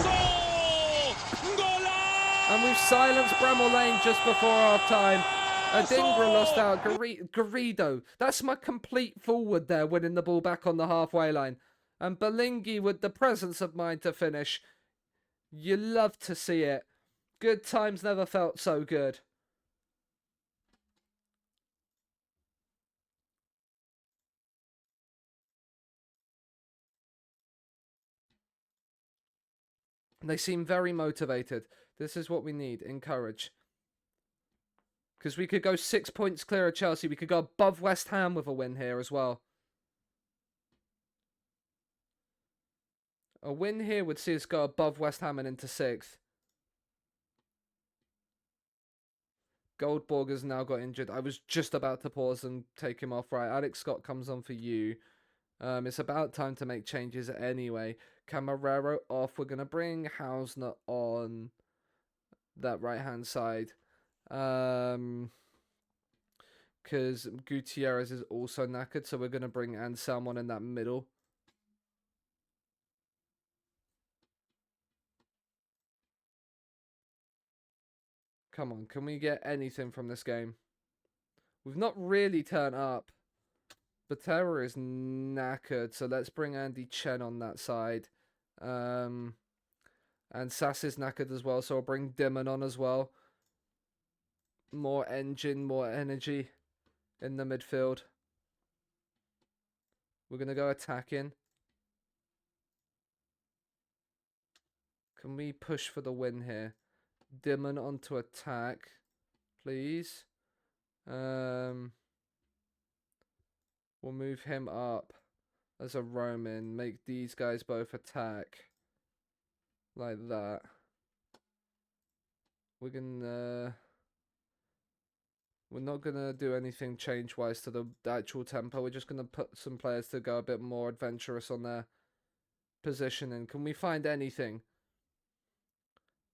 And we've silenced Bramall Lane just before half time. Adingra lost out. Garrido. That's my complete forward there, winning the ball back on the halfway line. And Belingi with the presence of mind to finish. You love to see it. Good times never felt so good. They seem very motivated. This is what we need. Encourage. Because we could go 6 points clear of Chelsea. We could go above West Ham with a win here as well. A win here would see us go above West Ham and into 6th. Goldborg has now got injured. I was just about to pause and take him off. Right, Alex Scott comes on for you. It's about time to make changes anyway. Camarero off. We're going to bring Hausner on that right-hand side. Because Gutierrez is also knackered, so we're going to bring Anselm on in that middle. Come on, can we get anything from this game? We've not really turned up. Botera is knackered, so let's bring Andy Chen on that side. And Sass is knackered as well, so I'll bring Dimon on as well. More engine, more energy in the midfield. We're going to go attacking. Can we push for the win here? Dimon onto attack, please. We'll move him up as a Roman. Make these guys both attack. Like that. We're not going to do anything change-wise to the actual tempo. We're just going to put some players to go a bit more adventurous on their positioning. Can we find anything?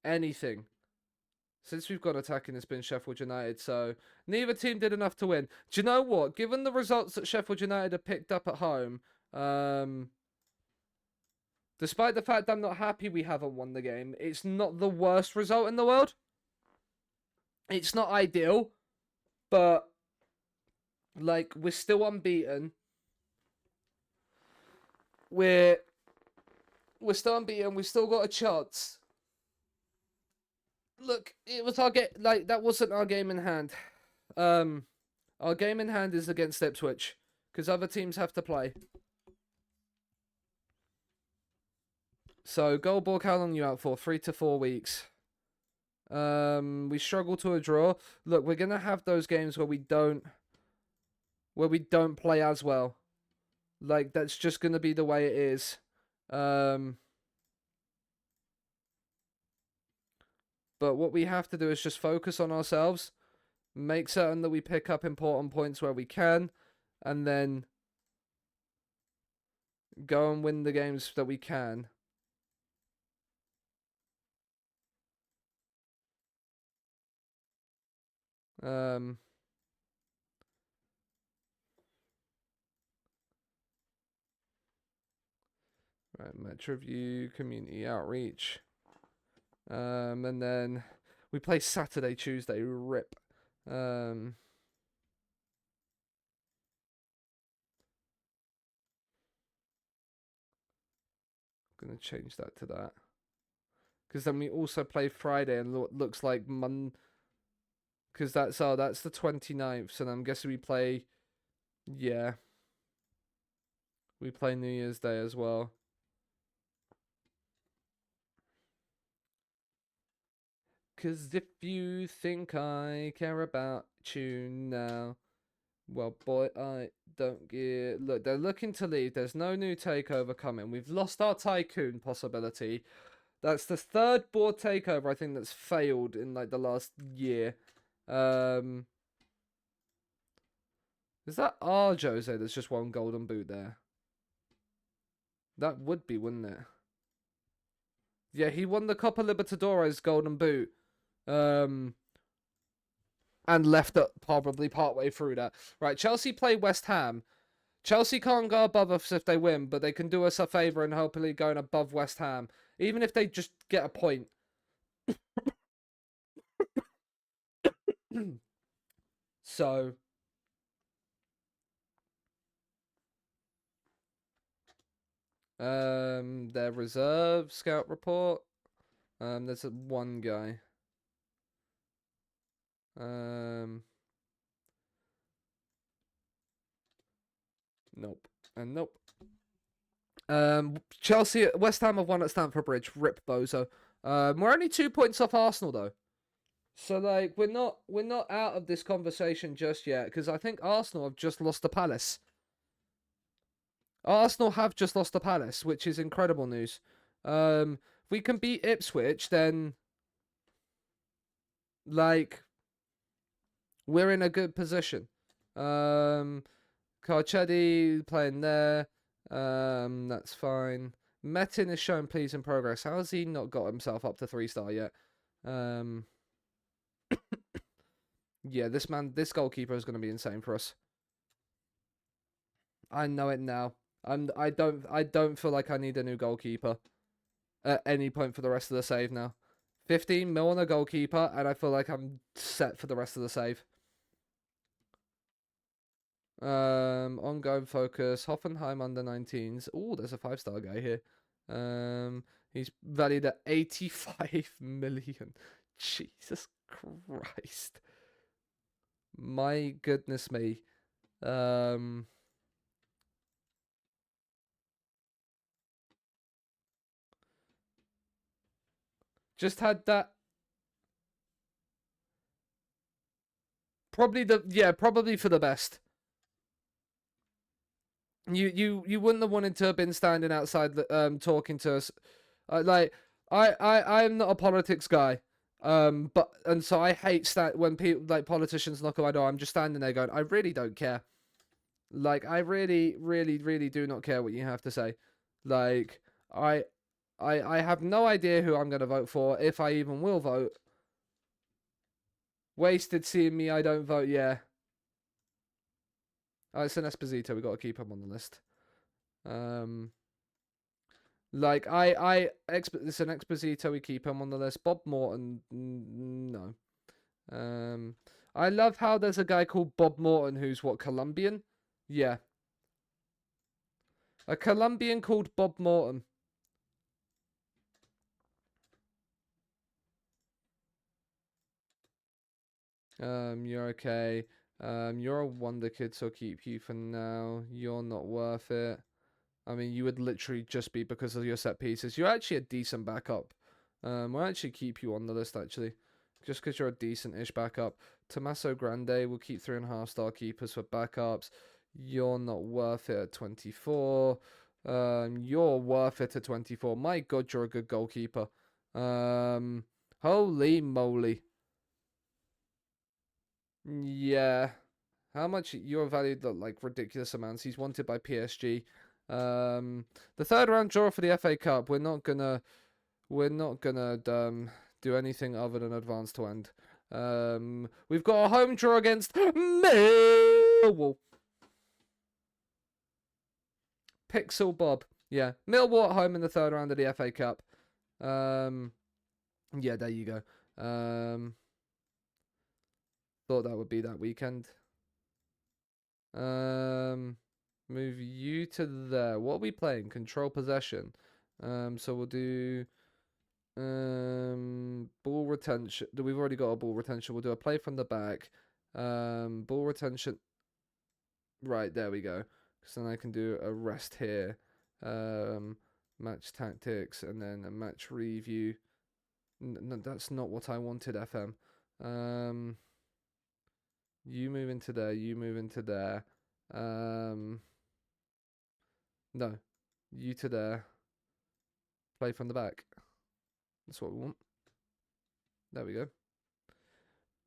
Anything. Since we've got attacking, it's been Sheffield United, so neither team did enough to win. Do you know what? Given the results that Sheffield United have picked up at home, despite the fact I'm not happy we haven't won the game, it's not the worst result in the world. It's not ideal, but, like, we're still unbeaten. We're still unbeaten. We've still got a chance. Look, it was our game. Like, that wasn't our game in hand. Our game in hand is against Ipswich, because other teams have to play. So, Goldborg, how long are you out for? 3 to 4 weeks. We struggle to a draw. Look, we're gonna have those games where we don't play as well. Like, that's just gonna be the way it is. But what we have to do is just focus on ourselves, make certain that we pick up important points where we can, and then go and win the games that we can. Right, Metroview, community outreach. And then we play Saturday, Tuesday, rip. Gonna change that to that. Because then we also play Friday and looks like because that's the 29th, so then I'm guessing we play, yeah, we play New Year's Day as well. Because if you think I care about you now, well, boy, I don't get. Look, they're looking to leave. There's no new takeover coming. We've lost our tycoon possibility. That's the third board takeover I think that's failed in like the last year. Is that our Jose that's just won Golden Boot there? That would be, wouldn't it? Yeah, he won the Copa Libertadores Golden Boot. And left it probably partway through that. Right, Chelsea play West Ham. Chelsea can't go above us if they win, but they can do us a favour and hopefully going above West Ham. Even if they just get a point. So... their reserve scout report. There's one guy. Nope. And nope. Chelsea, West Ham have won at Stamford Bridge. Rip Bozo. We're only 2 points off Arsenal though. So like we're not out of this conversation just yet because I think Arsenal have just lost to Palace. Arsenal have just lost to Palace, which is incredible news. If we can beat Ipswich, then like we're in a good position. Carcetti playing there. That's fine. Metin is showing pleasing progress. How has he not got himself up to 3-star yet? Yeah, this goalkeeper is going to be insane for us. I know it now. I don't feel like I need a new goalkeeper at any point for the rest of the save now. 15 mil on a goalkeeper, and I feel like I'm set for the rest of the save. Ongoing focus. Hoffenheim under 19s. Oh, there's a 5-star guy here. He's valued at 85 million. Jesus Christ. My goodness me. Just had that. Probably for the best. You wouldn't have wanted to have been standing outside talking to us. I'm not a politics guy. So I hate when people like politicians knock on my door. I'm just standing there going, I really don't care. Like I really, really, really do not care what you have to say. Like I have no idea who I'm gonna vote for, if I even will vote. Wasted seeing me, I don't vote, yeah. Oh, it's an Esposito, we got to keep him on the list. It's an Esposito, we keep him on the list. Bob Morton, no. I love how there's a guy called Bob Morton who's what, Colombian? Yeah. A Colombian called Bob Morton. You're okay. You're a wonder kid, so I'll keep you for now. You're not worth it. I mean, you would literally just be because of your set pieces. You're actually a decent backup. We'll actually keep you on the list, actually. Just because you're a decent-ish backup. Tommaso Grande, we'll keep 3.5-star keepers for backups. You're not worth it at 24. You're worth it at 24. My God, you're a good goalkeeper. Holy moly. Yeah. How much you're valued at like ridiculous amounts. He's wanted by PSG. The third round draw for the FA Cup. We're not gonna do anything other than advance to end. We've got a home draw against Millwall. Pixel Bob. Yeah. Millwall at home in the third round of the FA Cup. Yeah, there you go. Thought that would be that weekend. Move you to there. What are we playing? Control possession. So we'll do ball retention. We've already got a ball retention. We'll do a play from the back. Ball retention. Right, there we go. Because then I can do a rest here. Match tactics and then a match review. No, that's not what I wanted, FM. You move into there. You move into there. No, you to there. Play from the back. That's what we want. There we go.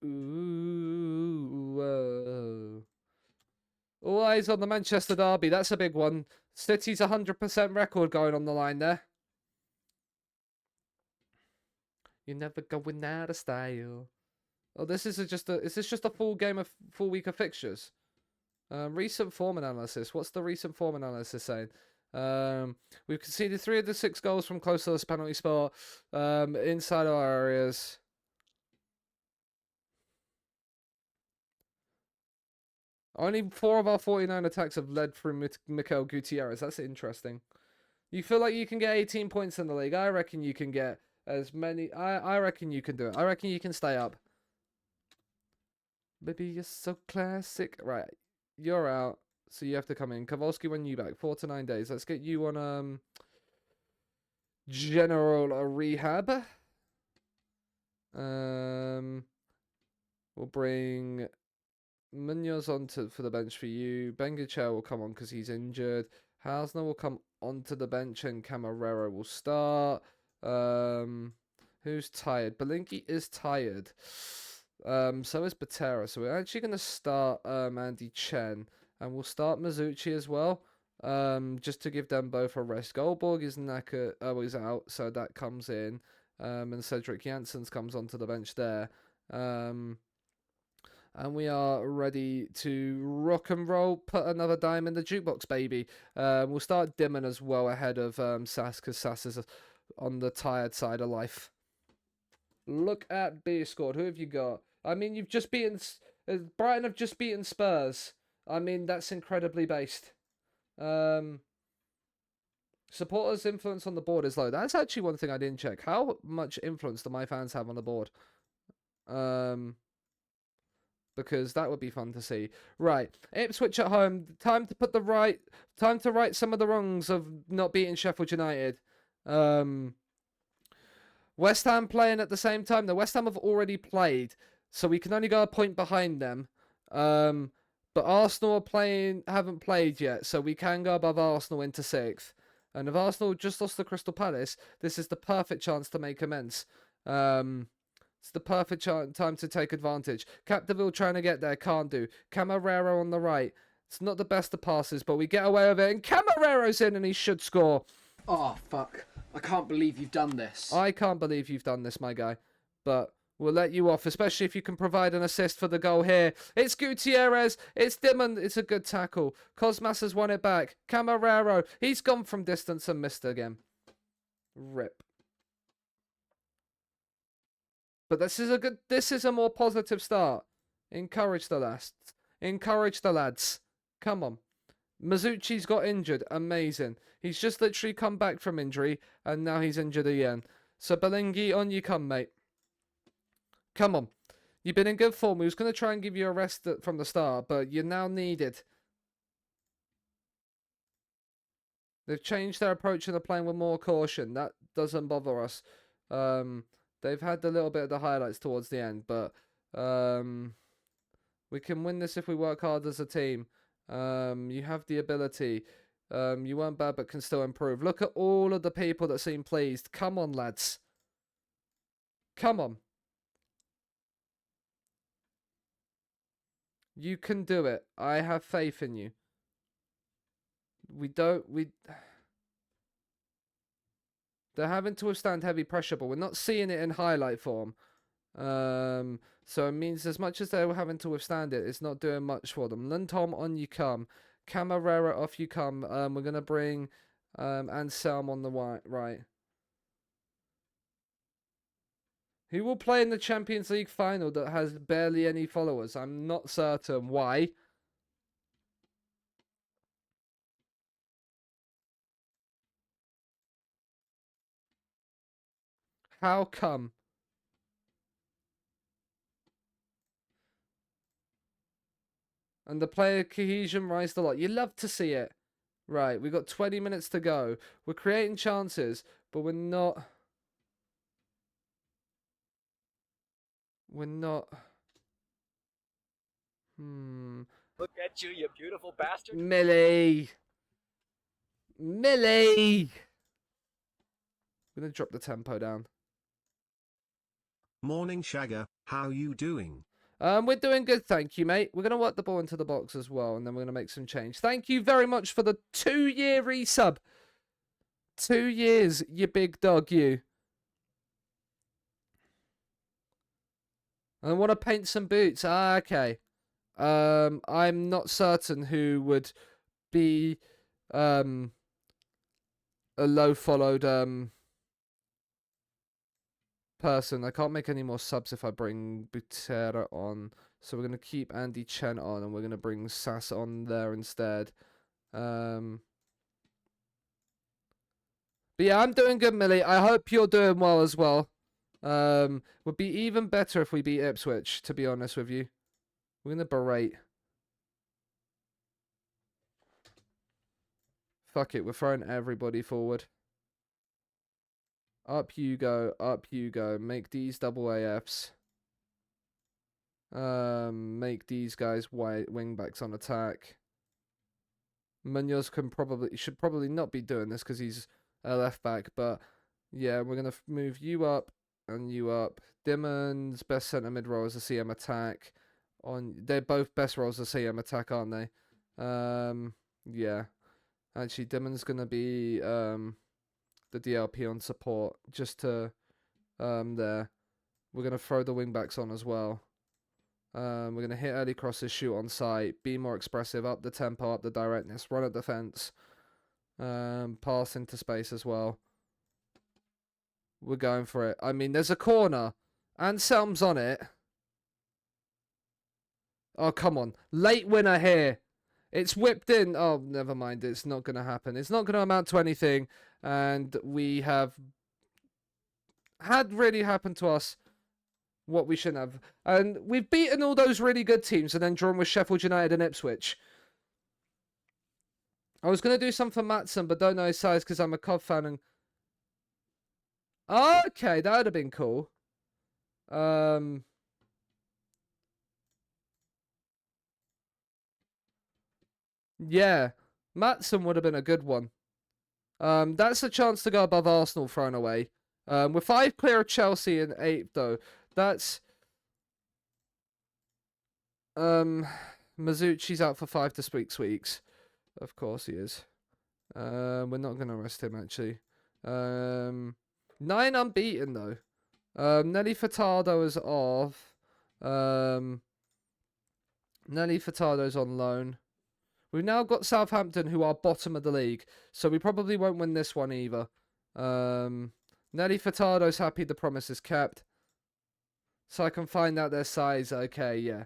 Ooh, whoa. All eyes on the Manchester derby. That's a big one. City's 100% record going on the line there. You're never going out of style. Oh, is this just a full week of fixtures? Recent form analysis. What's the recent form analysis saying? We've conceded 3 of the 6 goals from close to this penalty spot. Inside our areas. Only 4 of our 49 attacks have led through Mikel Gutierrez. That's interesting. You feel like you can get 18 points in the league? I reckon you can get as many. I reckon you can do it. I reckon you can stay up. Baby, you're so classic. Right, you're out, so you have to come in. Kowalski, when you back? 4 to 9 days. Let's get you on general rehab. We'll bring Munoz on for the bench for you. Bengacher will come on because he's injured. Hausner will come onto the bench and Camarero will start. Who's tired? Belinki is tired. So is Batera. So we're actually going to start Andy Chen. And we'll start Mizuchi as well. Just to give them both a rest. Goldborg is is out, so that comes in. And Cedric Janssens comes onto the bench there. And we are ready to rock and roll. Put another dime in the jukebox, baby. We'll start Dimon as well ahead of Sass, because Sass is on the tired side of life. Look at B squad. Who have you got? I mean, you've just beaten... Brighton have just beaten Spurs. I mean, that's incredibly based. Supporters' influence on the board is low. That's actually one thing I didn't check. How much influence do my fans have on the board? Because that would be fun to see. Right, Ipswich at home. Time to right some of the wrongs of not beating Sheffield United. West Ham playing at the same time. The West Ham have already played, so we can only go a point behind them. But Arsenal haven't played yet, so we can go above Arsenal into 6th. And if Arsenal just lost to Crystal Palace, this is the perfect chance to make amends. It's the perfect time to take advantage. Capdeville trying to get there, can't do. Camarero on the right. It's not the best of passes, but we get away with it. And Camarero's in, and he should score. Oh, fuck. I can't believe you've done this. I can't believe you've done this, my guy. But we'll let you off, especially if you can provide an assist for the goal here. It's Gutierrez. It's Dimon. It's a good tackle. Cosmas has won it back. Camarero. He's gone from distance and missed again. Rip. But this is a more positive start. Encourage the lads. Encourage the lads. Come on. Mizuchi's got injured. Amazing. He's just literally come back from injury, and now he's injured again. So Belingi, on you come, mate. Come on. You've been in good form. We was going to try and give you a rest from the start, but you're now needed. They've changed their approach and they're playing with more caution. That doesn't bother us. They've had a little bit of the highlights towards the end, but we can win this if we work hard as a team. You have the ability. You weren't bad, but can still improve. Look at all of the people that seem pleased. Come on, lads. Come on. You can do it. I have faith in you. They're having to withstand heavy pressure, but we're not seeing it in highlight form. So it means as much as they were having to withstand it, it's not doing much for them. Lundholm, on you come. Camarera, off you come. We're going to bring Anselm on the right. Who will play in the Champions League final that has barely any followers? I'm not certain. Why? How come? And the player cohesion rised a lot. You love to see it. Right, we've got 20 minutes to go. We're creating chances, but we're not... We're not... Look at you, you beautiful bastard. Millie! Millie! I'm going to drop the tempo down. Morning Shagger, how you doing? We're doing good, thank you, mate. We're going to work the ball into the box as well, and then we're going to make some change. Thank you very much for the 2-year resub. 2 years, you big dog, you. I want to paint some boots. Ah, okay. I'm not certain who would be a low followed person. I can't make any more subs if I bring Butera on. So we're going to keep Andy Chen on, and we're going to bring Sass on there instead. But yeah, I'm doing good, Millie. I hope you're doing well as well. Would be even better if we beat Ipswich, to be honest with you. We're going to berate. Fuck it, we're throwing everybody forward. Up you go, up you go. Make these double AFs. Make these guys wing backs on attack. Munoz should probably not be doing this because he's a left back, but yeah, we're gonna move you up and you up. Dimmon's best centre mid role is a CM attack. They're both best roles as CM attack, aren't they? Yeah. Actually, Dimmon's gonna be the DLP on support just to there. We're gonna throw the wing backs on as well. We're going to hit early crosses, shoot on sight, be more expressive, up the tempo, up the directness, run at defence, pass into space as well. We're going for it. I mean, there's a corner. Anselm's on it. Oh, come on. Late winner here. It's whipped in. Oh, never mind. It's not going to happen. It's not going to amount to anything. And we have had really happened to us what we shouldn't have. And we've beaten all those really good teams and then drawn with Sheffield United and Ipswich. I was going to do something for Matson, but don't know his size because I'm a Cov fan. And okay, that would have been cool. Yeah, Matson would have been a good one. That's a chance to go above Arsenal thrown away. We're 5 clear of Chelsea in 8th, though. That's... Mizuchi's out for 5 to 6 weeks. Of course he is. We're not going to rest him, actually. 9 unbeaten, though. Nelly Furtado is off. Nelly Furtado's on loan. We've now got Southampton, who are bottom of the league. So we probably won't win this one either. Nelly Furtado's happy the promise is kept. So I can find out their size. Okay, yeah.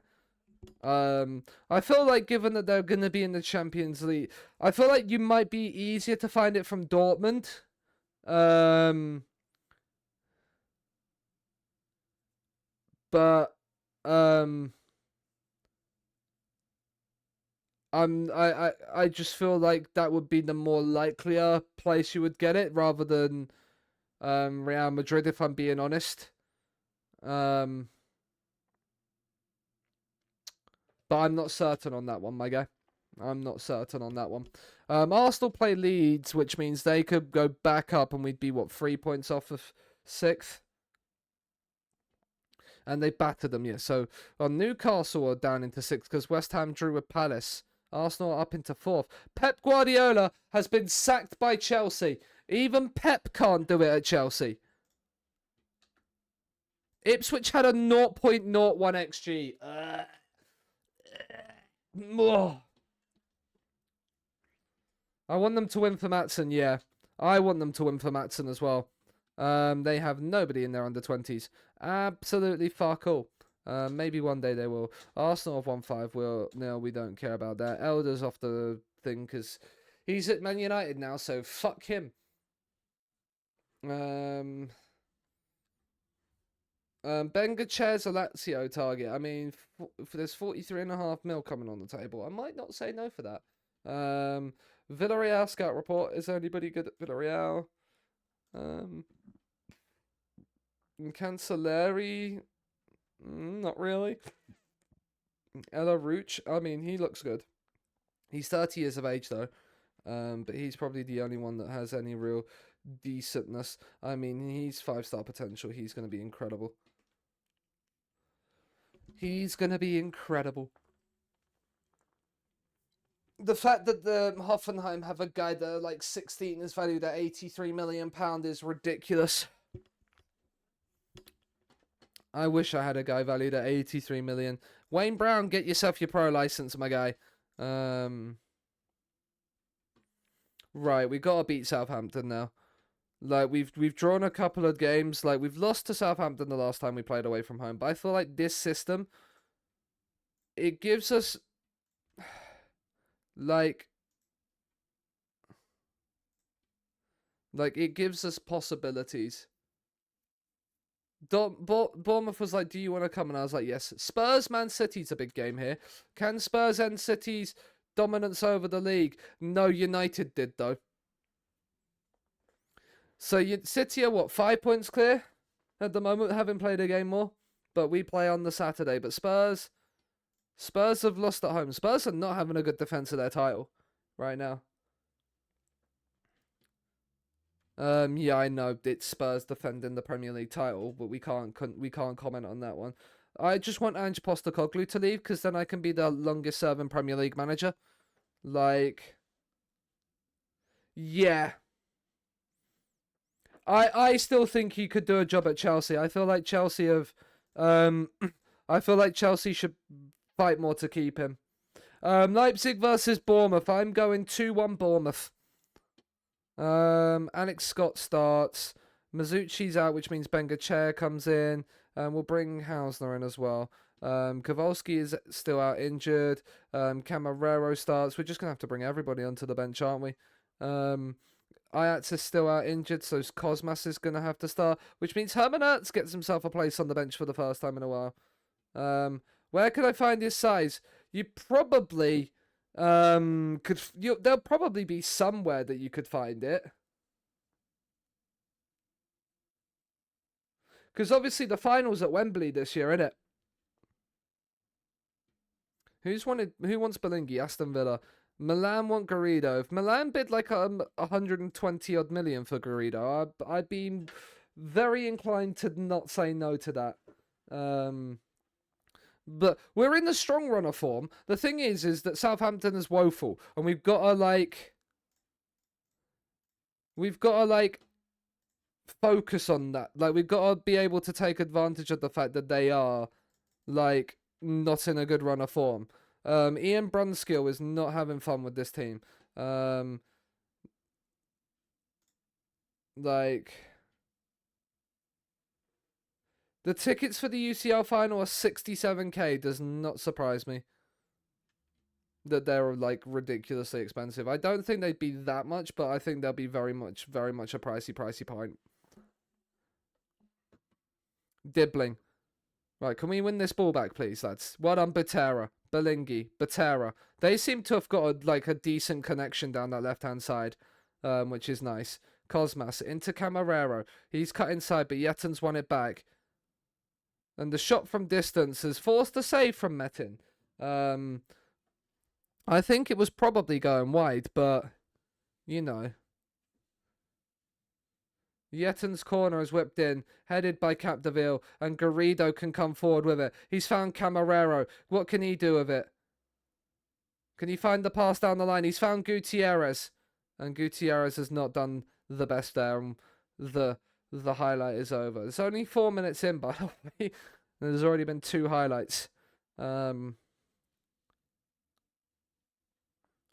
I feel like given that they're going to be in the Champions League, I feel like you might be easier to find it from Dortmund. But I just feel like that would be the more likelier place you would get it rather than Real Madrid, if I'm being honest. But I'm not certain on that one, my guy. I'm not certain on that one. Arsenal play Leeds, which means they could go back up and we'd be, what, 3 points off of 6th? And they battered them, yeah. So Newcastle are down into 6th because West Ham drew with Palace. Arsenal are up into 4th. Pep Guardiola has been sacked by Chelsea. Even Pep can't do it at Chelsea. Ipswich had a 0.01 XG. I want them to win for Matson, yeah. I want them to win for Matson as well. They have nobody in their under-20s. Absolutely fuck all. Maybe one day they will. Arsenal have won 5. No, we don't care about that. Elder's off the thing because he's at Man United now, so fuck him. Benga Chair's a Lazio target. I mean, there's 43.5 mil coming on the table. I might not say no for that. Villarreal scout report. Is anybody good at Villarreal? Cancelleri, not really. Ella Ruch, I mean, he looks good. He's 30 years of age though, but he's probably the only one that has any real decentness. I mean, he's 5-star potential. He's going to be incredible. He's going to be incredible. The fact that the Hoffenheim have a guy that like 16 is valued at £83 million is ridiculous. I wish I had a guy valued at 83 million. Wayne Brown, get yourself your pro license, my guy. Right, we got to beat Southampton now. Like, we've drawn a couple of games. Like, we've lost to Southampton the last time we played away from home. But I feel like this system, it gives us, it gives us possibilities. Bournemouth was like, do you want to come? And I was like, yes. Spurs, Man City's a big game here. Can Spurs end City's dominance over the league? No, United did, though. So City are, what, 5 points clear at the moment, having played a game more? But we play on the Saturday. But Spurs have lost at home. Spurs are not having a good defense of their title right now. Yeah, I know it's Spurs defending the Premier League title, but we can't comment on that one. I just want Ange Postecoglou to leave because then I can be the longest serving Premier League manager. Like, yeah. I still think he could do a job at Chelsea. I feel like Chelsea have, I feel like Chelsea should fight more to keep him. Leipzig versus Bournemouth. I'm going 2-1 Bournemouth. Alex Scott starts. Mizuchi's out, which means Bengachair comes in. We'll bring Hausner in as well. Kowalski is still out injured. Camarero starts. We're just going to have to bring everybody onto the bench, aren't we? Ajax is still out injured, so Cosmas is going to have to start, which means Herman Ertz gets himself a place on the bench for the first time in a while. Where could I find his size? You probably... there'll probably be somewhere that you could find it, because obviously the final's at Wembley this year, isn't it? Who wants Belingi? Aston Villa. Milan want Garrido. If Milan bid like 120 odd million for Garrido, I'd be very inclined to not say no to that. But we're in the strong run of form. The thing is that Southampton is woeful, and we've got to focus on that. Like, we've got to be able to take advantage of the fact that they are, like, not in a good run of form. Ian Brunskill is not having fun with this team. The tickets for the UCL final are 67k. Does not surprise me that they're like ridiculously expensive. I don't think they'd be that much, but I think they'll be very much a pricey point. Dibbling. Right, can we win this ball back, please, lads? Well done, Butera, Belingi, Butera. They seem to have got a decent connection down that left-hand side, which is nice. Cosmas into Camarero. He's cut inside, but Yetton's won it back. And the shot from distance has forced a save from Metin. I think it was probably going wide, but, you know. Yetton's corner is whipped in, headed by Capdeville, and Garrido can come forward with it. He's found Camarero. What can he do with it? Can he find the pass down the line? He's found Gutierrez, and Gutierrez has not done the best there. And the highlight is over. It's only 4 minutes in, by the way. There's already been 2 highlights.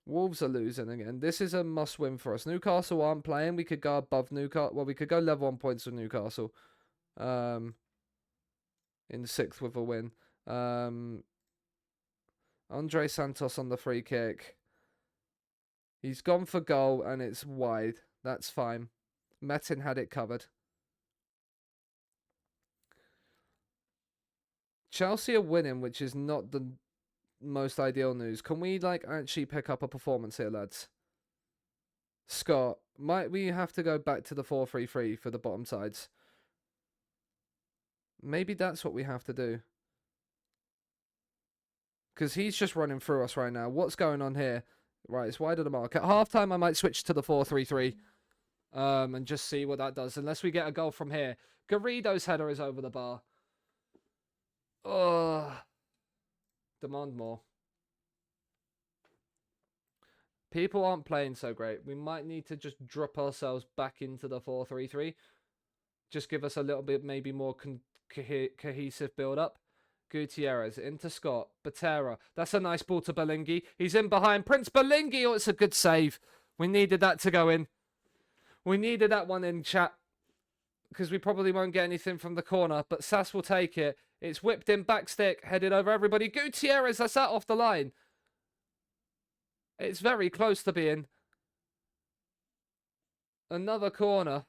Wolves are losing again. This is a must-win for us. Newcastle aren't playing. We could go above Newcastle. Well, we could go level on points with Newcastle. In 6th with a win. Andre Santos on the free kick. He's gone for goal, and it's wide. That's fine. Metin had it covered. Chelsea are winning, which is not the most ideal news. Can we, like, actually pick up a performance here, lads? Scott, might we have to go back to the 4-3-3 for the bottom sides? Maybe that's what we have to do. Because he's just running through us right now. What's going on here? Right, it's wide of the mark. At halftime, I might switch to the 4-3-3. And just see what that does. Unless we get a goal from here. Garrido's header is over the bar. Oh, demand more. People aren't playing so great. We might need to just drop ourselves back into the 4-3-3. Just give us a little bit, maybe more cohesive build-up. Gutierrez into Scott. Batera. That's a nice ball to Belingi. He's in behind Prince Belingi. Oh, it's a good save. We needed that to go in. We needed that one in, chat. Because we probably won't get anything from the corner. But Sass will take it. It's whipped in back stick. Headed over everybody. Gutierrez, that's that off the line. It's very close to being. Another corner.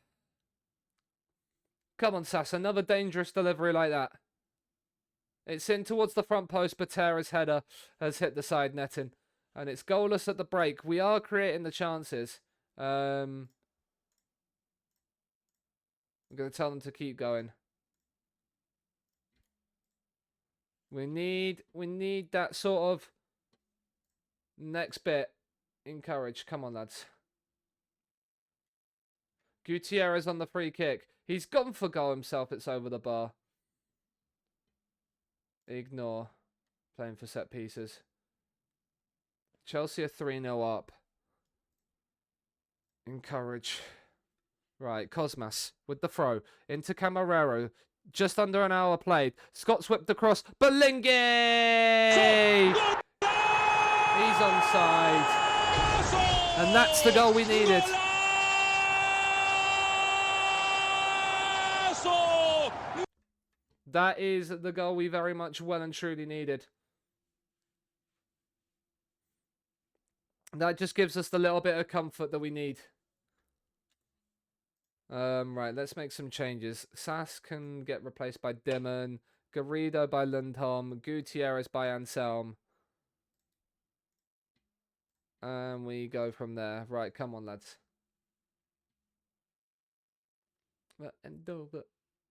Come on, Sass. Another dangerous delivery like that. It's in towards the front post. Batera's header has hit the side netting. And it's goalless at the break. We are creating the chances. I'm going to tell them to keep going. We need that sort of next bit. Encourage. Come on, lads. Gutierrez on the free kick. He's gone for goal himself. It's over the bar. Ignore. Playing for set pieces. Chelsea are 3-0 up. Encourage. Right, Cosmas with the throw. Into Camarero. Just under an hour played. Scott's whipped across. Belingi! He's onside. And that's the goal we needed. That is the goal we very much well and truly needed. That just gives us the little bit of comfort that we need. Right, let's make some changes. Sass can get replaced by Dimon. Garrido by Lundholm. Gutierrez by Anselm. And we go from there. Right, come on, lads.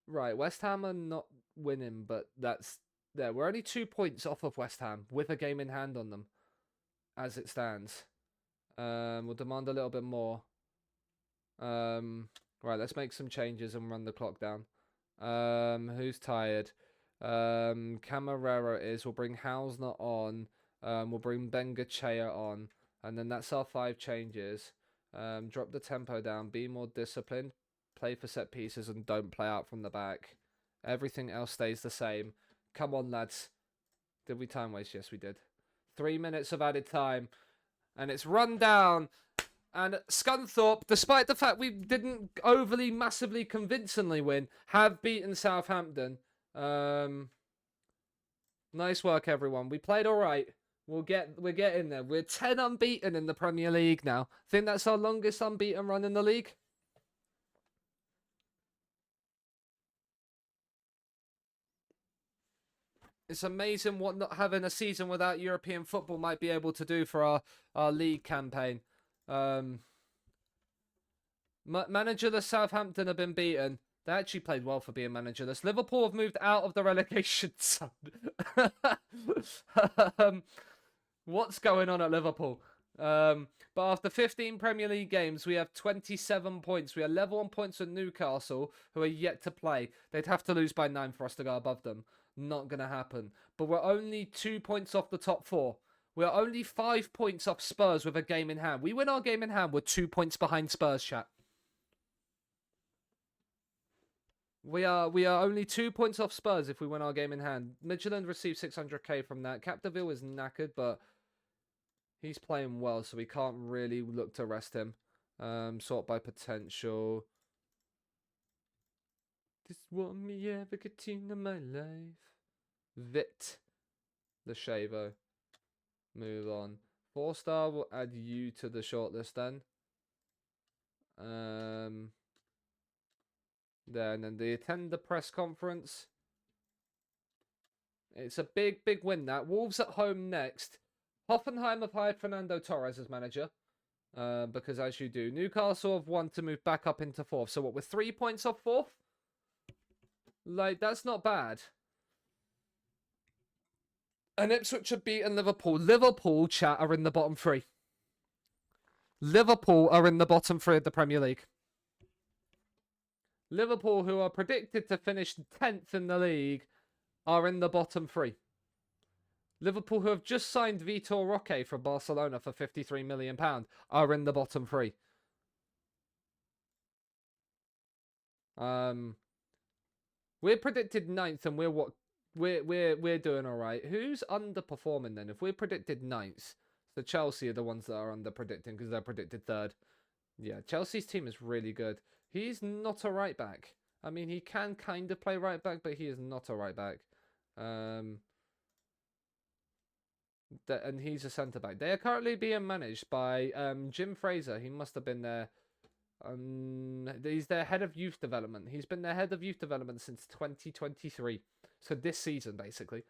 Right, West Ham are not winning, but that's there. We're only 2 points off of West Ham with a game in hand on them as it stands. We'll demand a little bit more. Right, let's make some changes and run the clock down. Who's tired? Camarero is. We'll bring Hausner on. We'll bring Bengochea on. And then that's our 5 changes. Drop the tempo down. Be more disciplined. Play for set pieces and don't play out from the back. Everything else stays the same. Come on, lads. Did we time waste? Yes, we did. 3 minutes of added time. And it's run down. And Scunthorpe, despite the fact we didn't overly, massively, convincingly win, have beaten Southampton. Nice work, everyone. We played all right. We're getting there. We're 10 unbeaten in the Premier League now. Think that's our longest unbeaten run in the league? It's amazing what not having a season without European football might be able to do for our league campaign. Managerless Southampton have been beaten. They actually played well for being managerless. Liverpool have moved out of the relegation zone. What's going on at Liverpool? But after 15 Premier League games, we have 27 points. We are level on points with Newcastle, who are yet to play. They'd have to lose by 9 for us to go above them. Not going to happen. But we're only 2 points off the top 4. We're only 5 points off Spurs with a game in hand. We win our game in hand. We're 2 points behind Spurs, chat. We are only 2 points off Spurs if we win our game in hand. Midtjylland received 600k from that. Capdeville is knackered, but he's playing well, so we can't really look to rest him. Sort by potential. This one me ever get into my life. Vit. The Shavo. Move on. 4-star will add you to the shortlist then. There, and then they attend the press conference. It's a big, big win. That Wolves at home next. Hoffenheim have hired Fernando Torres as manager. Because as you do, Newcastle have won to move back up into 4th. So what, we're 3 points off 4th? Like, that's not bad. And Ipswich have beaten Liverpool. Liverpool, chat, are in the bottom 3. Liverpool are in the bottom 3 of the Premier League. Liverpool, who are predicted to finish 10th in the league, are in the bottom 3. Liverpool, who have just signed Vitor Roque from Barcelona for £53 million, are in the bottom 3. We're predicted 9th, and we're doing all right. Who's underperforming then? If we're predicted 9th, the Chelsea are the ones that are under predicting because they're predicted 3rd. Yeah, Chelsea's team is really good. He's not a right back. I mean, he can kind of play right back, but he is not a right back. And he's a centre back. They are currently being managed by Jim Fraser. He must have been there. He's their head of youth development. He's been their head of youth development since 2023. So this season, basically,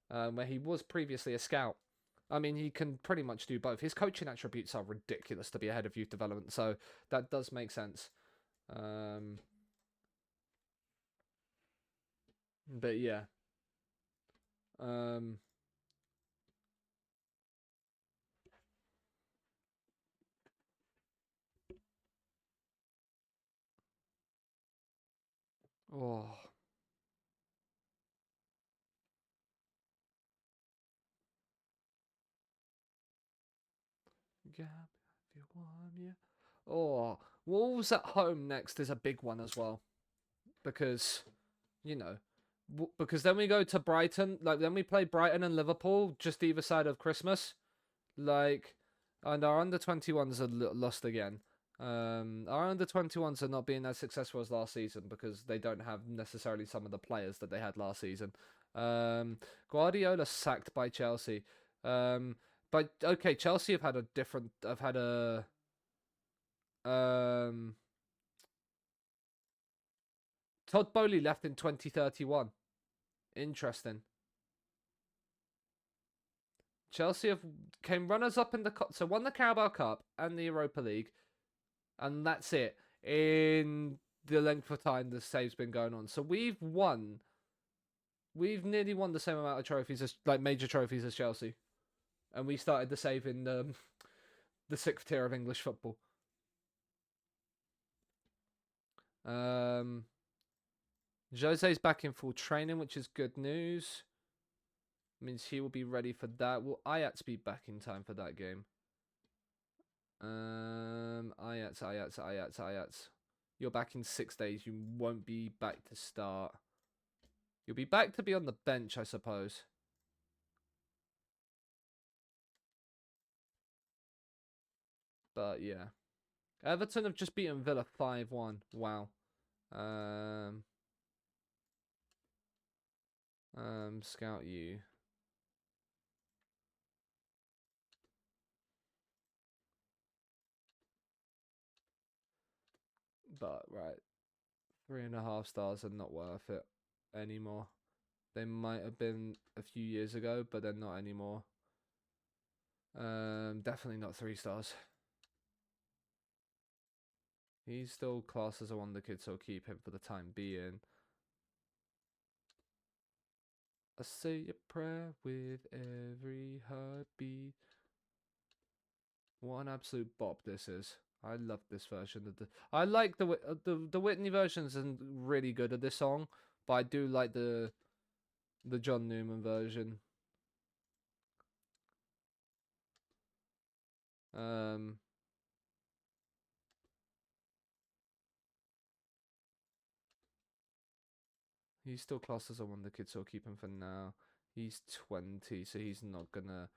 where he was previously a scout. I mean, he can pretty much do both. His coaching attributes are ridiculous to be a head of youth development. So that does make sense. But yeah. Oh. Yeah, if you want, yeah. Oh, Wolves at home next is a big one as well. Because, you know, because then we go to Brighton. Like, then we play Brighton and Liverpool just either side of Christmas. Like, and our under-21s are lost again. Our under-21s are not being as successful as last season because they don't have necessarily some of the players that they had last season. Guardiola sacked by Chelsea. But okay, Chelsea have had a different. I've had a. Todd Bowley left in 2031. Interesting. Chelsea came runners up in the cup, so won the Carabao Cup and the Europa League, and that's it. In the length of time the save's been going on, so we've nearly won the same amount of trophies as major trophies as Chelsea, and we started the save in the 6th tier of English football. Jose's back in full training, which is good news. Means he will be ready for that. Will Ajax be back in time for that game? Ajax. You're back in 6 days. You won't be back to start. You'll be back to be on the bench, I suppose. But yeah. Everton have just beaten Villa 5-1. Wow. Scout you. But right. 3.5 stars are not worth it anymore. They might have been a few years ago, but they're not anymore. Definitely not 3 stars. He's still classed as a wonder kid, so I'll keep him for the time being. I say a prayer with every heartbeat. What an absolute bop this is. I love this version of I like the Whitney versions isn't really good at this song, but I do like the John Newman version. He's still classed as a wonder kid, so I'll keep him for now. He's 20, so he's not gonna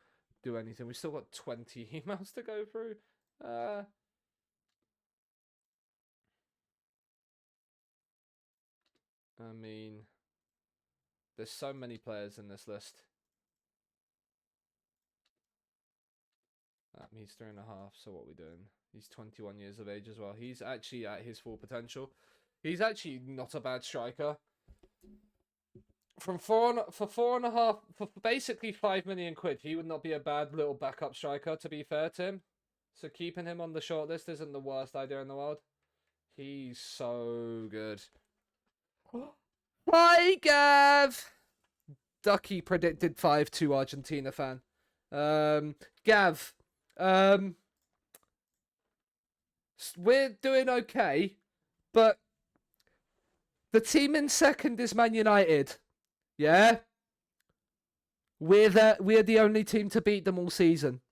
do anything. We've still got 20 emails to go through. I mean, there's so many players in this list. He's 3.5, so what are we doing? He's 21 years of age as well. He's actually at his full potential. He's actually not a bad striker. for 4.5 for basically 5 million quid, he would not be a bad little backup striker. To be fair to him, so keeping him on the shortlist isn't the worst idea in the world. He's so good. Hi, Gav. Ducky predicted 5-2 Argentina fan. Gav, we're doing okay, but the team in second is Man United. Yeah? We're the only team to beat them all season.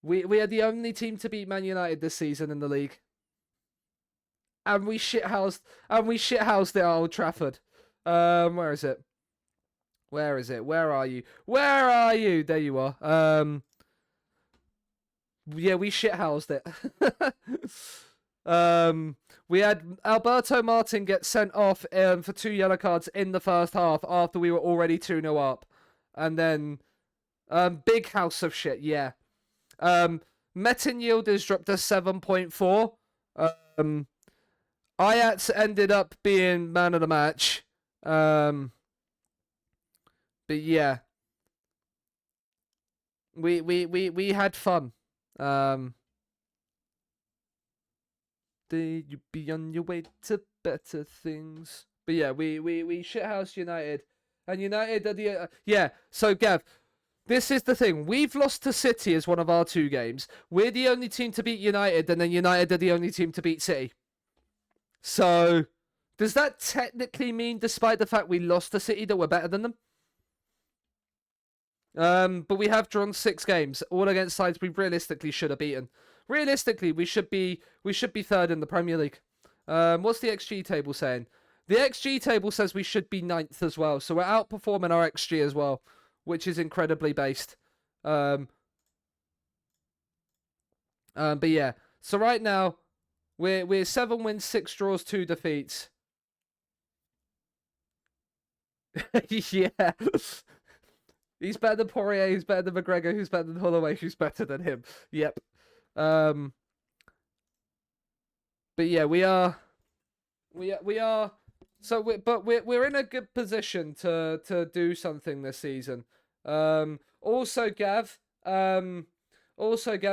We are the only team to beat Man United this season in the league. And we shithoused it at Old Trafford. Where is it? Where is it? Where are you? Where are you? There you are. Yeah, we shithoused it. We had Alberto Martin get sent off for 2 yellow cards in the first half after we were already 2-0 up. And then big house of shit, yeah. Metin Yildiz dropped a 7.4. Ajax ended up being man of the match. But yeah. We had fun. Did you be on your way to better things? But yeah, we shithouse United. And United are the... yeah, so Gav, this is the thing. We've lost to City as one of our 2 games. We're the only team to beat United, and then United are the only team to beat City. So, does that technically mean, despite the fact we lost to City, that we're better than them? But we have drawn 6 games, all against sides we realistically should have beaten. Realistically, we should be third in the Premier League. What's the XG table saying? The XG table says we should be 9th as well, so we're outperforming our XG as well, which is incredibly based. But yeah, so right now we're 7 wins, 6 draws, 2 defeats. Yeah. He's better than Poirier, who's better than McGregor, who's better than Holloway, who's better than him. Yep. But yeah, we are. So, we're in a good position to do something this season. Also, Gav,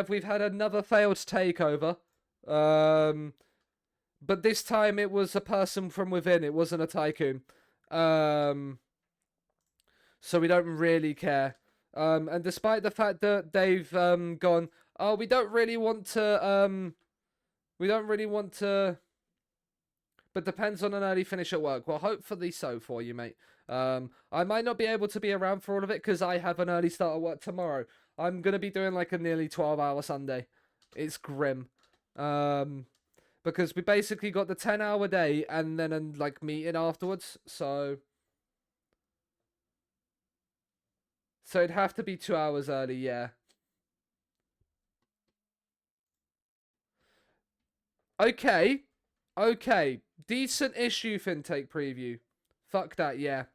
we've had another failed takeover. But this time it was a person from within. It wasn't a tycoon. So we don't really care. And despite the fact that they've gone, oh, we don't really want to, but depends on an early finish at work. Well, hopefully so for you, mate. I might not be able to be around for all of it because I have an early start at work tomorrow. I'm going to be doing like a nearly 12-hour Sunday. It's grim. Because we basically got the 10-hour day and then a like meeting afterwards. So it'd have to be 2 hours early, yeah. Okay. Decent issue intake preview. Fuck that, yeah.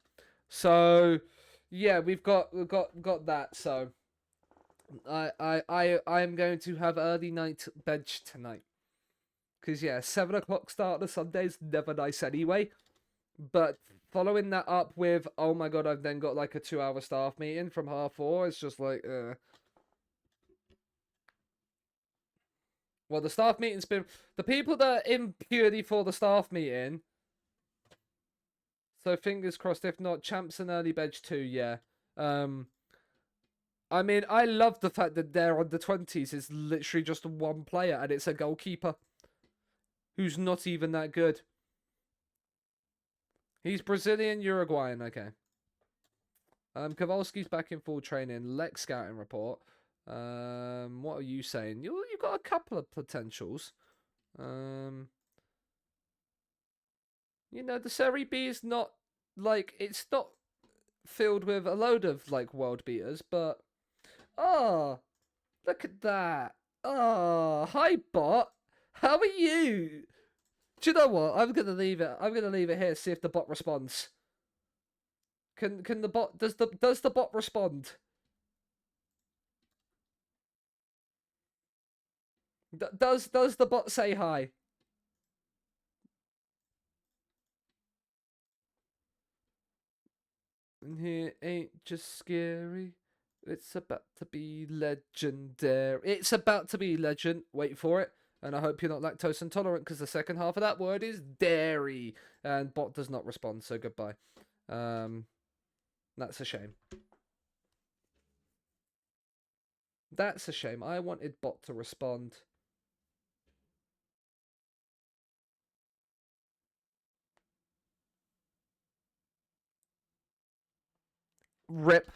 So yeah, we've got that. So I'm going to have early night bench tonight. Because yeah, 7 o'clock start on a Sunday is never nice anyway. But following that up with, oh my god, I've then got like a 2-hour staff meeting from 4:30. It's just like, Well, the staff meeting's been... The people that are in purely for the staff meeting... So fingers crossed, if not, champs and early bench too, yeah. I mean, I love the fact that their under-20s is literally just one player, and it's a goalkeeper. Who's not even that good. He's Brazilian, Uruguayan, okay. Kowalski's back in full training. Lex scouting report. What are you saying? You've got a couple of potentials. You know, the Serie B is not, like, it's not filled with a load of, like, world beaters, but... Oh, look at that. Oh, hi, bot. How are you? Do you know what? I'm gonna leave it here. See if the bot responds. Can the bot? Does the bot respond? Does the bot say hi? And here ain't just scary. It's about to be legendary. It's about to be legend. Wait for it. And I hope you're not lactose intolerant because the second half of that word is dairy. And bot does not respond, so goodbye. That's a shame. That's a shame. I wanted bot to respond. Rip.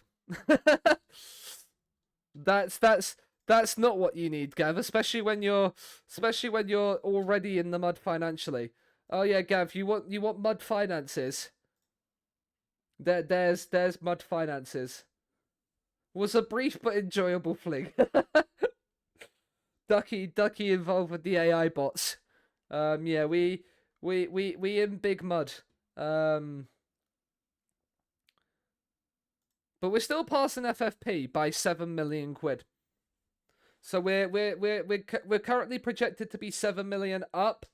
That's not what you need, Gav, especially when you're already in the mud financially. Oh yeah, Gav, you want mud finances. There's mud finances. Was a brief but enjoyable fling. Ducky involved with the AI bots. Yeah, we in big mud. But we're still passing FFP by 7 million quid. So we're currently projected to be 7 million up.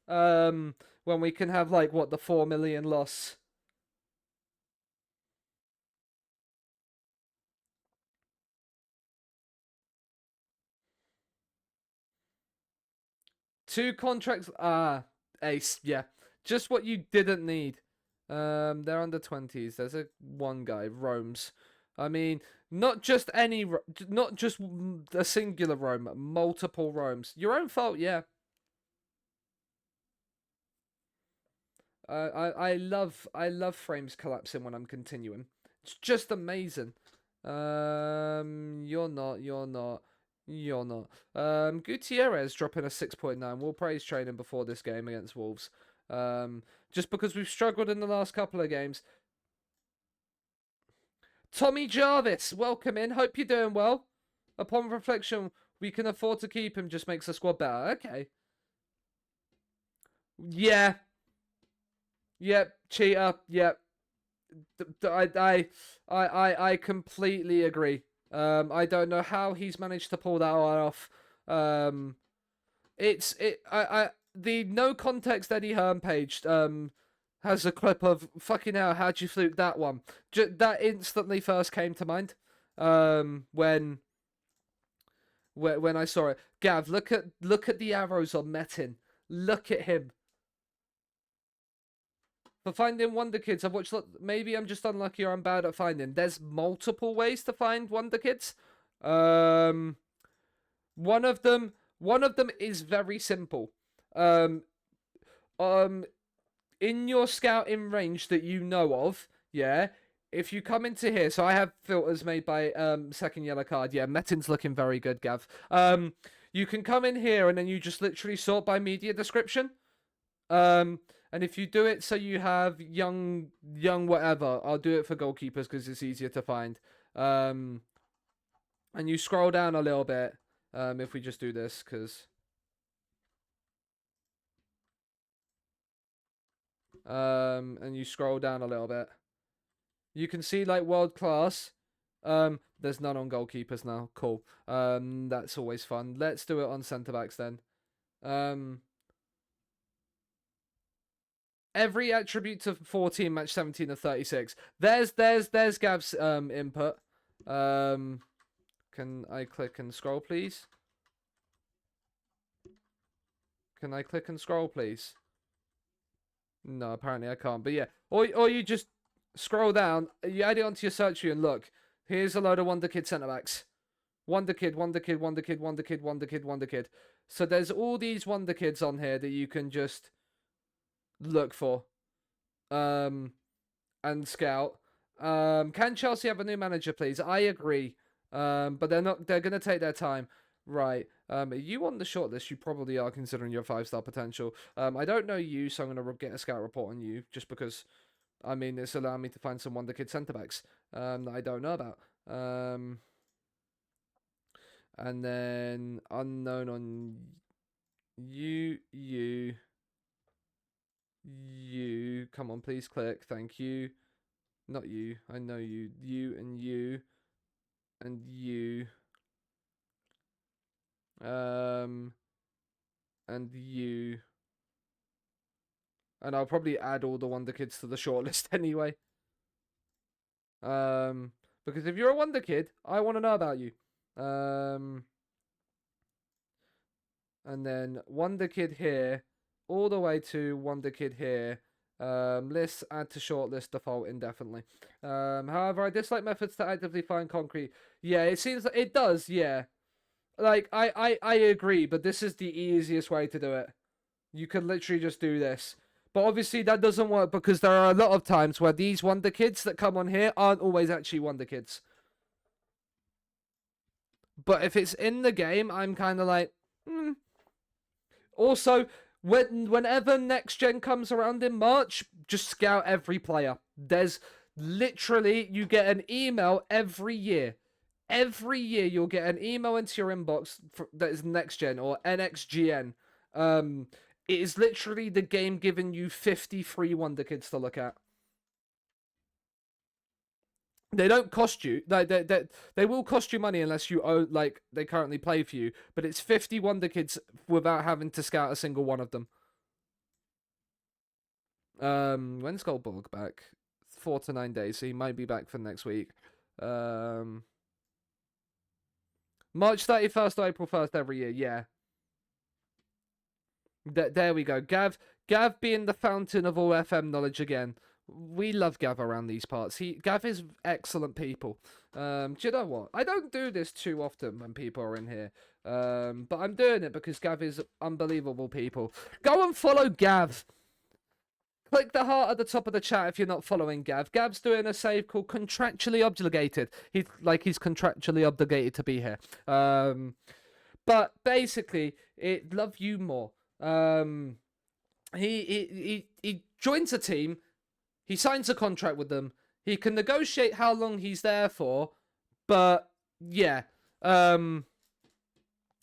When we can have like what, the 4 million loss. Two contracts. Ace. Yeah, just what you didn't need. They're under 20s. There's one guy, Rome's. I mean, not just not just a singular Rome, multiple Romes. Your own fault, yeah. I love frames collapsing when I'm continuing. It's just amazing. You're not. Gutierrez dropping a 6.9. We'll praise training before this game against Wolves. Just because we've struggled in the last couple of games. Tommy Jarvis, welcome in. Hope you're doing well. Upon reflection, we can afford to keep him. Just makes the squad better. Okay. Yeah. Yep. Cheater. Yep. I completely agree. I don't know how he's managed to pull that one off. The no context Eddie Hearn page has a clip of fucking hell. How'd you fluke that one? That instantly first came to mind. When I saw it, Gav, look at the arrows on Metin. Look at him. For finding Wonder Kids, I've watched. Maybe I'm just unlucky or I'm bad at finding. There's multiple ways to find Wonder Kids. One of them is very simple. In your scouting range that you know of, yeah. If you come into here, so I have filters made by second yellow card. Yeah, Metin's looking very good, Gav. You can come in here and then you just literally sort by media description. And if you do it so you have young whatever, I'll do it for goalkeepers because it's easier to find. And you scroll down a little bit. If we just do this, because and you scroll down a little bit, you can see like world class. There's none on goalkeepers now. Cool. That's always fun. Let's do it on centre backs then. Every attribute to 14 match 17 of 36. There's Gav's input. Can I click and scroll, please? Can I click and scroll, please? No, apparently I can't. But yeah, or you just scroll down. You add it onto your search view and look. Here's a load of Wonder Kid centre backs. Wonder Kid. So there's all these Wonder Kids on here that you can just look for. And scout. Can Chelsea have a new manager, please? I agree. But they're going to take their time. Right. Are you on the shortlist? You probably are, considering your 5-star potential. I don't know you, so I'm going to get a scout report on you, just because, I mean, it's allowing me to find some Wonder Kid centre-backs that I don't know about. And then unknown on you. Come on, please click. Thank you. Not you. I know you. You and you. And you. And you. And I'll probably add all the Wonder Kids to the shortlist anyway. Because if you're a Wonder Kid, I want to know about you. And then Wonder Kid here, all the way to Wonder Kid here. List, add to shortlist, default indefinitely. However, I dislike methods to actively find concrete. Yeah, it seems like it does, yeah. Like, I agree, but this is the easiest way to do it. You can literally just do this. But obviously that doesn't work because there are a lot of times where these Wonder Kids that come on here aren't always actually Wonder Kids. But if it's in the game, I'm kind of like, Also, whenever next gen comes around in March, just scout every player. There's literally, you get an email every year. Every year you'll get an email into your inbox that is next gen or NXGN. It is literally the game giving you 50 free Wonder Kids to look at. They don't cost you. They will cost you money unless you own, like, they currently play for you. But it's 50 Wonder Kids without having to scout a single one of them. When's Goldborg back? 4 to 9 days, so he might be back for next week. March 31st or April 1st every year, yeah. There we go. Gav being the fountain of all FM knowledge again. We love Gav around these parts. Gav is excellent people. Do you know what? I don't do this too often when people are in here. But I'm doing it because Gav is unbelievable people. Go and follow Gav. Click the heart at the top of the chat if you're not following Gav. Gav's doing a save called Contractually Obligated. He's contractually obligated to be here. But basically, love you more. He joins a team. He signs a contract with them. He can negotiate how long he's there for, but yeah,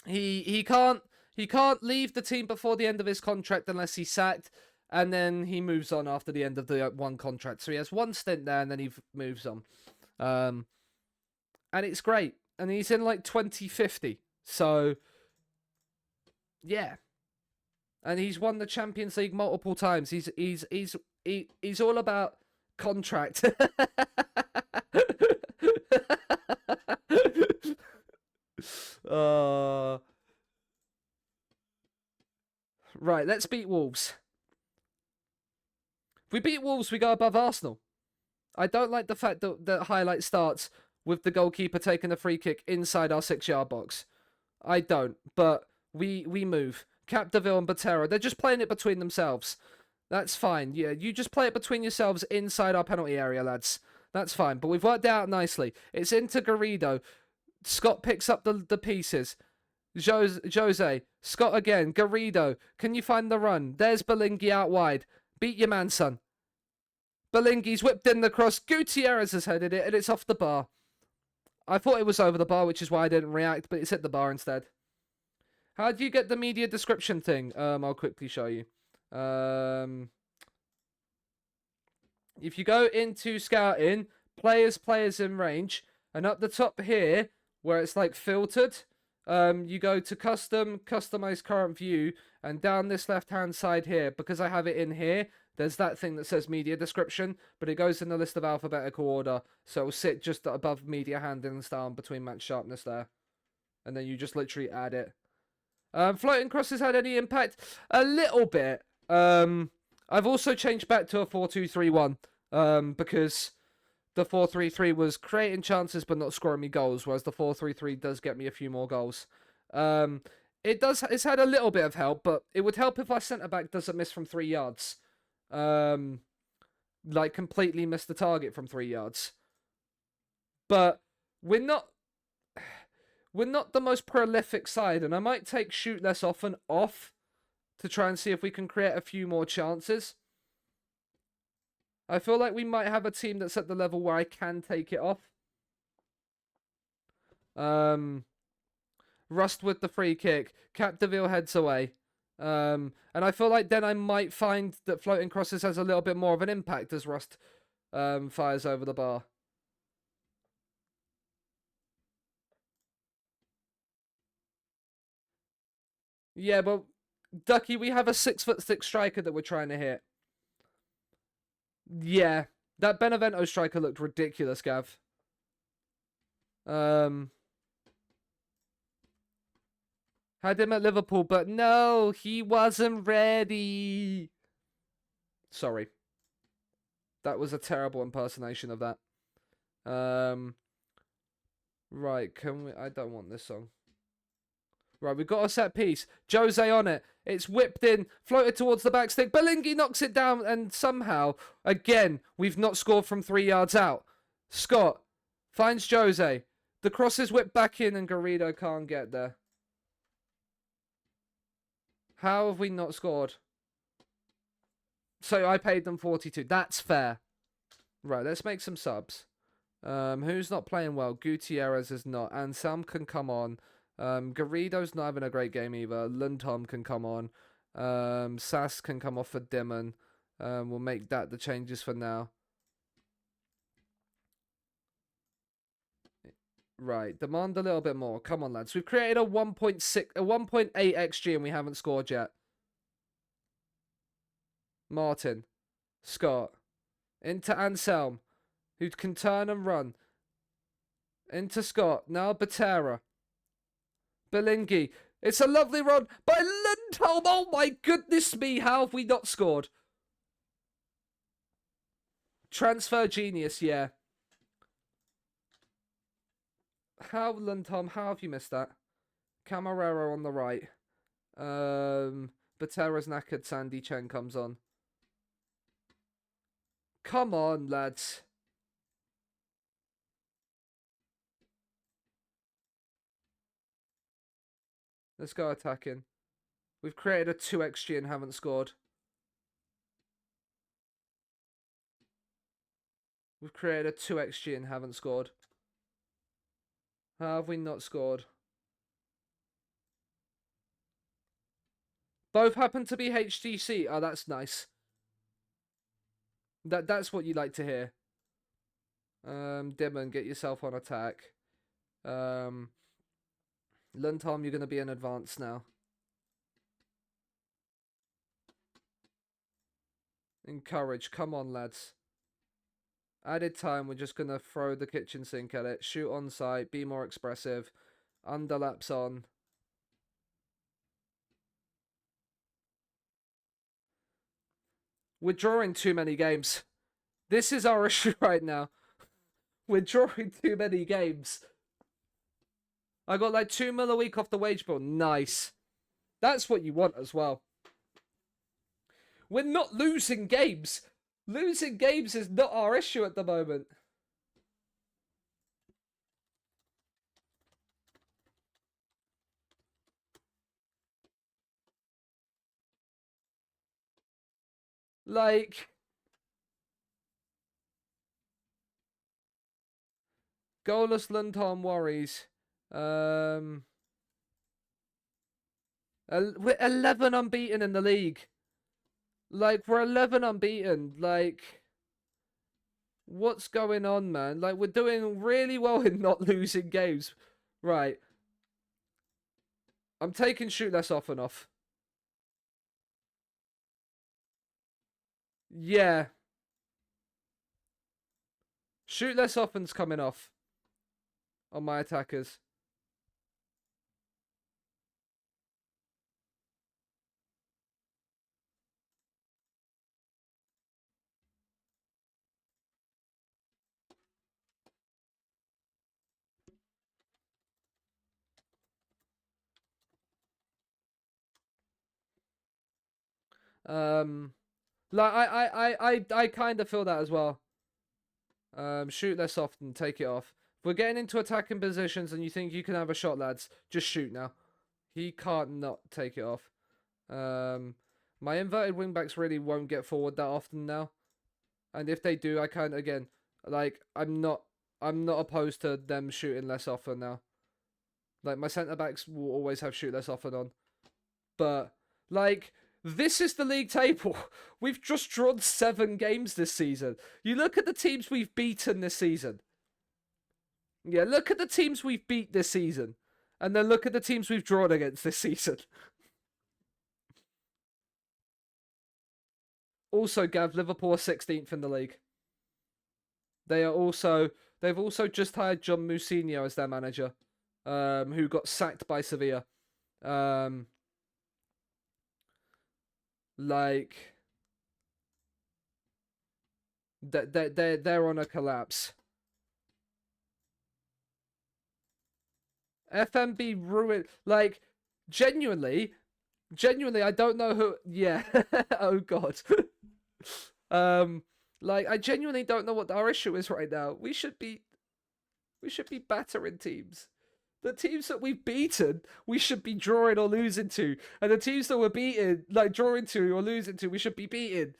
he can't leave the team before the end of his contract unless he's sacked, and then he moves on after the end of the one contract. So he has one stint there, and then he moves on, and it's great. And he's in like 2050, so yeah, and he's won the Champions League multiple times. He's all about contract. Right, let's beat Wolves. If we beat Wolves, we go above Arsenal. I don't like the fact that the highlight starts with the goalkeeper taking a free kick inside our 6-yard box. I don't, but we move. Capdeville and Botero, they're just playing it between themselves. That's fine. Yeah, you just play it between yourselves inside our penalty area, lads. That's fine. But we've worked it out nicely. It's into Garrido. Scott picks up the pieces. Jose. Scott again. Garrido. Can you find the run? There's Belingi out wide. Beat your man, son. Belingi's whipped in the cross. Gutierrez has headed it, and it's off the bar. I thought it was over the bar, which is why I didn't react, but it's hit the bar instead. How do you get the media description thing? I'll quickly show you. If you go into scouting, players in range, and up the top here, where it's like filtered, you go to customize current view, and down this left-hand side here, because I have it in here, there's that thing that says media description, but it goes in the list of alphabetical order, so it'll sit just above media handling style between match sharpness there. And then you just literally add it. Floating crosses had any impact? A little bit. I've also changed back to a 4-2-3-1 because the 4-3-3 was creating chances but not scoring me goals, whereas the 4-3-3 does get me a few more goals. It's had a little bit of help, but it would help if our centre-back doesn't miss from 3 yards. Like completely miss the target from 3 yards. But we're not the most prolific side, and I might take shoot less often off to try and see if we can create a few more chances. I feel like we might have a team that's at the level where I can take it off. Rust with the free kick. Capdeville heads away. And I feel like then I might find that floating crosses has a little bit more of an impact as Rust fires over the bar. Yeah, but Ducky, we have a 6'6" striker that we're trying to hit. Yeah, That Benevento striker looked ridiculous, Gav. Had him at Liverpool, but no, he wasn't ready. Sorry. That was a terrible impersonation of that. Right, can we... I don't want this song. Right, we've got a set piece. Jose on it. It's whipped in, floated towards the back stick. Belingi knocks it down, and somehow, again, we've not scored from 3 yards out. Scott finds Jose. The cross is whipped back in, and Garrido can't get there. How have we not scored? So I paid them 42. That's fair. Right, let's make some subs. Who's not playing well? Gutierrez is not. And Sam can come on. Garrido's not having a great game either. Lundholm can come on. Sass can come off for Dimon. We'll make that the changes for now. Right, demand a little bit more. Come on, lads. We've created a 1.6, a 1.8 XG and we haven't scored yet. Martin. Scott. Into Anselm, who can turn and run. Into Scott. Now Batera. Belingi. It's a lovely run by Lundholm. Oh my goodness me. How have we not scored? Transfer genius, yeah. How, Lundholm, how have you missed that? Camarero on the right. Batera's knackered. Sandy Chen comes on. Come on, lads. Let's go attacking. We've created a 2xG and haven't scored. We've created a 2xG and haven't scored. How have we not scored? Both happen to be HTC. Oh, that's nice. That's what you like to hear. Dimon, get yourself on attack. Lundholm, you're going to be in advance now. Encourage. Come on, lads. Added time, we're just going to throw the kitchen sink at it. Shoot on sight. Be more expressive. Underlaps on. We're drawing too many games. This is our issue right now. We're drawing too many games. I got like 2 mil a week off the wage bill. Nice. That's what you want as well. We're not losing games. Losing games is not our issue at the moment. Like, goalless Lundholm worries. We're 11 unbeaten in the league. Like, we're 11 unbeaten. Like, what's going on, man? Like, we're doing really well in not losing games. Right. I'm taking shoot less often off. Yeah. Shoot less often's coming off on my attackers. Like I kind of feel that as well. Shoot less often, take it off. If we're getting into attacking positions and you think you can have a shot, lads, just shoot now. He can't not take it off. My inverted wingbacks really won't get forward that often now. And if they do, I kind of, again, like, I'm not opposed to them shooting less often now. Like, my centre-backs will always have shoot less often on. But, like, this is the league table. We've just drawn 7 games this season. You look at the teams we've beaten this season. Yeah, look at the teams we've beat this season. And then look at the teams we've drawn against this season. Also, Gav, Liverpool are 16th in the league. They've also just hired John Mousinho as their manager, who got sacked by Sevilla. Like they're on a collapse. FMB ruined. Like genuinely, I don't know who. Yeah. Oh God. Like I genuinely don't know what our issue is right now. We should be battering teams. The teams that we've beaten, we should be drawing or losing to, and the teams that we're beaten, like drawing to or losing to, we should be beating.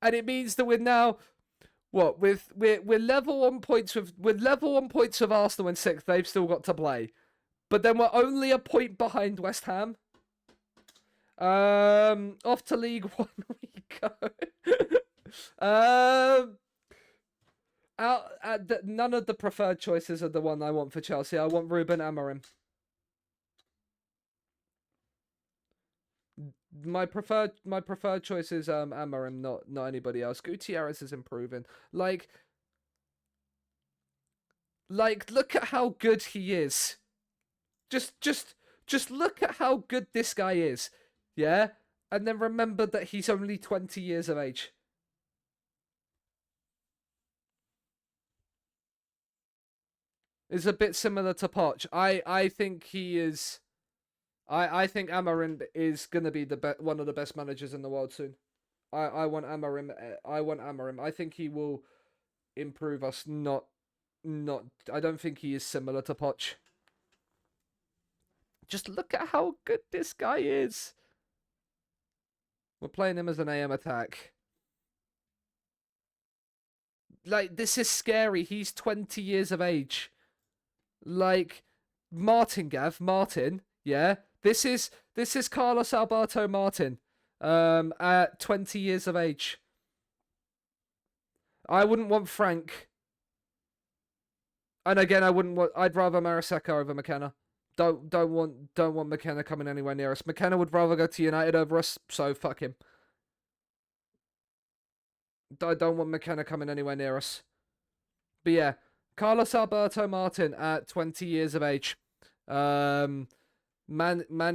And it means that we're now, what? We're level on points with Arsenal in sixth. They've still got to play, but then we're only a point behind West Ham. Off to League One we go. None of the preferred choices are the one I want for Chelsea. I want Ruben Amorim. My preferred choice is Amorim, not anybody else. Gutierrez is improving. Like look at how good he is. Just look at how good this guy is. Yeah? And then remember that he's only 20 years of age. It's a bit similar to Poch. I think he is. I think Amorim is gonna be one of the best managers in the world soon. I want Amorim. I think he will improve us. Not. I don't think he is similar to Poch. Just look at how good this guy is. We're playing him as an AM attack. Like, this is scary. He's 20 years of age. Like, Martin, yeah? This is Carlos Alberto Martin, at 20 years of age. I wouldn't want Frank. And again, I'd rather Mariseka over McKenna. Don't want McKenna coming anywhere near us. McKenna would rather go to United over us, so fuck him. I don't want McKenna coming anywhere near us. But yeah, Carlos Alberto Martin at 20 years of age. Man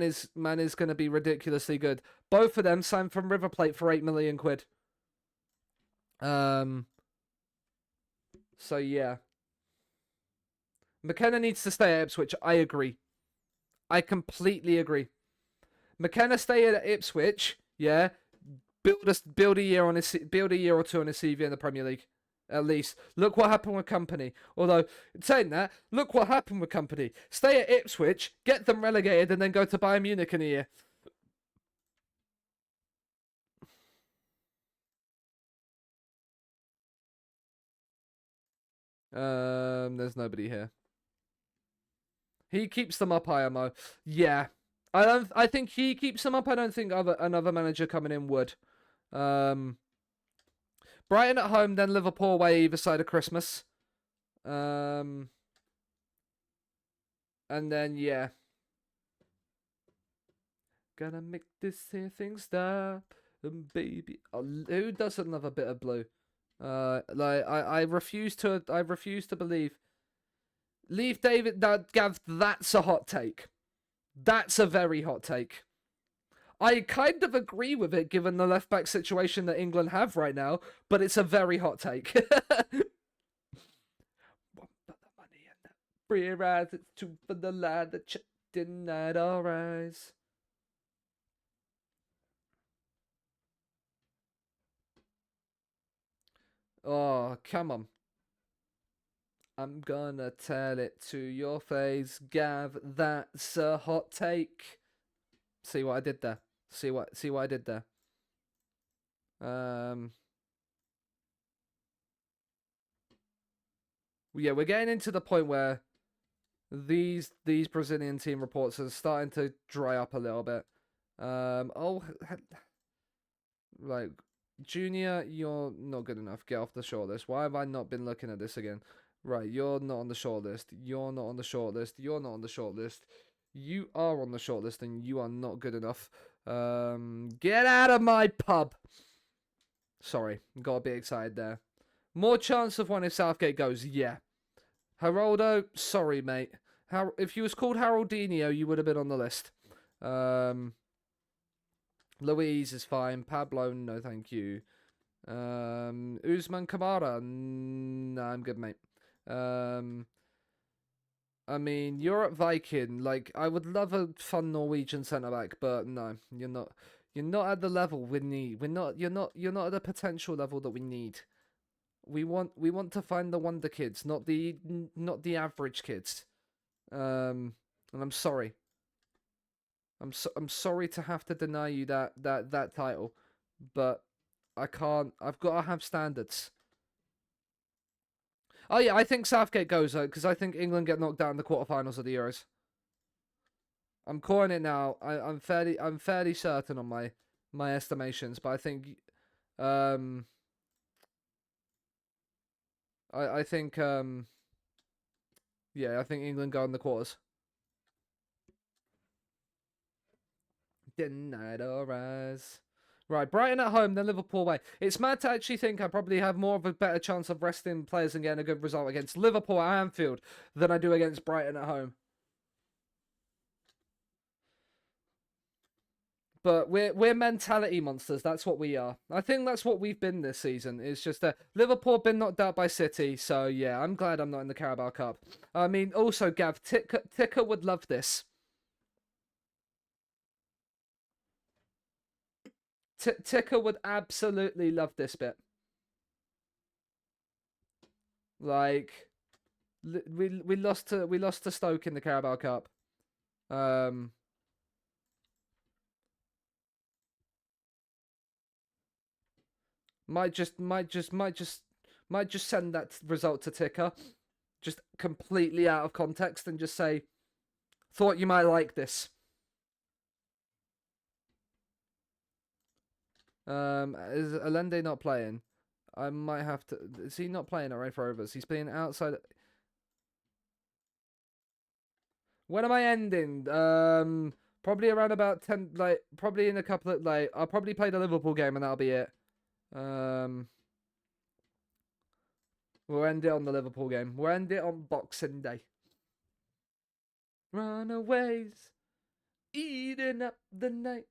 is going to be ridiculously good. Both of them signed from River Plate for 8 million quid. So yeah. McKenna needs to stay at Ipswich. I agree. I completely agree. McKenna stay at Ipswich. Yeah. Build a year or two on his CV in the Premier League. At least. Look what happened with Company. Although, saying that, look what happened with Company. Stay at Ipswich, get them relegated, and then go to Bayern Munich in a year. There's nobody here. He keeps them up, IMO. Yeah. I think he keeps them up. I don't think another manager coming in would. Brighton at home, then Liverpool away either side of Christmas. And then, yeah. Gonna make this here thing stop. And baby. Oh, who doesn't love a bit of blue? I refuse to believe. Leave David. Gav, that's a hot take. That's a very hot take. I kind of agree with it given the left back situation that England have right now, but it's a very hot take. One for the money and the free rise, it's two for the lad that denied our eyes. Oh, come on. I'm gonna tell it to your face, Gav. That's a hot take. See what I did there? See what I did there? Yeah, we're getting into the point where these Brazilian team reports are starting to dry up a little bit. Like, Junior, you're not good enough. Get off the shortlist. Why have I not been looking at this again? Right, you're not on the shortlist. You're not on the shortlist. You're not on the shortlist. You are on the shortlist and you are not good enough. Get out of my pub. Sorry, got a bit excited there. More chance of one if Southgate goes, yeah. Geraldo, sorry, mate. If you was called Haroldinho, you would have been on the list. Louise is fine. Pablo, no thank you. Usman Kamara, no, I'm good, mate. I mean, you're at Viking. Like, I would love a fun Norwegian centre back, but no, you're not. You're not at the level we need. We're not. You're not. You're not at the potential level that we need. We want to find the wonder kids, not the average kids. And I'm sorry. I'm sorry to have to deny you that title, but I can't. I've got to have standards. Oh yeah, I think Southgate goes because I think England get knocked out in the quarterfinals of the Euros. I'm calling it now. I'm fairly certain on my estimations, but I think I think yeah, I think England go in the quarters. Denied or rise. Right, Brighton at home, then Liverpool away. It's mad to actually think I probably have more of a better chance of resting players and getting a good result against Liverpool at Anfield than I do against Brighton at home. But we're mentality monsters. That's what we are. I think that's what we've been this season. It's just that Liverpool have been knocked out by City. So yeah, I'm glad I'm not in the Carabao Cup. I mean, also Gav, Ticker would love this. Ticker would absolutely love this bit. Like, we lost to Stoke in the Carabao Cup. Might just send that result to Ticker, just completely out of context, and just say, "Thought you might like this." Is Allende not playing? I might have to. Is he not playing at Rafe Rovers? He's playing outside. When am I ending? Probably around about 10. Like, probably in a couple of I'll probably play the Liverpool game and that'll be it. We'll end it on the Liverpool game. We'll end it on Boxing Day. Runaways, eating up the night.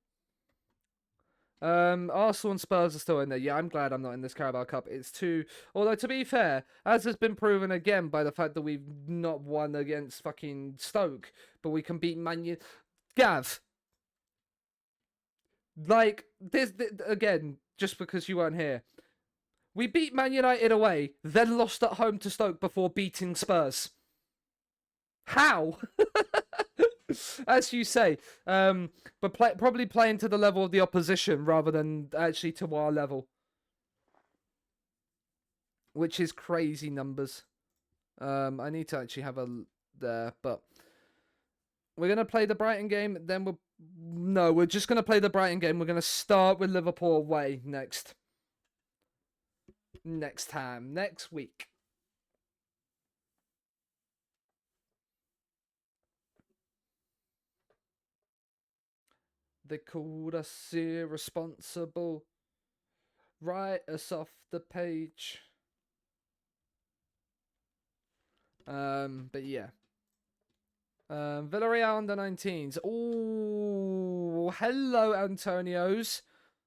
Arsenal and Spurs are still in there. Yeah, I'm glad I'm not in this Carabao Cup. It's too... Although, to be fair, as has been proven again by the fact that we've not won against fucking Stoke, but we can beat Man United. Gav. Like, this again, just because you weren't here. We beat Man United away, then lost at home to Stoke before beating Spurs. How? As you say, but probably playing to the level of the opposition rather than actually to our level, which is crazy numbers. I need to actually have a there, but we're gonna play the Brighton game. Then we're just gonna play the Brighton game. We're gonna start with Liverpool away next time, next week. They called us irresponsible. Write us off the page. But yeah. Villarreal under 19s. Oh, hello, Antonios.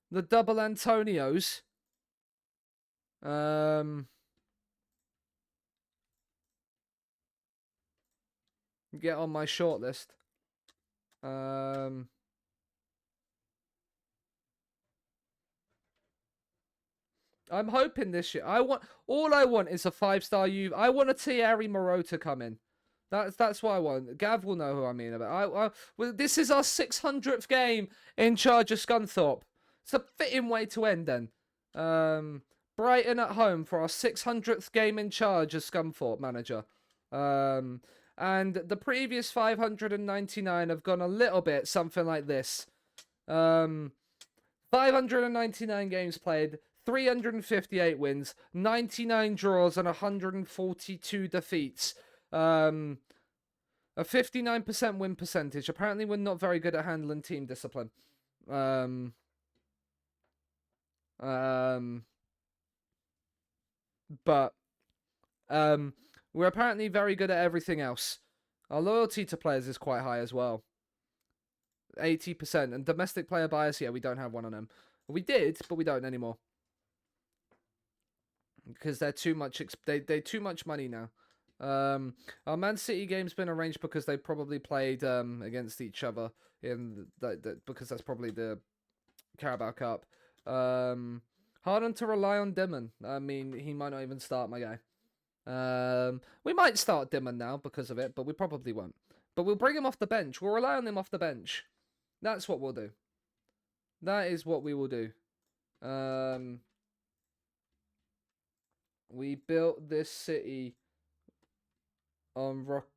The double Antonios. Get on my shortlist. I'm hoping this year. All I want is a 5-star Juve. I want a Thierry Moreau to come in. That's what I want. Gav will know who I mean about. Well, this is our 600th game in charge of Scunthorpe. It's a fitting way to end then. Brighton at home for our 600th game in charge as Scunthorpe manager. And the previous 599 have gone a little bit something like this. 599 games played, 358 wins, 99 draws, and 142 defeats. A 59% win percentage. Apparently, we're not very good at handling team discipline. but we're apparently very good at everything else. Our loyalty to players is quite high as well. 80%. And domestic player bias, yeah, we don't have one on them. We did, but we don't anymore. Because they're too much. They're too much money now. Our Man City game's been arranged because they probably played against each other in because that's probably the Carabao Cup. Hard on to rely on Dimon. I mean, he might not even start, my guy. We might start Dimon now because of it, but we probably won't. But we'll bring him off the bench. We'll rely on him off the bench. That's what we'll do. That is what we will do. We built this city on rock.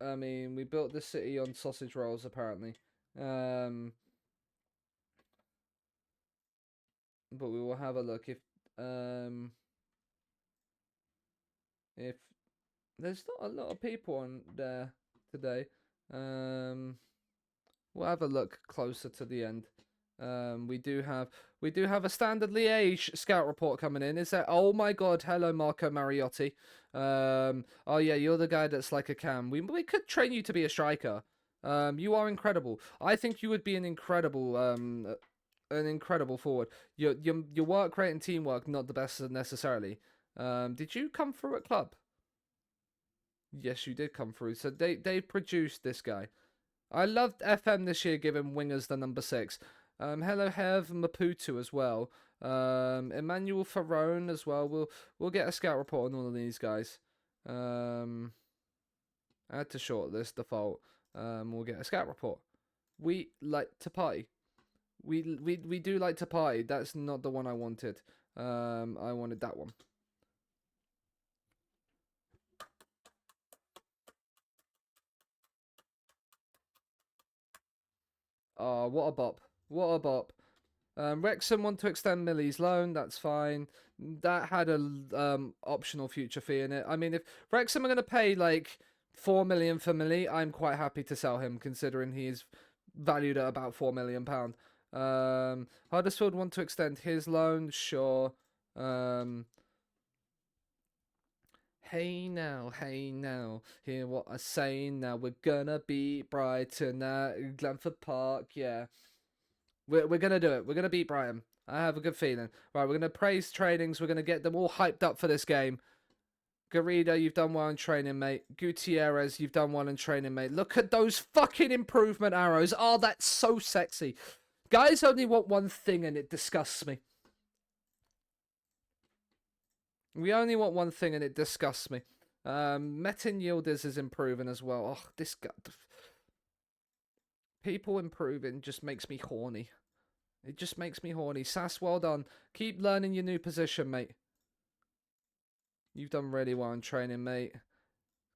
I mean, we built this city on sausage rolls, apparently. But we will have a look if there's not a lot of people on there today. We'll have a look closer to the end. We do have a standard Liège scout report coming in. Is that? Oh my God! Hello, Marco Mariotti. Oh yeah, you're the guy that's like a cam. We could train you to be a striker. You are incredible. I think you would be an incredible forward. Your work rate and teamwork not the best necessarily. Did you come through at club? Yes, you did come through. So they produced this guy. I loved FM this year giving wingers the number 6. Hello, Hev Maputo as well. Emmanuel Ferrone as well. We'll get a scout report on all of these guys. Add to shortlist default. We'll get a scout report. We like to party. We do like to party. That's not the one I wanted. I wanted that one. Oh, what a bop. What a bop. Wrexham want to extend Millie's loan. That's fine. That had a optional future fee in it. I mean, if Wrexham are going to pay like 4 million for Millie, I'm quite happy to sell him, considering he is valued at about £4 million. Huddersfield want to extend his loan. Sure. Hey now, hear what I say now. We're gonna beat Brighton at Glanford Park. Yeah, we're gonna do it. We're gonna beat Brighton. I have a good feeling. Right, we're gonna praise trainings. We're gonna get them all hyped up for this game. Garrido, you've done well in training, mate. Gutierrez, you've done well in training, mate. Look at those fucking improvement arrows. Oh, that's so sexy. Guys only want one thing, and it disgusts me. We only want one thing, and it disgusts me. Metin Yildiz is improving as well. Oh, this guy. People improving just makes me horny. It just makes me horny. Sass, well done. Keep learning your new position, mate. You've done really well in training, mate.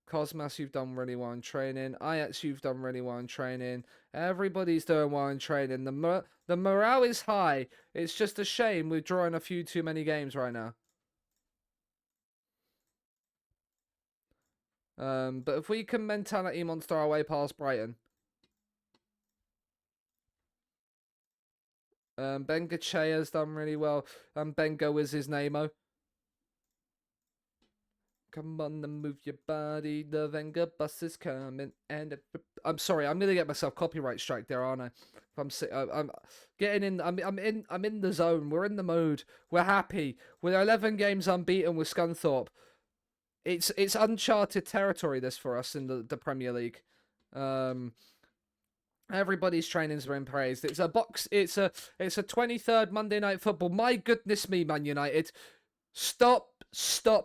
Cosmas, you've done really well in training. Ajax, you've done really well in training. Everybody's doing well in training. The morale is high. It's just a shame we're drawing a few too many games right now. But if we can mentality monster our way past Brighton. Ben Gachea's done really well. Bengo is his name-o. Come on and move your body. The Venga bus is coming. And I'm sorry, I'm gonna get myself copyright strike there, aren't I? I'm getting in. I'm in the zone. We're in the mode. We're happy. We're 11 games unbeaten with Scunthorpe. It's uncharted territory, this, for us in the Premier League. Everybody's trainings are been praised. It's a 23rd Monday Night Football. My goodness me, Man United. Stop,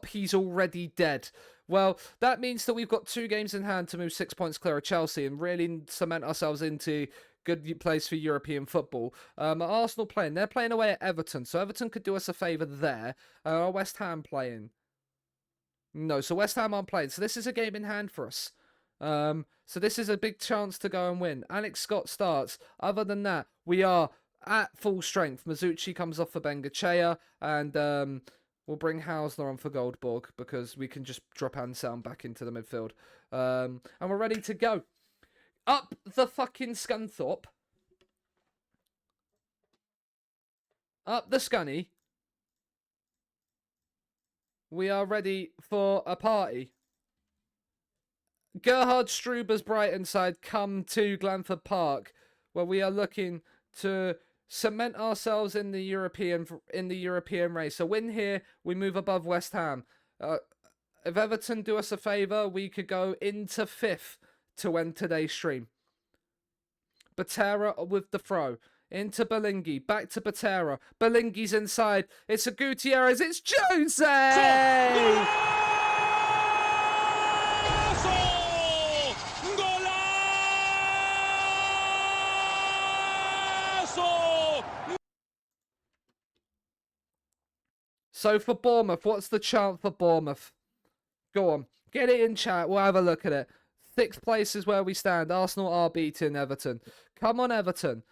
he's already dead. Well, that means that we've got 2 games in hand to move 6 points clear of Chelsea and really cement ourselves into good place for European football. Arsenal playing. They're playing away at Everton, so Everton could do us a favour there. West Ham playing. No, so West Ham aren't playing. So this is a game in hand for us. So this is a big chance to go and win. Alex Scott starts. Other than that, we are at full strength. Mizuchi comes off for Bengochea, and we'll bring Hausler on for Goldborg because we can just drop Anselm back into the midfield. And we're ready to go. Up the fucking Scunthorpe. Up the Scunny. we are ready for a party. Gerhard Struber's Brighton side come to Glanford Park, where we are looking to cement ourselves in the European race. A win here, we move above West Ham. If Everton do us a favour, we could go into 5th to end today's stream. Batera with the throw. Into Belingi. Back to Batera. Belingi's inside. It's a Gutierrez. It's Jose! So for Bournemouth, what's the chant for Bournemouth? Go on. Get it in chat. We'll have a look at it. 6th place is where we stand. Arsenal are beating Everton. Come on, Everton.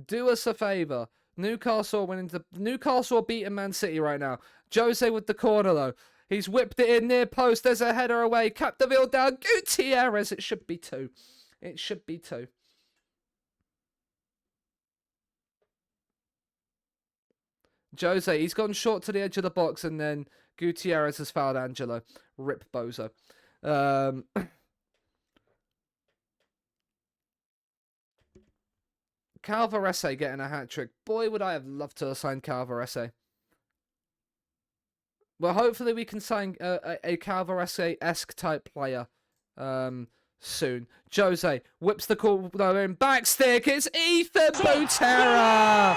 Do us a favour. Newcastle are beating Man City right now. Jose with the corner, though. He's whipped it in near post. There's a header away. Capdeville down. Gutierrez. It should be 2. It should be 2. Jose, he's gone short to the edge of the box, and then Gutierrez has fouled Angelo. Rip Bozo. Calvarese getting a hat-trick. Boy, would I have loved to have signed Calvarese. Well, hopefully we can sign a Calvarese-esque type player soon. Jose whips the call in. Back stick. It's Ethan Butera!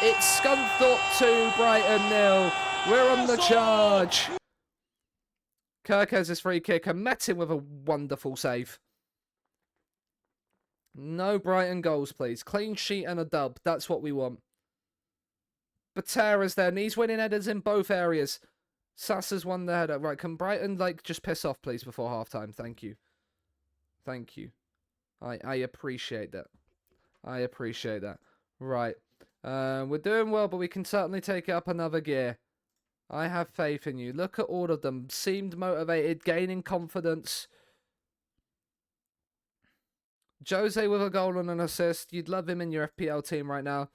It's Scunthorpe 2, Brighton 0. We're on the charge. Kirkes' free kick and met him with a wonderful save. No Brighton goals, please. Clean sheet and a dub. That's what we want. Batera's there, and he's winning headers in both areas. Sassa's won the header. Right, can Brighton, just piss off, please, before half-time? Thank you. Thank you. I appreciate that. I appreciate that. Right. We're doing well, but we can certainly take it up another gear. I have faith in you. Look at all of them. Seemed motivated, gaining confidence. Jose with a goal and an assist. You'd love him in your FPL team right now.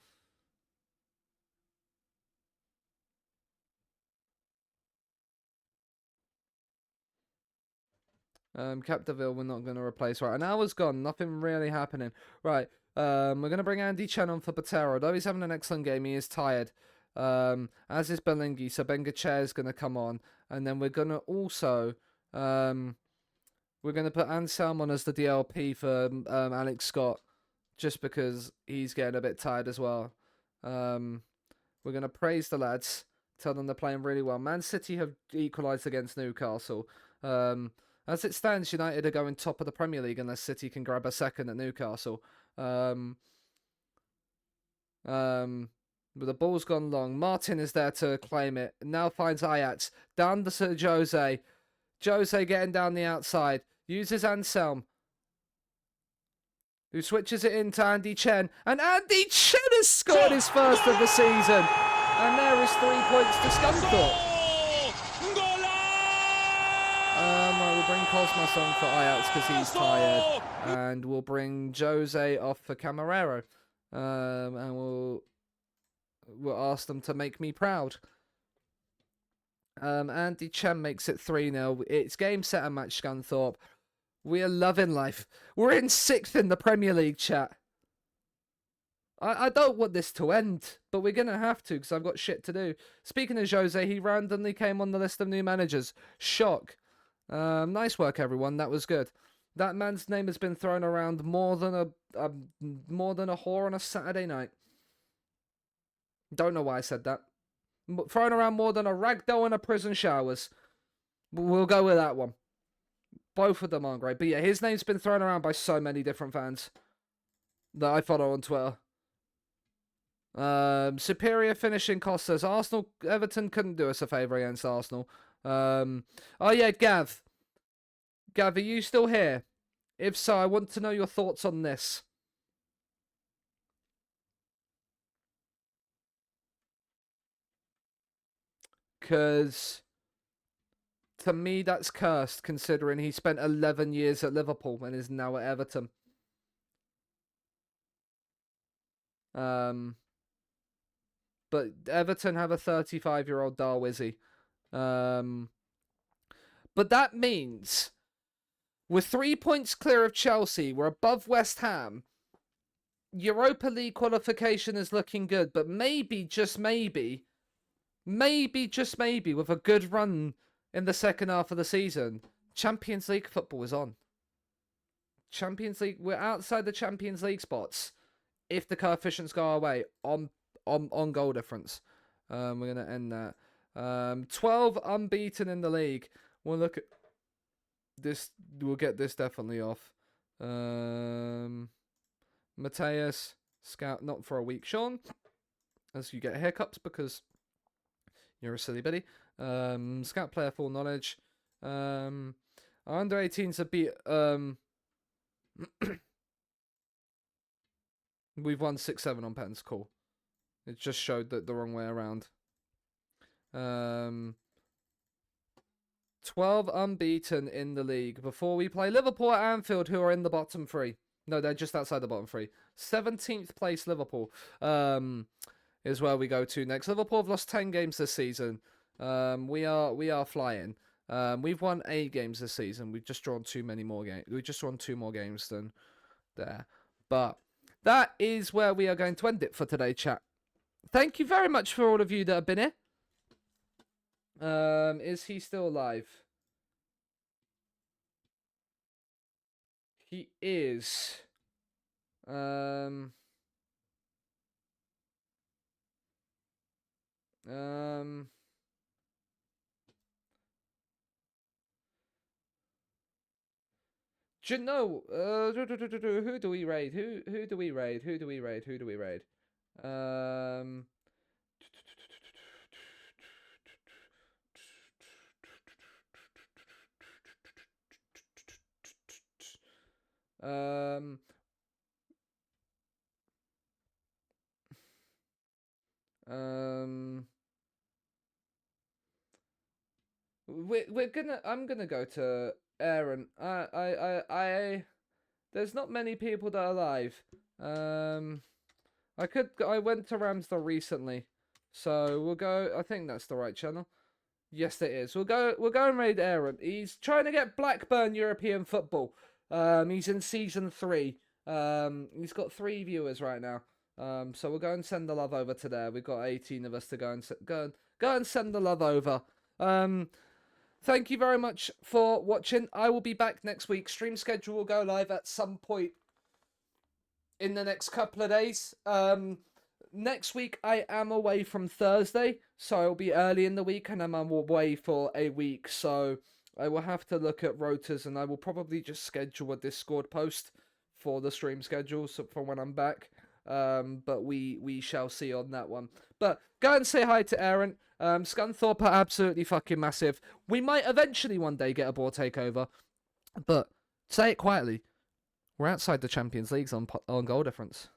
Capdeville we're not going to replace. Right, an hour's gone. Nothing really happening. Right, we're going to bring Andy Chen on for Patero. Although he's having an excellent game, he is tired. As is Belingi, so Bengacher is going to come on. And then we're going to also... we're going to put Anselm on as the DLP for Alex Scott. Just because he's getting a bit tired as well. We're going to praise the lads. Tell them they're playing really well. Man City have equalised against Newcastle. As it stands, United are going top of the Premier League unless City can grab a second at Newcastle. But the ball's gone long. Martin is there to claim it. Now finds Ajax. Down to Jose. Jose getting down the outside. Uses Anselm, who switches it into Andy Chen. And Andy Chen has scored his first of the season. And there is 3 points to Scunthorpe. We'll bring Cosmos on for Ajax because he's tired. And we'll bring Jose off for Camarero. And we'll ask them to make me proud. Andy Chen makes it 3-0. It's game, set and match, Scunthorpe. We are loving life. We're in 6th in the Premier League, chat. I don't want this to end, but we're going to have to because I've got shit to do. Speaking of Jose, he randomly came on the list of new managers. Shock. Nice work, everyone. That was good. That man's name has been thrown around more than a whore on a Saturday night. Don't know why I said that. Thrown around more than a ragdoll in a prison showers. We'll go with that one. Both of them aren't great. But yeah, his name's been thrown around by so many different fans that I follow on Twitter. Superior finishing cost us. Everton couldn't do us a favour against Arsenal. Oh yeah, Gav. Gav, are you still here? If so, I want to know your thoughts on this. Because to me, that's cursed, considering he spent 11 years at Liverpool and is now at Everton. but Everton have a 35-year-old Darwizzy. But that means we're 3 points clear of Chelsea. We're above West Ham. Europa League qualification is looking good, but maybe, just maybe, with a good run in the second half of the season, Champions League football is on. Champions League, we're outside the Champions League spots if the coefficients go our way on goal difference. We're going to end that. 12 unbeaten in the league. We'll look at this. We'll get this definitely off. Mateus, scout not for a week. Sean, as you get haircuts because you're a silly bitty. Scout player full knowledge. Our under 18s have beat. We've won 6-7 on pens. Cool. It just showed that the wrong way around. 12 unbeaten in the league before we play Liverpool at Anfield, who are in the bottom three. No, they're just outside the bottom three. 17th place Liverpool is where we go to next. Liverpool have lost 10 games this season. We are flying. We've won 8 games this season. We've just drawn two more games than there. But that is where we are going to end it for today, chat. Thank you very much for all of you that have been here. Is he still alive? He is. Do you know? Who do we raid? Who do we raid? Who do we raid? Who do we raid? I'm gonna go to Aaron. There's not many people that are live. I went to Ramsdale recently, so we'll go. I think that's the right channel. Yes, it is. We'll go and raid Aaron. He's trying to get Blackburn European football. He's in season 3. He's got 3 viewers right now. So we'll go and send the love over to there. We've got 18 of us to go and send the love over. Thank you very much for watching. I will be back next week. Stream schedule will go live at some point in the next couple of days. Next week I am away from Thursday, so I'll be early in the week, and I'm away for a week, so I will have to look at rotas, and I will probably just schedule a Discord post for the stream schedule for when I'm back. But we shall see on that one. But go and say hi to Aaron. Scunthorpe are absolutely fucking massive. We might eventually one day get a board takeover, but say it quietly. We're outside the Champions Leagues on goal difference.